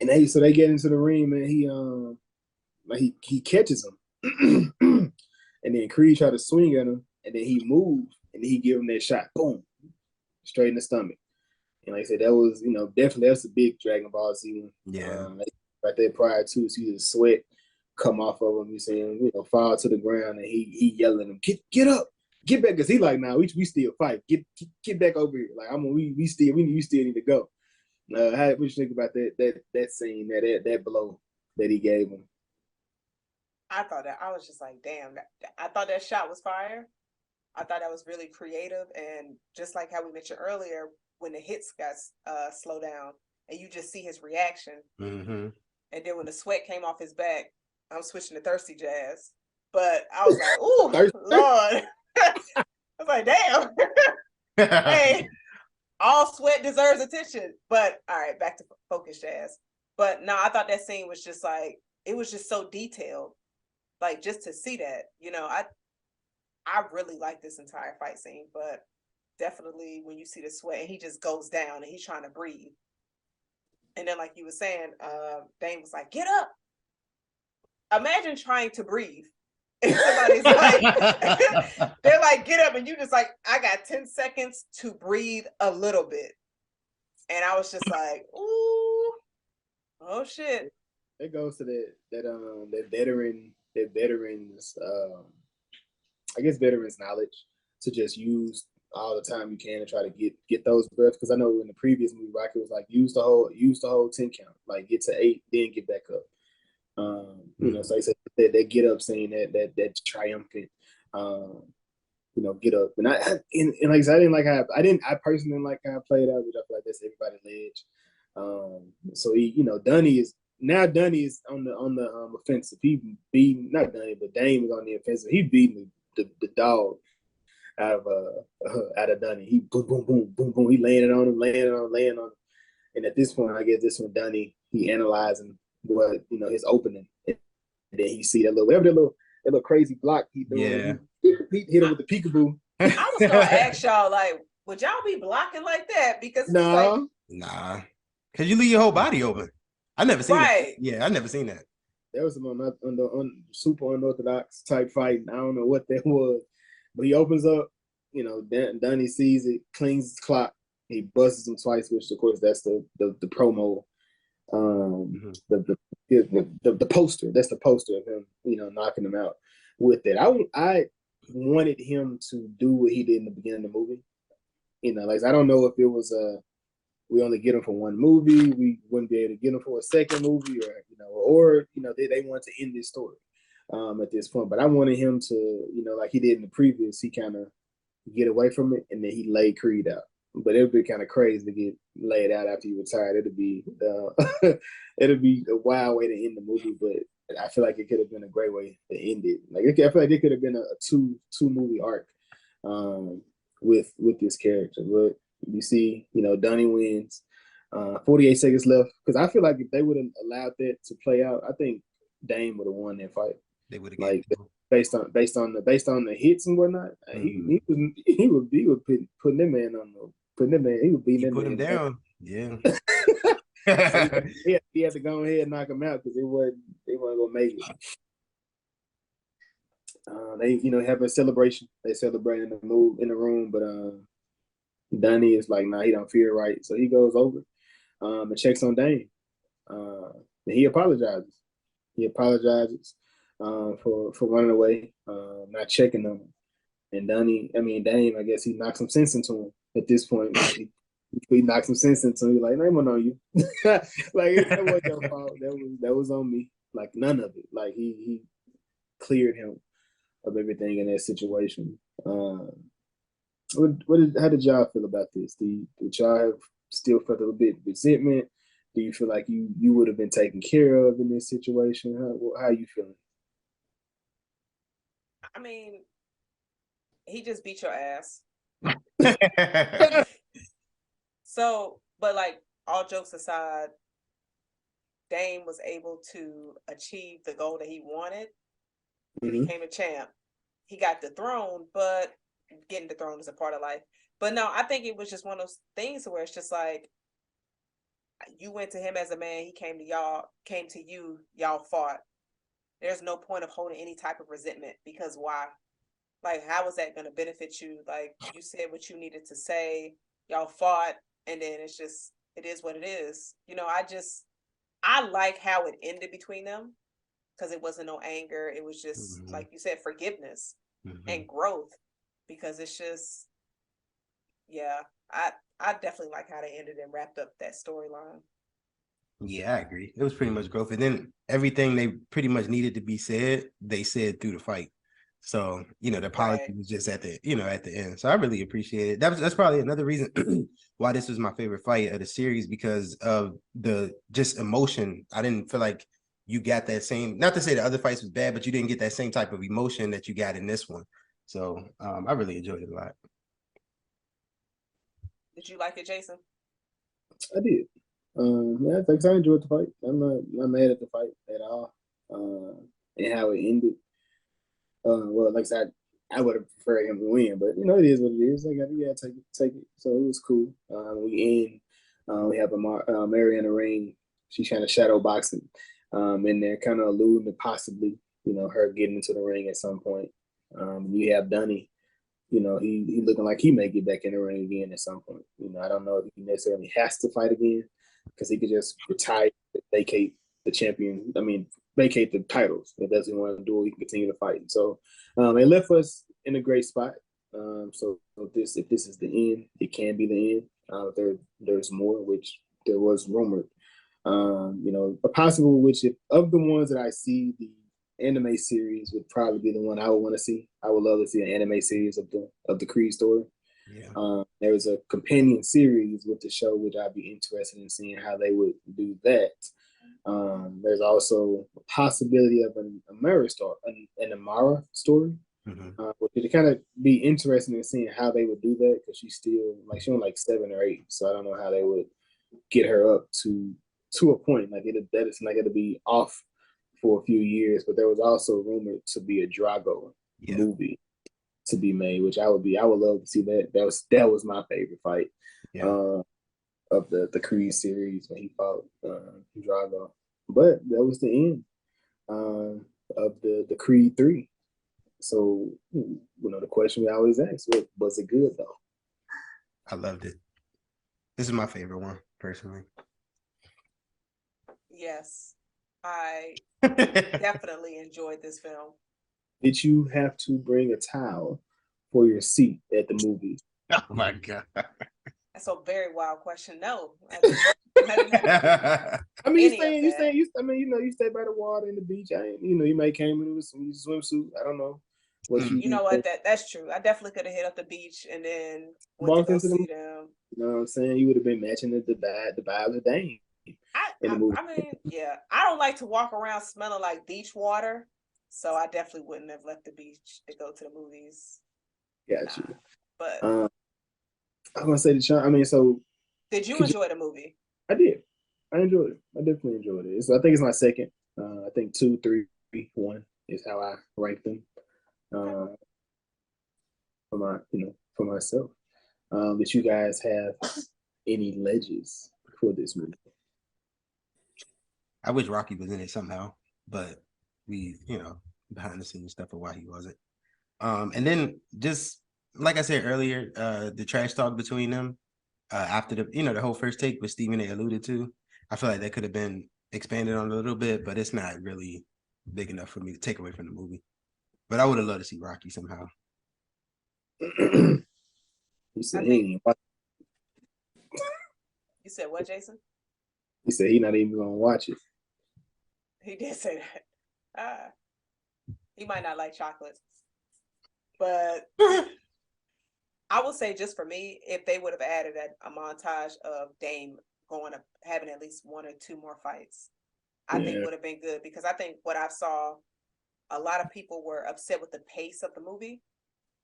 and they get into the ring, man. He catches him, and then Creed tried to swing at him, and then he moved, and then he give him that shot, boom, straight in the stomach. And like I said, that was definitely that's a big Dragon Ball Z one. yeah. Right there prior to, see the sweat come off of him. You see him, fall to the ground, and he yelling at him, get up, get back, because he like, nah, we still fight, get back over here. Like we still need to go. What you think about that scene, that blow that he gave him? I was just like, damn, I thought that shot was fire. I thought that was really creative, and just like how we mentioned earlier, when the hits got slow down, and you just see his reaction, and then when the sweat came off his back, I'm switching to Thirsty Jazz, but I was like, ooh, Lord, I was like, damn, hey, all sweat deserves attention. But all right, back to Focus Jazz. But no, I thought that scene was just like, it was just so detailed, like just to see that, I really like this entire fight scene, but definitely when you see the sweat and he just goes down and he's trying to breathe. And then like you were saying, Dane was like, get up. Imagine trying to breathe. And somebody's like, they're like, get up. And you just like, I got 10 seconds to breathe a little bit. And I was just like, ooh, oh shit. It goes to that veterans I guess veterans knowledge to just use all the time you can to try to get those breaths. Because I know in the previous movie, Rocky was like, use the whole 10 count, like get to 8, then get back up. So I said that get up scene, that triumphant, get up. And like I said, I personally didn't like how I played out, which I feel like that's everybody's ledge. So Dunny is on the offensive. He beating, not Dunny, but Dame is on the offensive. He beating the dog out of Dunny. He boom, boom, boom, boom, boom. He laying on him. And at this point, I guess this one Dunny, he analyzing what his opening, and then he see that little crazy block he doing. Yeah. He hit him with the peekaboo. I was gonna ask y'all, like, would y'all be blocking like that? Because it's like, nah, because you leave your whole body open. I never seen that. Yeah, I never seen that. That was super unorthodox type fight. I don't know what that was, but he opens up. Dunny sees it, cleans his clock. He busts him twice, which of course that's the promo, the poster. That's the poster of him, knocking him out with it. I wanted him to do what he did in the beginning of the movie. Like I don't know if it was we only get him for one movie, we wouldn't be able to get him for a second movie, or they want to end this story at this point. But I wanted him to, like he did in the previous, he kind of get away from it, and then he laid Creed out. But it would be kind of crazy to get laid out after you retired. It'd be a wild way to end the movie, but I feel like it could have been a great way to end it. Like I feel like it could have been a two movie arc with this character. But you see, Dunny wins. 48 seconds left, because I feel like if they would have allowed that to play out, I think Dame would have won that fight. They would have, like, based on the hits and whatnot. He would be putting that man on the. He would beat that man. Put him down. Yeah. So he had to go ahead and knock him out because they weren't gonna make it. They have a celebration. They celebrating the move in the room, but Dunny is like, nah, he don't feel right, so he goes over and checks on Dane. And he apologizes. For running away, not checking on him. And Dame, I guess he knocked some sense into him at this point. He knocked some sense into him. He's like, name on you. Like, that wasn't your fault. That was on me. Like, none of it. Like, he cleared him of everything in that situation. How did y'all feel about this? Did y'all have still felt a little bit of resentment? Do you feel like you would have been taken care of in this situation? How are you feeling? I mean, he just beat your ass. So, but like, all jokes aside, Dame was able to achieve the goal that he wanted. He became a champ. He got the throne, but getting the throne is a part of life. But no, I think it was just one of those things where it's just like, you went to him as a man, he came to you, y'all fought. There's no point of holding any type of resentment, because why? Like, how is that going to benefit you? Like, you said what you needed to say, y'all fought, and then it's just, it is what it is. You know, I like how it ended between them, because it wasn't no anger. It was just, like you said, forgiveness and growth, because it's just, yeah, I definitely like how they ended and wrapped up that storyline. Yeah, I agree. It was pretty much growth. And then everything they pretty much needed to be said, they said through the fight. So, the apology was just at the end. So I really appreciate it. That's probably another reason why this was my favorite fight of the series, because of the just emotion. I didn't feel like you got that same, not to say the other fights was bad, but you didn't get that same type of emotion that you got in this one. So I really enjoyed it a lot. Did you like it, Jason? I did. Yeah, thanks. I enjoyed the fight. I'm not mad at the fight at all. And how it ended. Well, like I said, I would have preferred him to win, but it is what it is. I got to take it. So it was cool. We have Mary in the ring. She's trying to shadow boxing, and they're kind of alluding to possibly, her getting into the ring at some point. You have Dunny. He looking like he may get back in the ring again at some point. I don't know if he necessarily has to fight again, because he could just retire, vacate the champion. I mean, vacate the titles. If that's what he want to do, he can continue to fight. So it left us in a great spot. So if this is the end, it can be the end. There's more, which there was rumored. A possible, which of the ones that I see, the anime series would probably be the one I would want to see. I would love to see an anime series of the Creed story. Yeah. There was a companion series with the show, which I'd be interested in seeing how they would do that. There's also a possibility of an Amara story, which would kind of be interesting in seeing how they would do that, because she's on like 7 or 8, so I don't know how they would get her up to a point like that it's not going to be off for a few years. But there was also rumored to be a Drago movie to be made, which I would love to see that. That was my favorite fight of the Creed series, when he fought Drago. But that was the end of the Creed 3. So the question we always ask: was it good though? I loved it. This is my favorite one, personally. Yes, I definitely enjoyed this film. Did you have to bring a towel for your seat at the movies? Oh my God. That's a very wild question. No. I mean, you stay by the water and the beach. You may came in with some swimsuit. I don't know what you know what, that's true. I definitely could have hit up the beach and then walked into them. You know what I'm saying? You would have been matching the vibe of Dane. I mean, yeah, I don't like to walk around smelling like beach water, so I definitely wouldn't have left the beach to go to the movies. Got you. But I'm gonna say so did you enjoy the movie? I did. I enjoyed it. I definitely enjoyed it. I think it's my second. I think 2, 3, 1 is how I rank them. For myself. Did you guys have any ledges for this movie? I wish Rocky was in it somehow, but we, behind the scenes stuff of why he wasn't. And then just like I said earlier, the trash talk between them after the whole first take with Stephen they alluded to, I feel like that could have been expanded on a little bit, but it's not really big enough for me to take away from the movie. But I would have loved to see Rocky somehow. You said you said what, Jason? He said he's not even gonna watch it. He did say that. He might not like chocolate, but I would say, just for me, if they would have added a montage of Dame having at least 1 or 2 more fights, I think would have been good, because I think what I saw, a lot of people were upset with the pace of the movie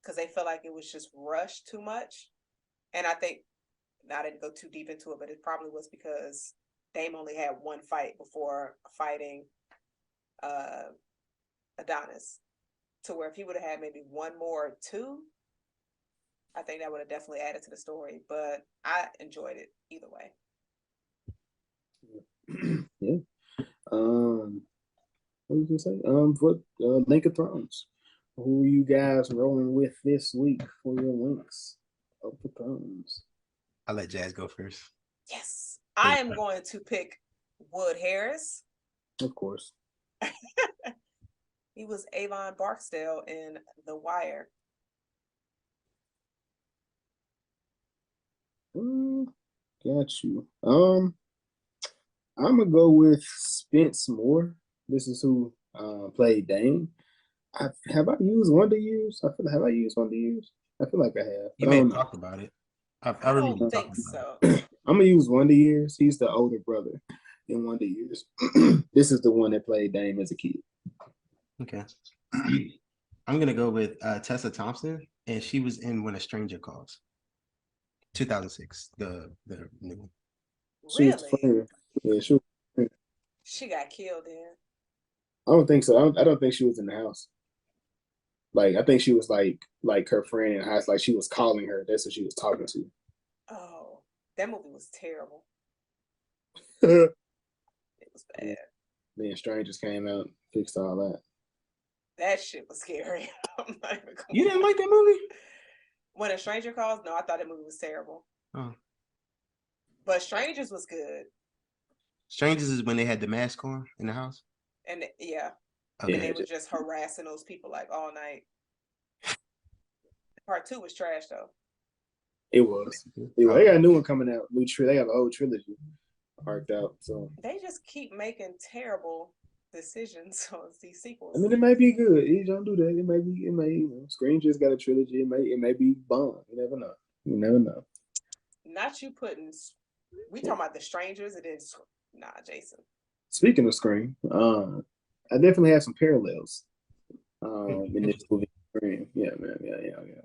because they felt like it was just rushed too much. And I think, I didn't go too deep into it, but it probably was because Dame only had 1 fight before fighting Adonis, to where if he would have had maybe 1 more or 2, I think that would have definitely added to the story, but I enjoyed it either way. Yeah. What was I say? For Link of Thrones. Who are you guys rolling with this week for your links of the Thrones? I'll let Jazz go first. Yes, I am going to pick Wood Harris. Of course. He was Avon Barksdale in The Wire. Got you. I'm gonna go with Spence Moore. This is who played Dane. Have I used Wonder Years? Have I used Wonder Years? I feel like I have. You may have talked about it. I really don't think so. I'm gonna use Wonder Years. He's the older brother in Wonder Years. This is the one that played Dame as a kid. Okay. I'm gonna go with Tessa Thompson, and she was in When a Stranger Calls. 2006, the new one. Really? Yeah, sure. She got killed in. I don't think so. I don't think she was in the house. Like, I think she was like her friend in the house. Like, she was calling her. That's what she was talking to. Oh, that movie was terrible. It was bad. Then Strangers came out, fixed all that. That shit was scary. You didn't like that movie? When a Stranger Calls? No, I thought that movie was terrible. Oh. But Strangers was good. Strangers is when they had the mask on in the house? And yeah. Okay. And they were just harassing those people like all night. Part 2 was trash though. It was. They got a new one coming out. They have an old trilogy marked out. So they just keep making terrible decisions on these sequels. I mean, it might be good. You don't do that. It may. You know, Scream just got a trilogy. It may be bomb. You never know. You never know. Not you putting. We talking about The Strangers and then nah, Jason. Speaking of Scream, I definitely have some parallels in this movie. Scream. Yeah, man. Yeah.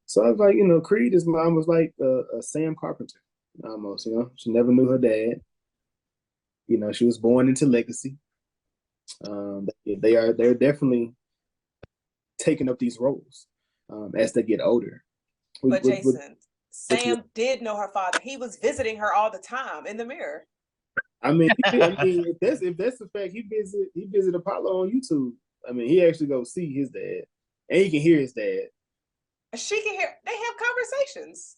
So I was like, you know, Creed, his mom was like a Sam Carpenter almost. You know, she never knew her dad. You know, she was born into legacy. They're definitely taking up these roles as they get older. But Jason, Sam did know her father. He was visiting her all the time in the mirror. I mean, if that's the fact, he visit Apollo on YouTube. I mean, he actually go see his dad, and he can hear his dad. She can hear. They have conversations.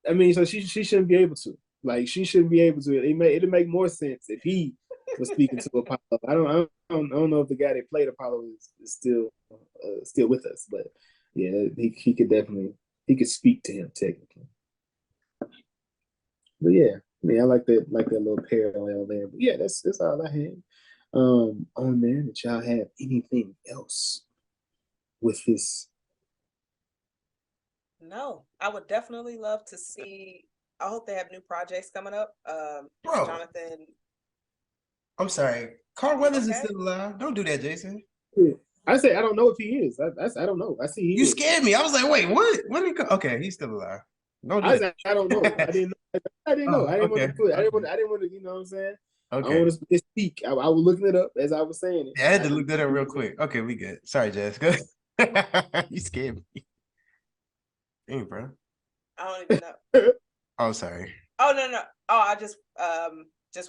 I mean, so she shouldn't be able to. Like, she shouldn't be able to. It'd make more sense if he was speaking to Apollo. I don't know if the guy that played Apollo is still with us, but yeah, he could definitely speak to him technically. But yeah, I mean, I like that little parallel there. But yeah, that's all I had on there. Did y'all have anything else with this? No, I would definitely love to see. I hope they have new projects coming up. Bro, Jonathan. I'm sorry. Carl Weathers is still alive. Don't do that, Jason. I say I don't know if he is. I don't know. I see he you is. Scared me. I was like, wait, what? When did okay, he's still alive. Don't do that. I don't know. I didn't know. I didn't know. I didn't want to put. I didn't want to. You know what I'm saying? Okay. I don't want to speak. I was looking it up as I was saying it. Yeah, I had to look that up real quick. Okay, we good. Sorry, Jess. Good. You scared me. Dang, bro. I don't even know. Oh, sorry. Oh no. Oh, I just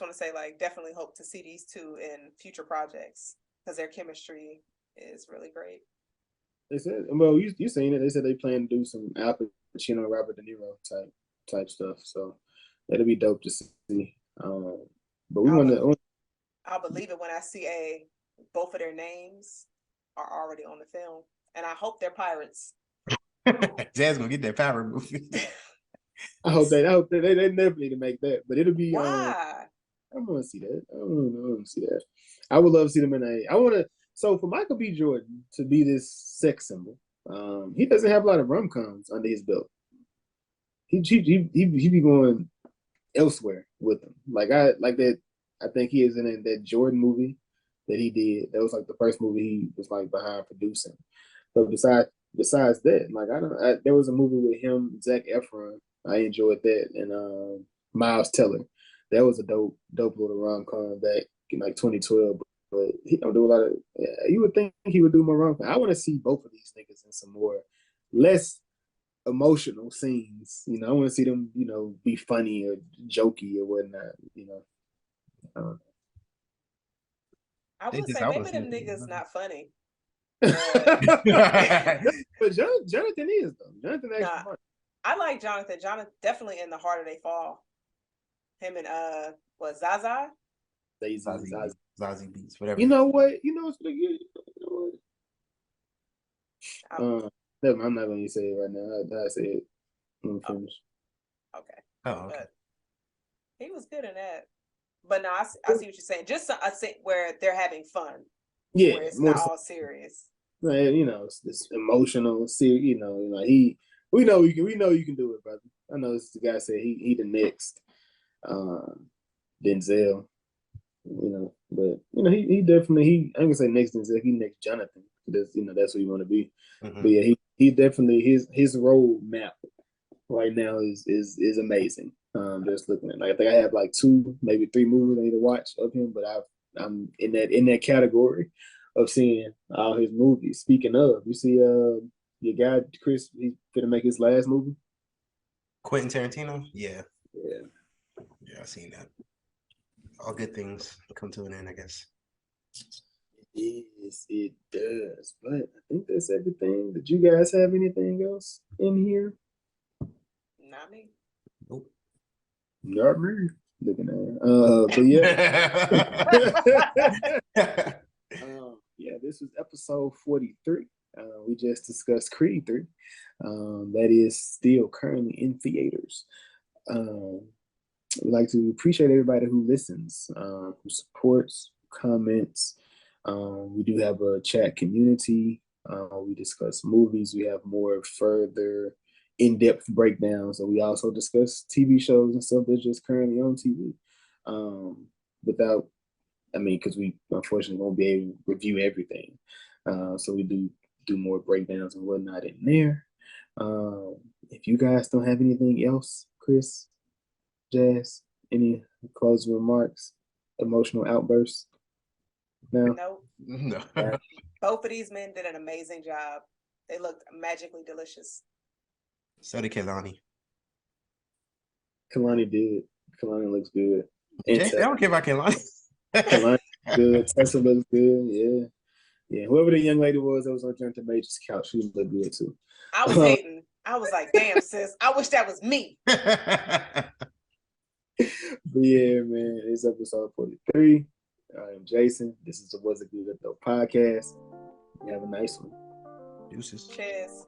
want to say, like, definitely hope to see these two in future projects because their chemistry is really great. They said, well, you seen it. They said they plan to do some Al Pacino, Robert De Niro type stuff. So that'll be dope to see. But we want to. I'll believe it when I see both of their names are already on the film, and I hope they're pirates. Jazz gonna get that power movie. I hope they never need to make that, but it'll be. Why? I want to see that. I want to see that. I would love to see them in I want to. So for Michael B. Jordan to be this sex symbol, he doesn't have a lot of rom-coms under his belt. He be going elsewhere with them. Like that. I think he is in that Jordan movie that he did. That was like the first movie he was like behind producing. But besides that, like there was a movie with him, Zac Efron. I enjoyed that, and Miles Teller. That was a dope little rom-com back in like 2012. But he don't do a lot of. You would think he would do more rom-com. I want to see both of these niggas in some more less emotional scenes. You know, I want to see them, you know, be funny or jokey or whatnot. You know, I would say maybe them niggas not funny. but Jonathan is though. Jonathan actually funny. I like Jonathan. Jonathan definitely in The Harder They Fall. Him and Zaza? Zazie Beats, whatever. You know what? You know what's pretty good? You know what? I'm not gonna say it right now. I say it when we finish. Okay. Oh, okay. But he was good in that. But no, I see what you're saying. Just a scene where they're having fun. Yeah, where it's not all serious. You know, it's emotional. You know, we know you can do it, brother. I know this the guy said he the next Denzel. You know, but you know he definitely I'm gonna say next Denzel. He next Jonathan. That's that's what you want to be. Mm-hmm. But yeah, he definitely his road map right now is amazing. Just looking at, like, I think I have like 2, maybe 3 movies I need to watch of him, but I'm in that category of seeing all his movies. Speaking of, you see your guy Kris, he's gonna make his last movie. Quentin Tarantino? Yeah, I seen that. All good things come to an end, I guess. Yes, it does. But I think that's everything. Did you guys have anything else in here? Not me. Nope. Not me. Looking at but yeah. Yeah, this was episode 43. We just discussed Creed 3. That is still currently in theaters. We'd like to appreciate everybody who listens, who supports, comments. We do have a chat community. We discuss movies. We have more further in-depth breakdowns, and we also discuss TV shows and stuff that's just currently on TV. Because we unfortunately won't be able to review everything. So we do more breakdowns and whatnot in there. If you guys don't have anything else, Kris, Jazz, any closing remarks, emotional outbursts? No. Both of these men did an amazing job. They looked magically delicious. So did Kehlani. Kehlani did. Kehlani looks good. I don't care about Kehlani. Kehlani good. Tessa looks good. Yeah. Whoever the young lady was that was on Jonathan Major's couch, she looked good too. I was hating. I was like, damn, sis, I wish that was me. But yeah, man, it's episode 43. I'm Jason. This is the WasItGoodTho podcast. You have a nice one. Deuces. Cheers.